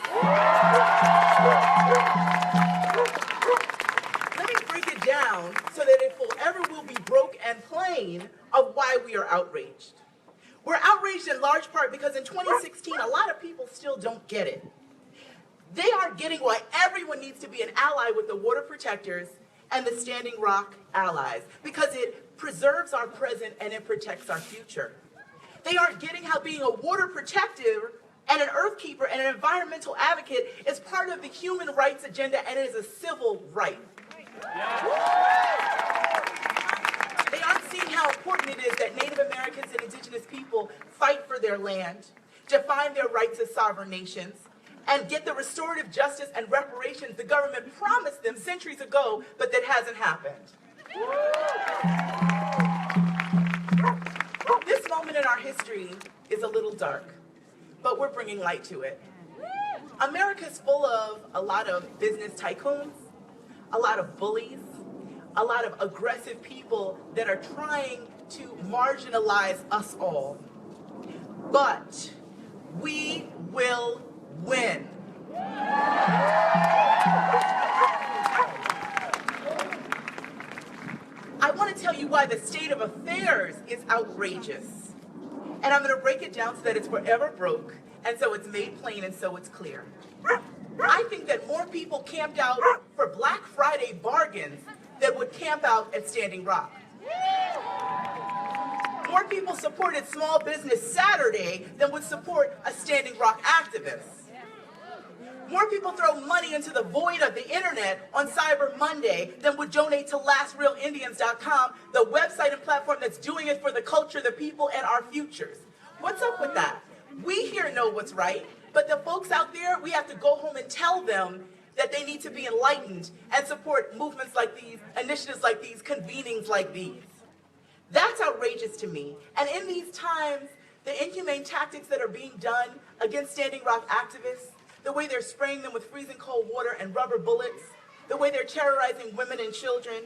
Let me break it down so that it forever will be broke and plain of why we are outraged. We're outraged in large part because in 2016, a lot of people still don't get it. They aren't getting why everyone needs to be an ally with the water protectors and the Standing Rock allies, because it preserves our present and it protects our future. They aren't getting how being a water protector and an earth keeper and an environmental advocate is part of the human rights agenda, and it is a civil right. They aren't seeing how important it is that Native Americans and indigenous people fight for their land, define their rights as sovereign nations, and get the restorative justice and reparations the government promised them centuries ago, but that hasn't happened. This moment in our history is a little dark, but we're bringing light to it. America's full of a lot of business tycoons, a lot of bullies, a lot of aggressive people that are trying to marginalize us all. But we will win. I want to tell you why the state of affairs is outrageous. And I'm going to break it down so that it's forever broke, and so it's made plain, and so it's clear. I think that more people camped out for Black Friday bargains than would camp out at Standing Rock. More people supported Small Business Saturday than would support a Standing Rock activist. More people throw money into the void of the internet on Cyber Monday than would donate to LastRealIndians.com, the website and platform that's doing it for the culture, the people, and our futures. What's up with that? We here know what's right, but the folks out there, we have to go home and tell them that they need to be enlightened and support movements like these, initiatives like these, convenings like these. That's outrageous to me. And in these times, the inhumane tactics that are being done against Standing Rock activists, the way they're spraying them with freezing cold water and rubber bullets, the way they're terrorizing women and children.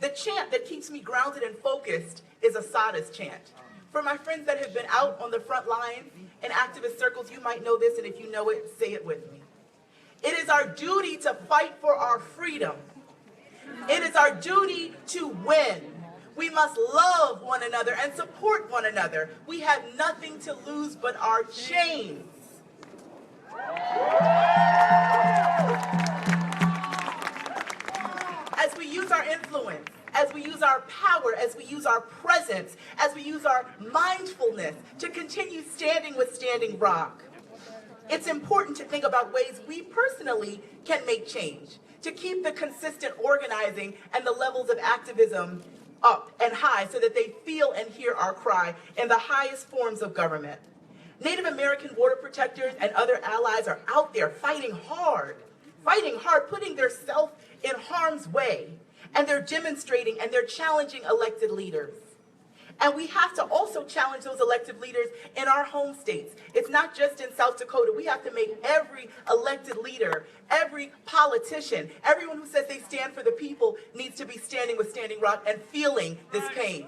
The chant that keeps me grounded and focused is Asada's chant. For my friends that have been out on the front lines in activist circles, you might know this, and if you know it, say it with me. It is our duty to fight for our freedom. It is our duty to win. We must love one another and support one another. We have nothing to lose but our chains. As we use our influence, as we use our power, as we use our presence, as we use our mindfulness to continue standing with Standing Rock, it's important to think about ways we personally can make change, to keep the consistent organizing and the levels of activism up and high so that they feel and hear our cry in the highest forms of government. Native American water protectors and other allies are out there fighting hard, putting their self in harm's way. And they're demonstrating and they're challenging elected leaders. And we have to also challenge those elected leaders in our home states. It's not just in South Dakota. We have to make every elected leader, every politician, everyone who says they stand for the people needs to be standing with Standing Rock and feeling this pain.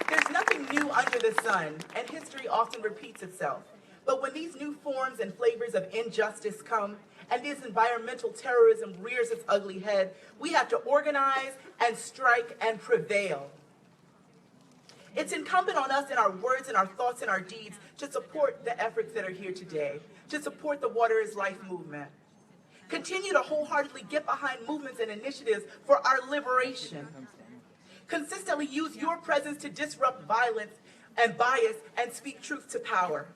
There's nothing new under the sun, and history often repeats itself. But when these new forms and flavors of injustice come, and this environmental terrorism rears its ugly head, we have to organize and strike and prevail. It's incumbent on us in our words and our thoughts and our deeds to support the efforts that are here today, to support the Water is Life movement. Continue to wholeheartedly get behind movements and initiatives for our liberation. Consistently use your presence to disrupt violence and bias and speak truth to power.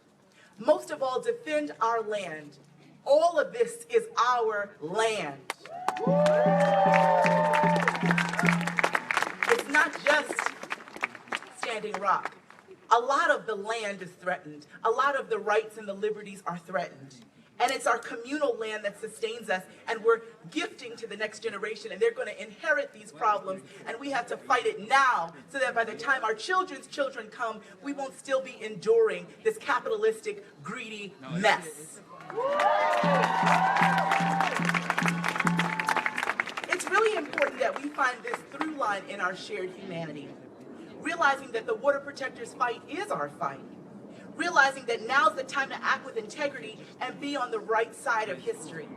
Most of all, defend our land. All of this is our land. It's not just Standing Rock. A lot of the land is threatened. A lot of the rights and the liberties are threatened. And it's our communal land that sustains us, and we're gifting to the next generation, and they're going to inherit these problems, and we have to fight it now so that by the time our children's children come, we won't still be enduring this capitalistic, greedy mess. It's really important that we find this through line in our shared humanity, realizing that the water protectors' fight is our fight, realizing that now's the time to act with integrity and be on the right side of history,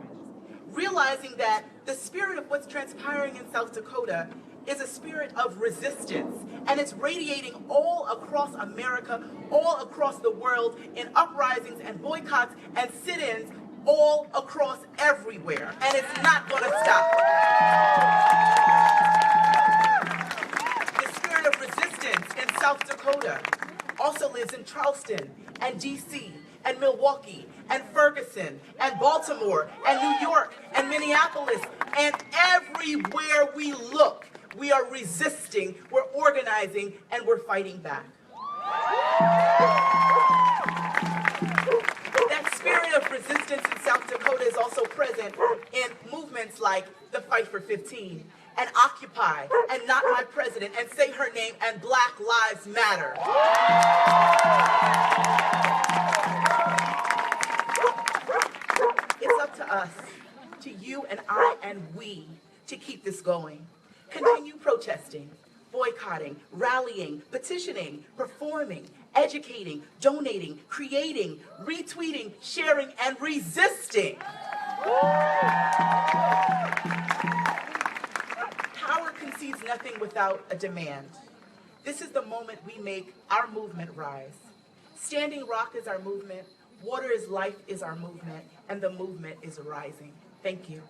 realizing that the spirit of what's transpiring in South Dakota is a spirit of resistance, and it's radiating all across America, all across the world, in uprisings and boycotts and sit-ins all across everywhere, and it's not going to stop. The spirit of resistance in South Dakota also lives in Charleston and DC and Milwaukee and Ferguson and Baltimore and New York and Minneapolis, and everywhere we look, we are resisting, we're organizing, and we're fighting back. That spirit of resistance in South Dakota is also present in movements like the Fight for 15 and Occupy and Not My President and Say Her Name and Black Lives Matter. It's up to us, to you and I and we, to keep this going. Continue protesting, boycotting, rallying, petitioning, performing, educating, donating, creating, retweeting, sharing, and resisting. Power concedes nothing without a demand. This is the moment we make our movement rise. Standing Rock is our movement, Water is Life is our movement, and the movement is rising. Thank you.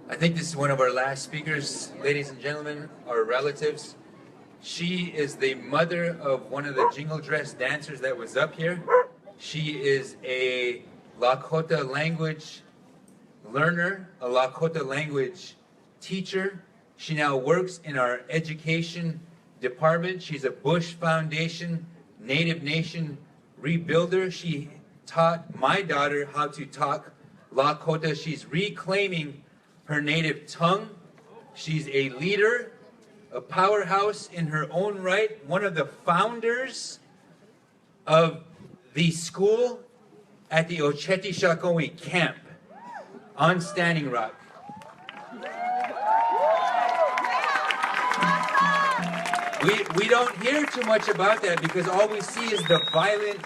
I think this is one of our last speakers, ladies and gentlemen, our relatives. She is the mother of one of the jingle dress dancers that was up here. She is a Lakota language learner, a Lakota language teacher. She now works in our education department. She's a Bush Foundation Native Nation rebuilder. She taught my daughter how to talk Lakota. She's reclaiming her native tongue. She's a leader, a powerhouse in her own right, one of the founders of the school at the Ocheti Shakowi camp on Standing Rock. We don't hear too much about that because all we see is the violent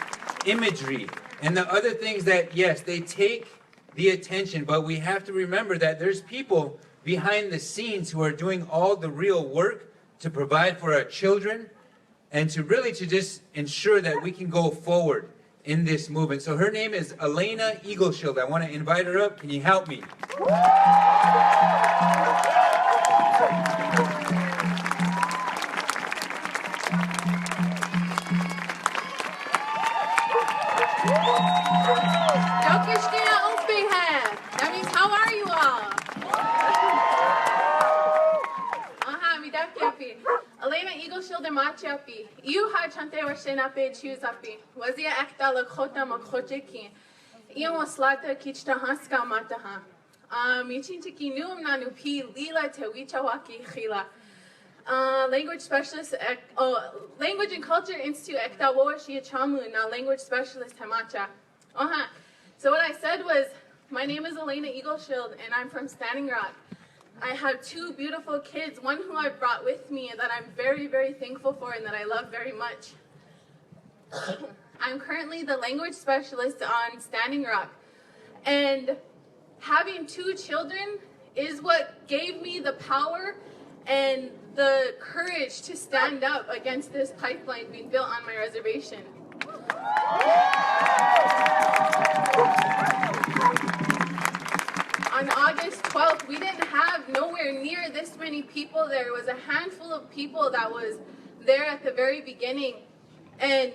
imagery and the other things that, yes, they take the attention, but we have to remember that there's people behind the scenes who are doing all the real work to provide for our children and to really to just ensure that we can go forward in this movement. So her name is Elena Eagleshield. I want to invite her up. Can you help me? That means, how are you all? Elena Eagleshield and Machiapi. You had Chante or Shenape Chuzapi. Was the Akta Lakota Makocheki. Ian was Slata Kichta Haska Mataha. Michinchiki Num Nanupi Lila Tewichawaki Hila. Language specialist, Language and Culture Institute Ekta Woshi Chamu, now language specialist Hamacha. So what I said was, my name is Elena Eagleshield and I'm from Standing Rock. I have two beautiful kids, one who I brought with me that I'm very, very thankful for and that I love very much. I'm currently the language specialist on Standing Rock. And having two children is what gave me the power and the courage to stand up against this pipeline being built on my reservation. On August 12th, we didn't have nowhere near this many people there. It was a handful of people that was there at the very beginning. And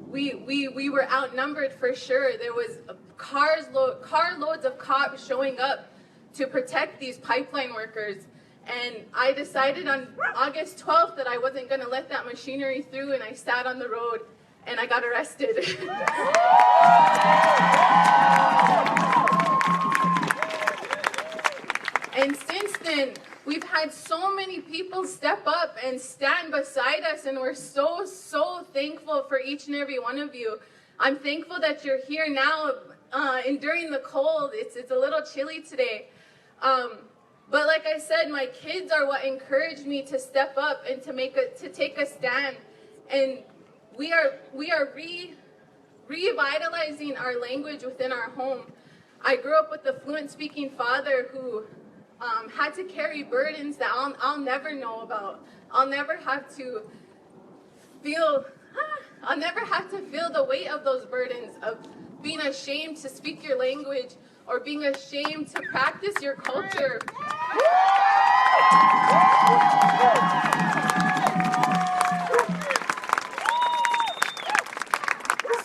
we were outnumbered for sure. There was carloads of cops showing up to protect these pipeline workers. And I decided on August 12th that I wasn't going to let that machinery through, and I sat on the road and I got arrested. And since then, we've had so many people step up and stand beside us, and we're so, so thankful for each and every one of you. I'm thankful that you're here now enduring the cold. It's a little chilly today. But like I said, my kids are what encouraged me to step up and to take a stand. And we are revitalizing our language within our home. I grew up with a fluent speaking father who had to carry burdens that I'll never know about. I'll never have to feel the weight of those burdens of being ashamed to speak your language or being ashamed to practice your culture.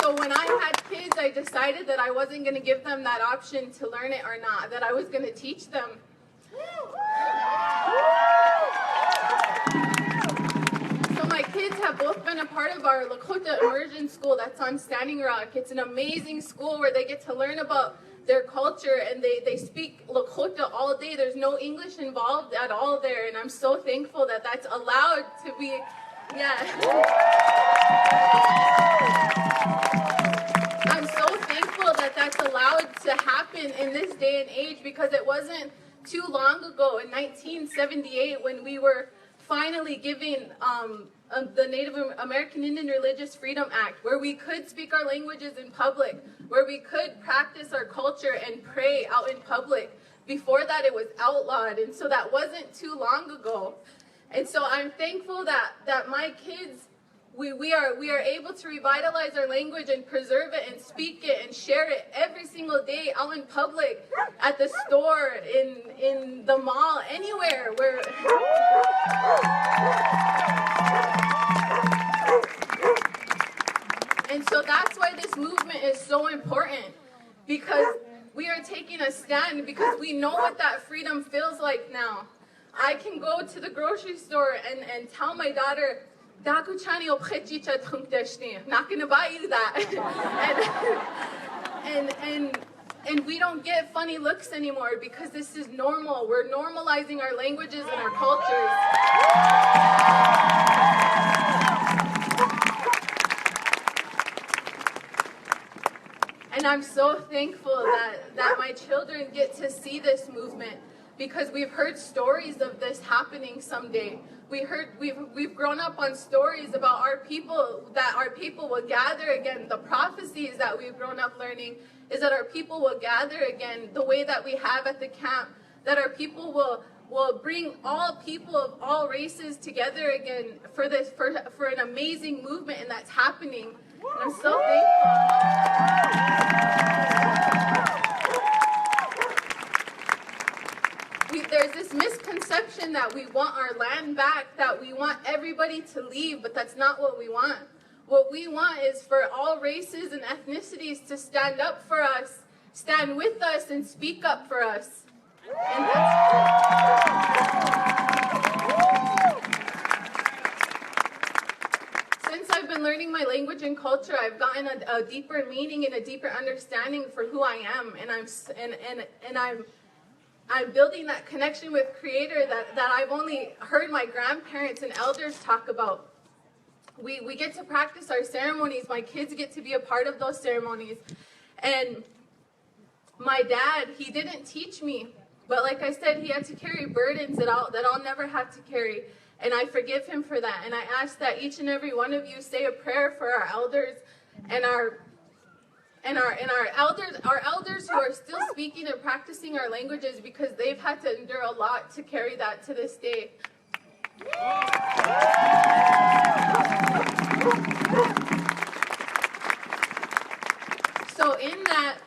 So when I had kids, I decided that I wasn't going to give them that option to learn it or not, that I was going to teach them. So my kids have both been a part of our Lakota immersion school that's on Standing Rock. It's an amazing school where they get to learn about their culture, and they speak Lakota all day. There's no English involved at all there, and I'm so thankful that that's allowed to be, I'm so thankful that that's allowed to happen in this day and age, because it wasn't too long ago, in 1978, when we were finally giving the Native American Indian Religious Freedom Act, where we could speak our languages in public, where we could practice our culture and pray out in public. Before that, it was outlawed, and so that wasn't too long ago. And so I'm thankful that my kids, we are able to revitalize our language and preserve it and speak it and share it every single day out in public, at the store, in the mall, anywhere where. And so that's why this movement is so important, because we are taking a stand, because we know what that freedom feels like now. I can go to the grocery store and tell my daughter, not going to buy you that. And we don't get funny looks anymore because this is normal. We're normalizing our languages and our cultures. And I'm so thankful that my children get to see this movement, because we've heard stories of this happening someday. We've grown up on stories about our people, that our people will gather again. The prophecies that we've grown up learning is that our people will gather again the way that we have at the camp, that our people will bring all people of all races together again for an amazing movement, and that's happening. And I'm so thankful. There's this misconception that we want our land back, that we want everybody to leave, but that's not what we want. What we want is for all races and ethnicities to stand up for us, stand with us, and speak up for us. And since I've been learning my language and culture, I've gotten a deeper meaning and a deeper understanding for who I am, and I'm building that connection with Creator that I've only heard my grandparents and elders talk about. We get to practice our ceremonies. My kids get to be a part of those ceremonies. And my dad, he didn't teach me, but like I said, he had to carry burdens that I'll never have to carry. And I forgive him for that. And I ask that each and every one of you say a prayer for our elders and our elders who are still speaking and practicing our languages, because they've had to endure a lot to carry that to this day. So in that,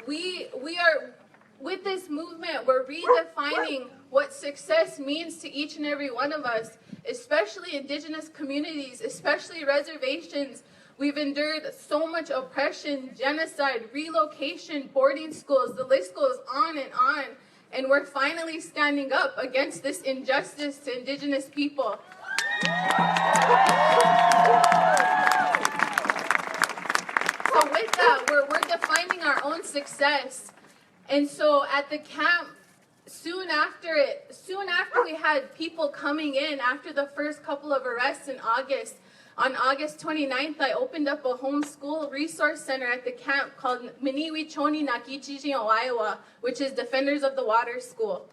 we are, with this movement, we're redefining what success means to each and every one of us, especially indigenous communities, especially reservations. We've endured so much oppression, genocide, relocation, boarding schools, the list goes on, and we're finally standing up against this injustice to indigenous people. So with that, we're defining our own success. And so at the camp, soon after we had people coming in, after the first couple of arrests in August, on August 29th, I opened up a homeschool resource center at the camp called Miniwi Choni Nakichiji Iowa, which is Defenders of the Water School.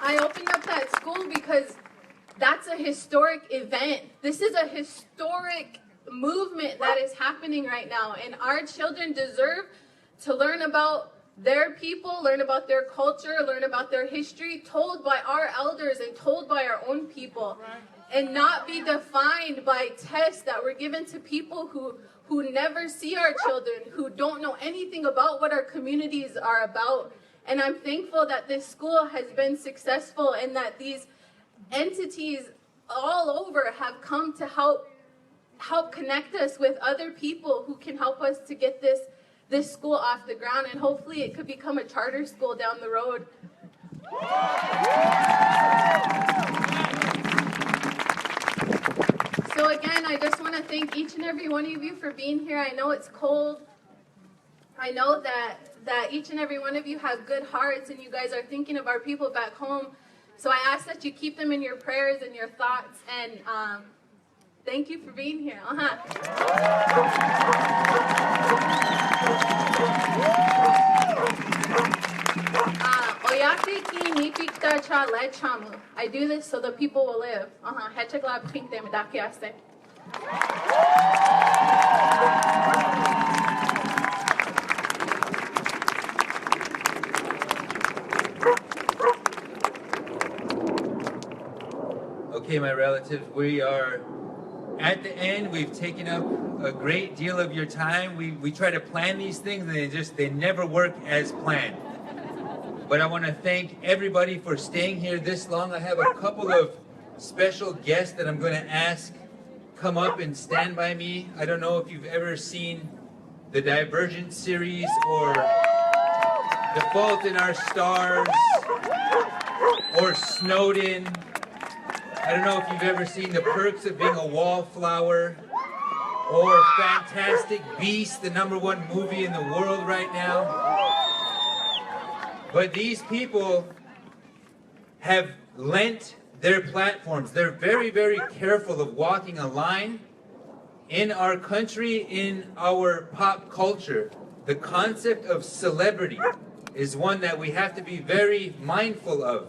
I opened up that school because that's a historic event. This is a historic movement that is happening right now, and our children deserve to learn about their people, learn about their culture, learn about their history, told by our elders and told by our own people, and not be defined by tests that were given to people who never see our children, who don't know anything about what our communities are about. And I'm thankful that this school has been successful, and that these entities all over have come to help connect us with other people who can help us to get this school off the ground, and hopefully it could become a charter school down the road. So again, I just want to thank each and every one of you for being here. I know it's cold. I know that each and every one of you have good hearts, and you guys are thinking of our people back home. So I ask that you keep them in your prayers and your thoughts, and thank you for being here. I do this so the people will live. Okay, my relatives, we are at the end. We've taken up a great deal of your time. We try to plan these things, and they never work as planned. But I want to thank everybody for staying here this long. I have a couple of special guests that I'm going to ask come up and stand by me. I don't know if you've ever seen the Divergent series or The Fault in Our Stars. or Snowden. I don't know if you've ever seen The Perks of Being a Wallflower, or Fantastic Beasts, the #1 movie in the world right now. But these people have lent their platforms. They're very, very careful of walking a line in our country, in our pop culture. The concept of celebrity is one that we have to be very mindful of.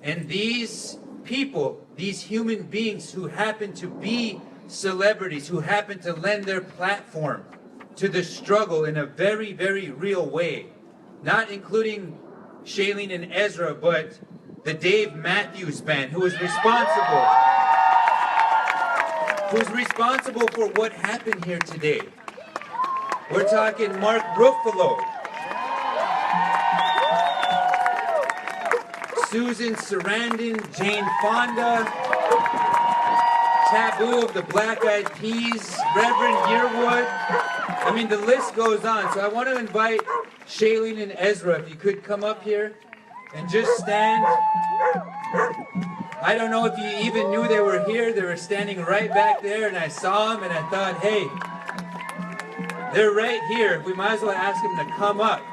And these people, these human beings who happen to be celebrities, who happen to lend their platform to the struggle in a very, very real way, not including Shailene and Ezra, but the Dave Matthews Band, who is responsible for what happened here today. We're talking Mark Ruffalo, Susan Sarandon, Jane Fonda, Taboo of the Black Eyed Peas, Reverend Yearwood. I mean, the list goes on. So I want to invite Shailene and Ezra, if you could come up here and just stand. I don't know if you even knew they were here. They were standing right back there, and I saw them, and I thought, hey, they're right here. We might as well ask them to come up.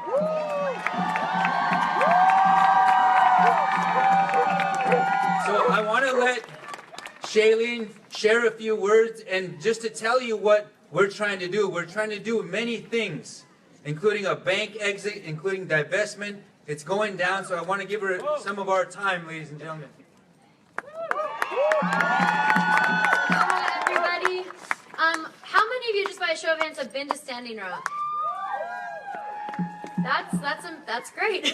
So I want to let Shailene share a few words, and just to tell you what we're trying to do. We're trying to do many things, including a bank exit, including divestment. It's going down, so I want to give her some of our time, ladies and gentlemen. Hi, everybody. How many of you, just by a show of hands, have been to Standing Rock? That's great.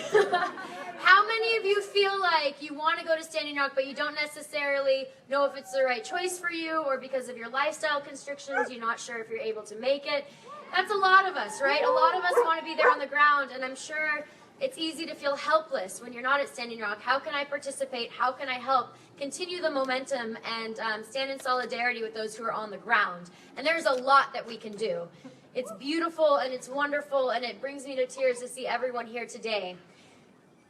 How many of you feel like you want to go to Standing Rock, but you don't necessarily know if it's the right choice for you, or because of your lifestyle constrictions, you're not sure if you're able to make it? That's a lot of us, right? A lot of us want to be there on the ground, and I'm sure it's easy to feel helpless when you're not at Standing Rock. How can I participate? How can I help continue the momentum and stand in solidarity with those who are on the ground? And there's a lot that we can do. It's beautiful and it's wonderful, and it brings me to tears to see everyone here today.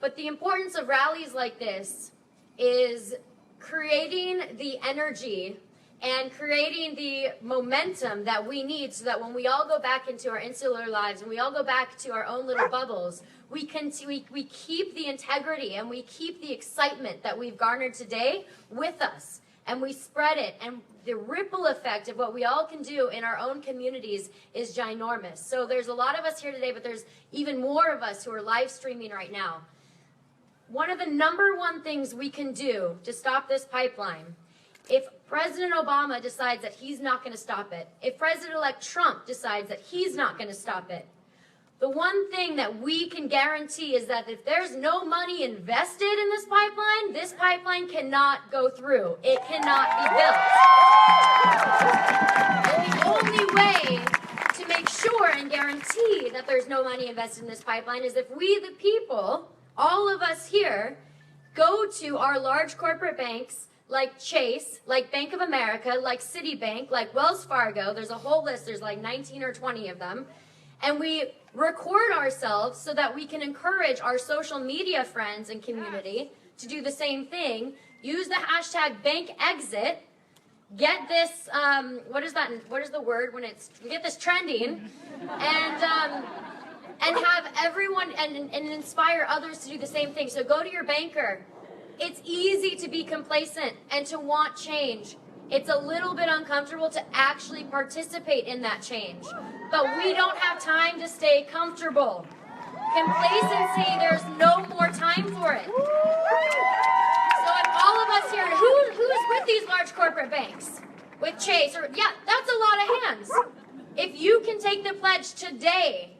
But the importance of rallies like this is creating the energy and creating the momentum that we need, so that when we all go back into our insular lives and we all go back to our own little bubbles, we keep the integrity and we keep the excitement that we've garnered today with us, and we spread it. And the ripple effect of what we all can do in our own communities is ginormous. So there's a lot of us here today, but there's even more of us who are live streaming right now. One of the #1 things we can do to stop this pipeline, if President Obama decides that he's not going to stop it, if President-elect Trump decides that he's not going to stop it, the one thing that we can guarantee is that if there's no money invested in this pipeline cannot go through. It cannot be built. And the only way to make sure and guarantee that there's no money invested in this pipeline is if we, the people, all of us here, go to our large corporate banks like Chase, like Bank of America, like Citibank, like Wells Fargo. There's a whole list. There's like 19 or 20 of them. And we record ourselves so that we can encourage our social media friends and community to do the same thing. Use the hashtag #BankExit. Get this, what is the word when it's, get this trending, and have everyone, and inspire others to do the same thing. So go to your banker. It's easy to be complacent and to want change. It's a little bit uncomfortable to actually participate in that change. But we don't have time to stay comfortable. Complacency, there's no more time for it. So if all of us here, who's with these large corporate banks? With Chase, yeah, that's a lot of hands. If you can take the pledge today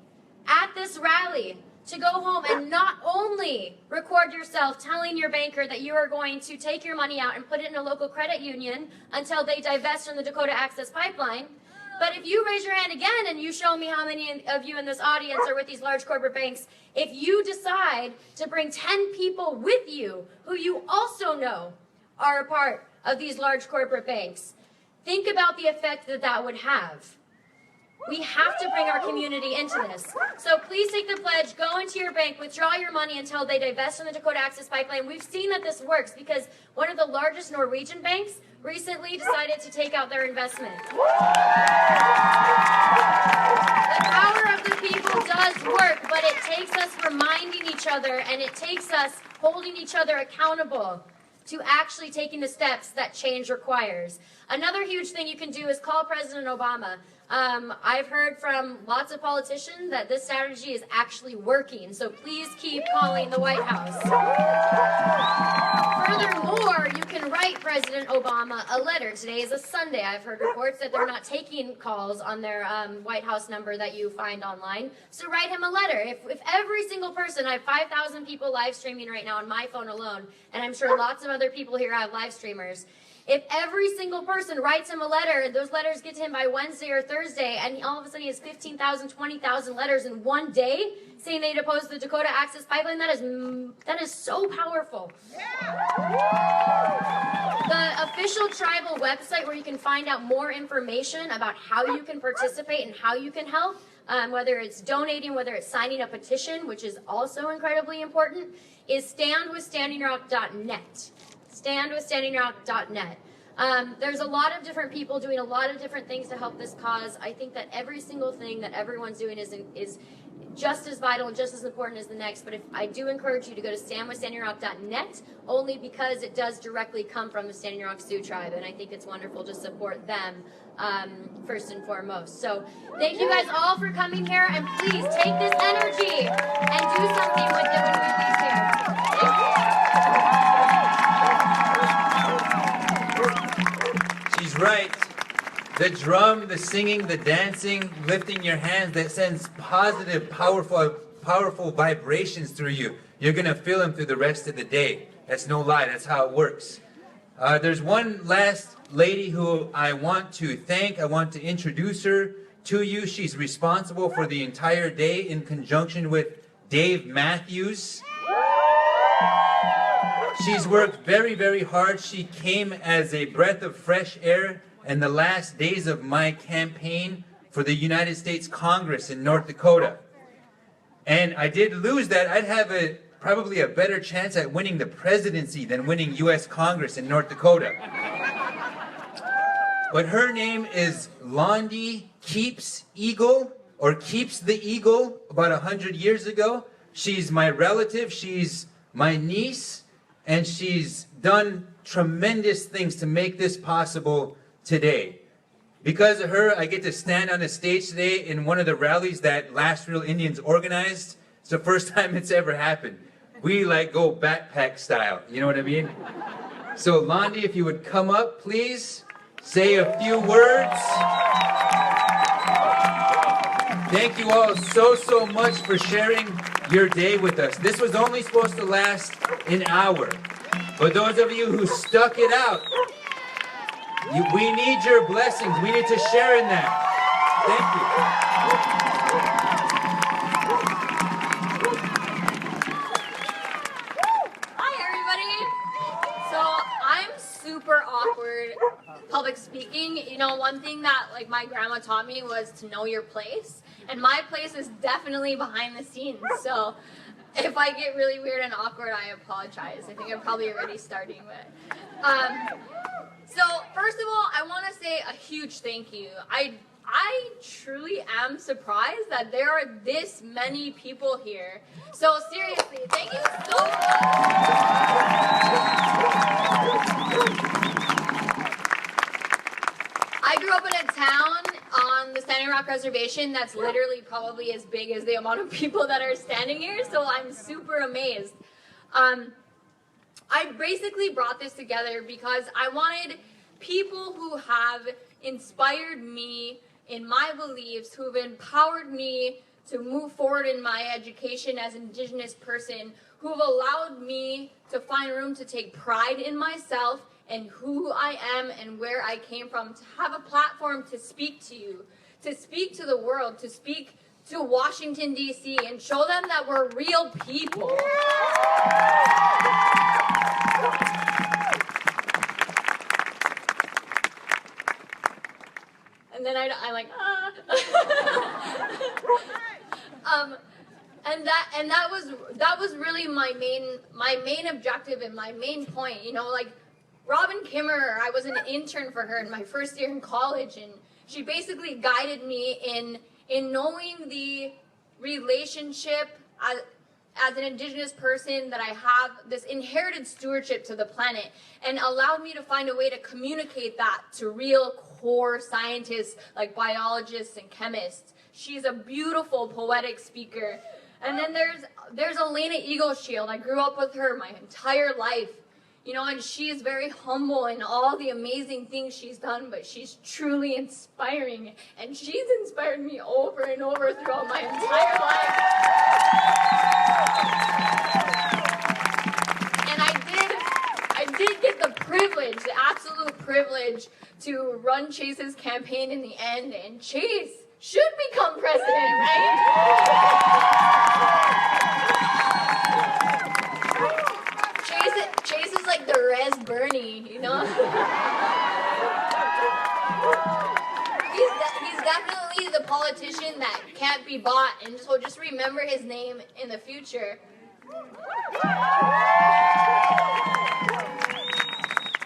at this rally to go home and not only record yourself telling your banker that you are going to take your money out and put it in a local credit union until they divest from the Dakota Access Pipeline, but if you raise your hand again and you show me how many of you in this audience are with these large corporate banks, if you decide to bring 10 people with you who you also know are a part of these large corporate banks, think about the effect that that would have. We have to bring our community into this. So please take the pledge, go into your bank, withdraw your money until they divest from the Dakota Access Pipeline. We've seen that this works because one of the largest Norwegian banks recently decided to take out their investment. The power of the people does work, but it takes us reminding each other and it takes us holding each other accountable to actually taking the steps that change requires. Another huge thing you can do is call President Obama. I've heard from lots of politicians that this strategy is actually working, so please keep calling the White House. Furthermore, you can write President Obama a letter. Today is a Sunday. I've heard reports that they're not taking calls on their White House number that you find online. So write him a letter. If every single person, I have 5,000 people live streaming right now on my phone alone, and I'm sure lots of other people here have live streamers. If every single person writes him a letter, those letters get to him by Wednesday or Thursday, and all of a sudden he has 15,000, 20,000 letters in one day saying they'd oppose the Dakota Access Pipeline, that is so powerful. The official tribal website where you can find out more information about how you can participate and how you can help, whether it's donating, whether it's signing a petition, which is also incredibly important, is standwithstandingrock.net. standwithstandingrock.net. There's a lot of different people doing a lot of different things to help this cause. I think that every single thing that everyone's doing is just as vital and just as important as the next, but I do encourage you to go to standwithstandingrock.net only because it does directly come from the Standing Rock Sioux tribe, and I think it's wonderful to support them first and foremost. So thank you guys all for coming here, and please take this energy and do something with it when we leave here. Thank you. She's right. The drum, the singing, the dancing, lifting your hands, that sends positive, powerful vibrations through you. You're going to feel them through the rest of the day. That's no lie. That's how it works. There's one last lady who I want to thank. I want to introduce her to you. She's responsible for the entire day in conjunction with Dave Matthews. She's worked very, very hard. She came as a breath of fresh air in the last days of my campaign for the United States Congress in North Dakota. And I did lose that. I'd have probably a better chance at winning the presidency than winning U.S. Congress in North Dakota. But her name is Londi Keeps Eagle, or Keeps the Eagle, about 100 years ago. She's my relative, she's my niece, and she's done tremendous things to make this possible today. Because of her, I get to stand on a stage today in one of the rallies that Last Real Indians organized. It's the first time it's ever happened. We go backpack style, you know what I mean? So Londi, if you would come up, please, say a few words. Thank you all so much for sharing your day with us. This was only supposed to last an hour. But those of you who stuck it out, we need your blessings. We need to share in that. Thank you. Hi, everybody. So I'm super awkward public speaking. You know, one thing that my grandma taught me was to know your place. And my place is definitely behind the scenes. So if I get really weird and awkward, I apologize. I think I'm probably already starting, but so first of all, I want to say a huge thank you. I truly am surprised that there are this many people here. So seriously, thank you so much. I grew up in a town on the Standing Rock Reservation that's literally probably as big as the amount of people that are standing here, so I'm super amazed. I basically brought this together because I wanted people who have inspired me in my beliefs, who have empowered me to move forward in my education as an Indigenous person, who have allowed me to find room to take pride in myself and who I am and where I came from, to have a platform to speak to you, to speak to the world, to speak to Washington, D.C., and show them that we're real people. And then I'm like, ah. And that was really my main objective and my main point. You know, like Robin Kimmer, I was an intern for her in my first year in college, and she basically guided me in knowing the relationship as an indigenous person, that I have this inherited stewardship to the planet, and allowed me to find a way to communicate that to real core scientists like biologists and chemists. She's a beautiful poetic speaker. And then there's Elena Eagleshield. I grew up with her my entire life. You know, and she's very humble in all the amazing things she's done, but she's truly inspiring. And she's inspired me over and over throughout my entire life. And I did get the privilege, the absolute privilege, to run Chase's campaign in the end, and Chase should become president, right? Chase is like the Res Bernie, you know? He's definitely the politician that can't be bought, and so just remember his name in the future.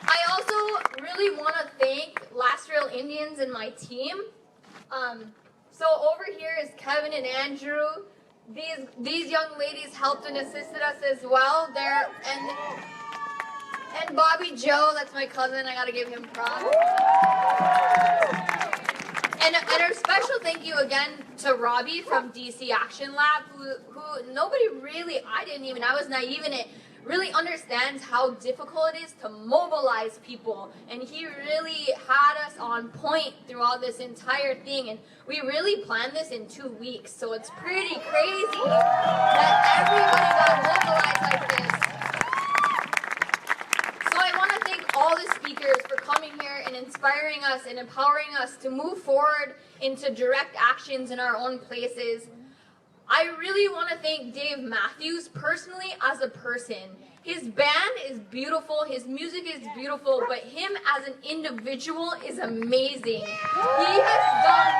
I also really want to thank Last Rail Indians and my team. So over here is Kevin and Andrew. These young ladies helped and assisted us as well. And Bobby Joe, that's my cousin. I gotta give him props. And a special thank you again to Robbie from DC Action Lab, who nobody really, I was naive in it, really understands how difficult it is to mobilize people. And he really had us on point throughout this entire thing. And we really planned this in 2 weeks. So it's pretty crazy that everybody got mobilized like this. So I want to thank all the speakers for coming here and inspiring us and empowering us to move forward into direct actions in our own places. I really want to thank Dave Matthews personally as a person. His band is beautiful, his music is beautiful, but him as an individual is amazing. He has done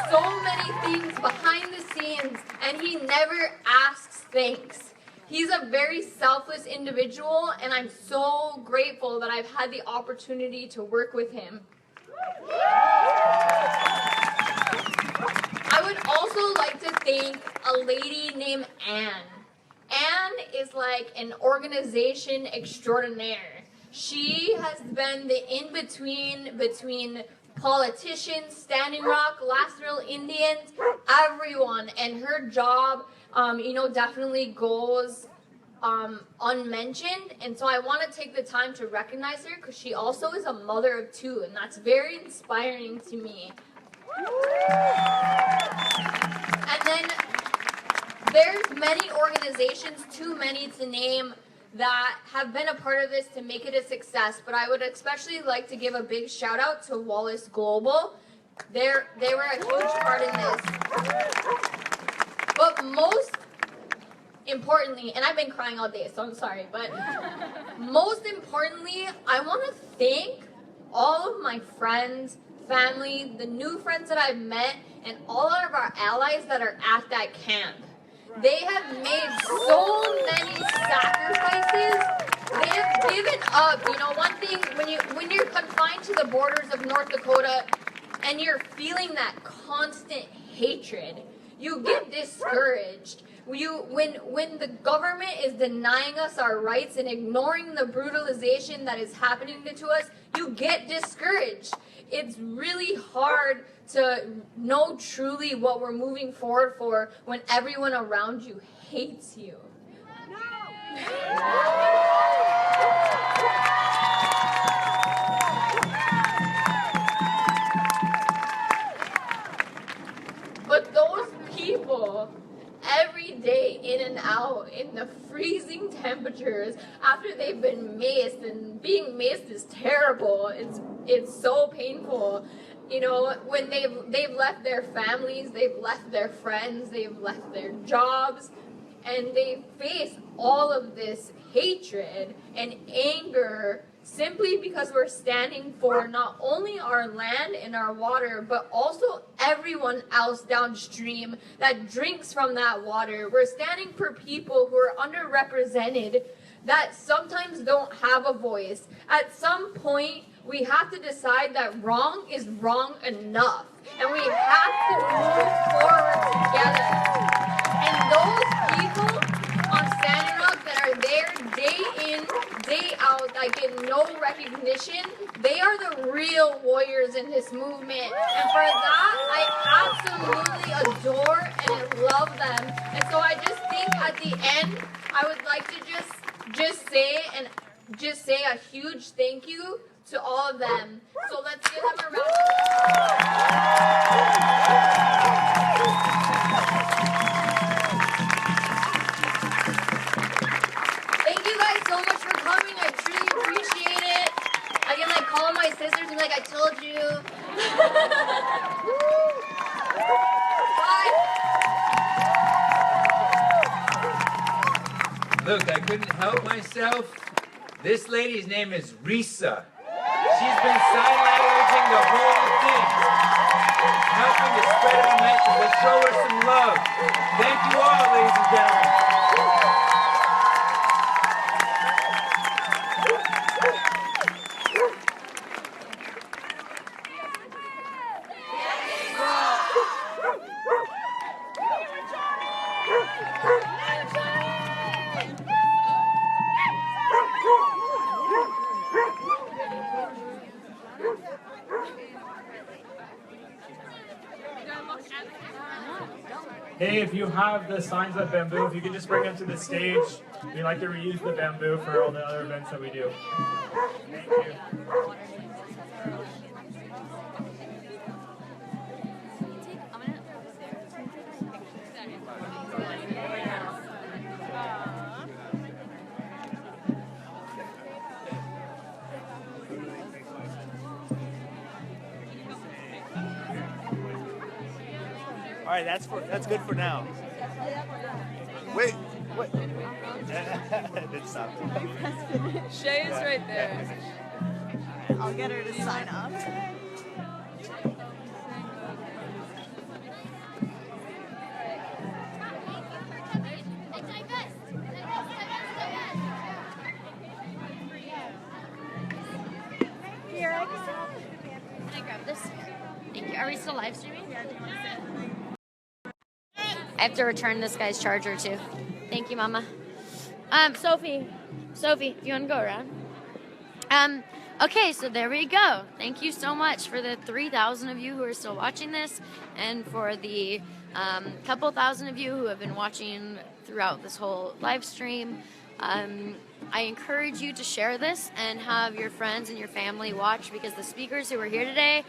so many things behind the scenes, and he never asks thanks. He's a very selfless individual, and I'm so grateful that I've had the opportunity to work with him. I would also like to thank a lady named Anne. Anne is like an organization extraordinaire. She has been the in-between between politicians, Standing Rock, Last Rail Indians, everyone, and her job, definitely goes unmentioned. And so I want to take the time to recognize her because she also is a mother of two, and that's very inspiring to me. And then there's many organizations, too many to name, that have been a part of this to make it a success, but I would especially like to give a big shout out to Wallace Global. They were a huge part in this. But most importantly, and I've been crying all day, so I'm sorry, but most importantly, I want to thank all of my friends, family, the new friends that I've met, and all of our allies that are at that camp. They have made so many sacrifices. They have given up. You know, one thing, when you're confined to the borders of North Dakota and you're feeling that constant hatred, you get discouraged. When the government is denying us our rights and ignoring the brutalization that is happening to us, you get discouraged. It's really hard to know truly what we're moving forward for when everyone around you hates you. But those people, every day in and out in the freezing temperatures after they've been maced, and being maced is terrible. It's so painful. You know, when they've left their families, they've left their friends, they've left their jobs, and they face all of this hatred and anger simply because we're standing for not only our land and our water, but also everyone else downstream that drinks from that water. We're standing for people who are underrepresented, that sometimes don't have a voice. At some point, we have to decide that wrong is wrong enough, and we have to move forward together. And those people on Standing Rock that are there day in, day out, that get no recognition, they are the real warriors in this movement. And for that, I absolutely adore and love them. And so I just think at the end, I would like to just say a huge thank you to all of them. So let's give them a round of Thank you guys so much for coming. I truly appreciate it. I can like call my sisters and be like, I told you. Bye. Look, I couldn't help myself. This lady's name is Risa. She's been sign languaging the whole thing, helping to spread our message. Let's show her some love. Thank you all, ladies and gentlemen. Hey, if you have the signs of bamboo, if you can just bring them to the stage. We like to reuse the bamboo for all the other events that we do. Thank you. All right, that's good for now. Wait. It's not. Shay is right there. I'll get her to sign up. Here, can I grab this? Thank you. Are we still live streaming? I have to return this guy's charger too. Thank you, Mama. Sophie, do you want to go around? Okay, so there we go. Thank you so much for the 3,000 of you who are still watching this, and for the couple thousand of you who have been watching throughout this whole live stream. I encourage you to share this and have your friends and your family watch, because the speakers who were here today,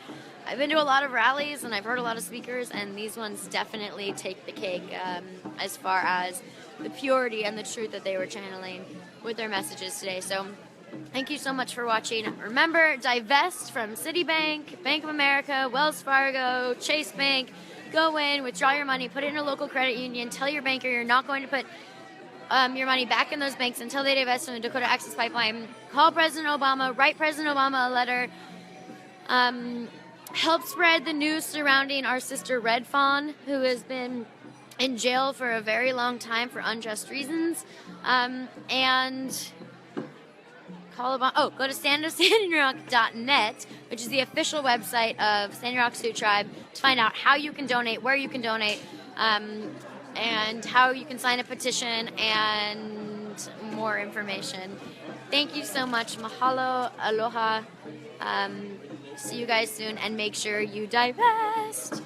I've been to a lot of rallies and I've heard a lot of speakers, and these ones definitely take the cake as far as the purity and the truth that they were channeling with their messages today. So thank you so much for watching. Remember, divest from Citibank, Bank of America, Wells Fargo, Chase Bank. Go in, withdraw your money, put it in a local credit union, tell your banker you're not going to put your money back in those banks until they divest from the Dakota Access Pipeline. Call President Obama, write President Obama a letter. Help spread the news surrounding our sister Red Fawn, who has been in jail for a very long time for unjust reasons. And call Obama. Oh, go to standingrock.net, which is the official website of Standing Rock Sioux Tribe, to find out how you can donate, where you can donate, and how you can sign a petition and more information. Thank you so much. Mahalo, aloha. See you guys soon, and make sure you divest.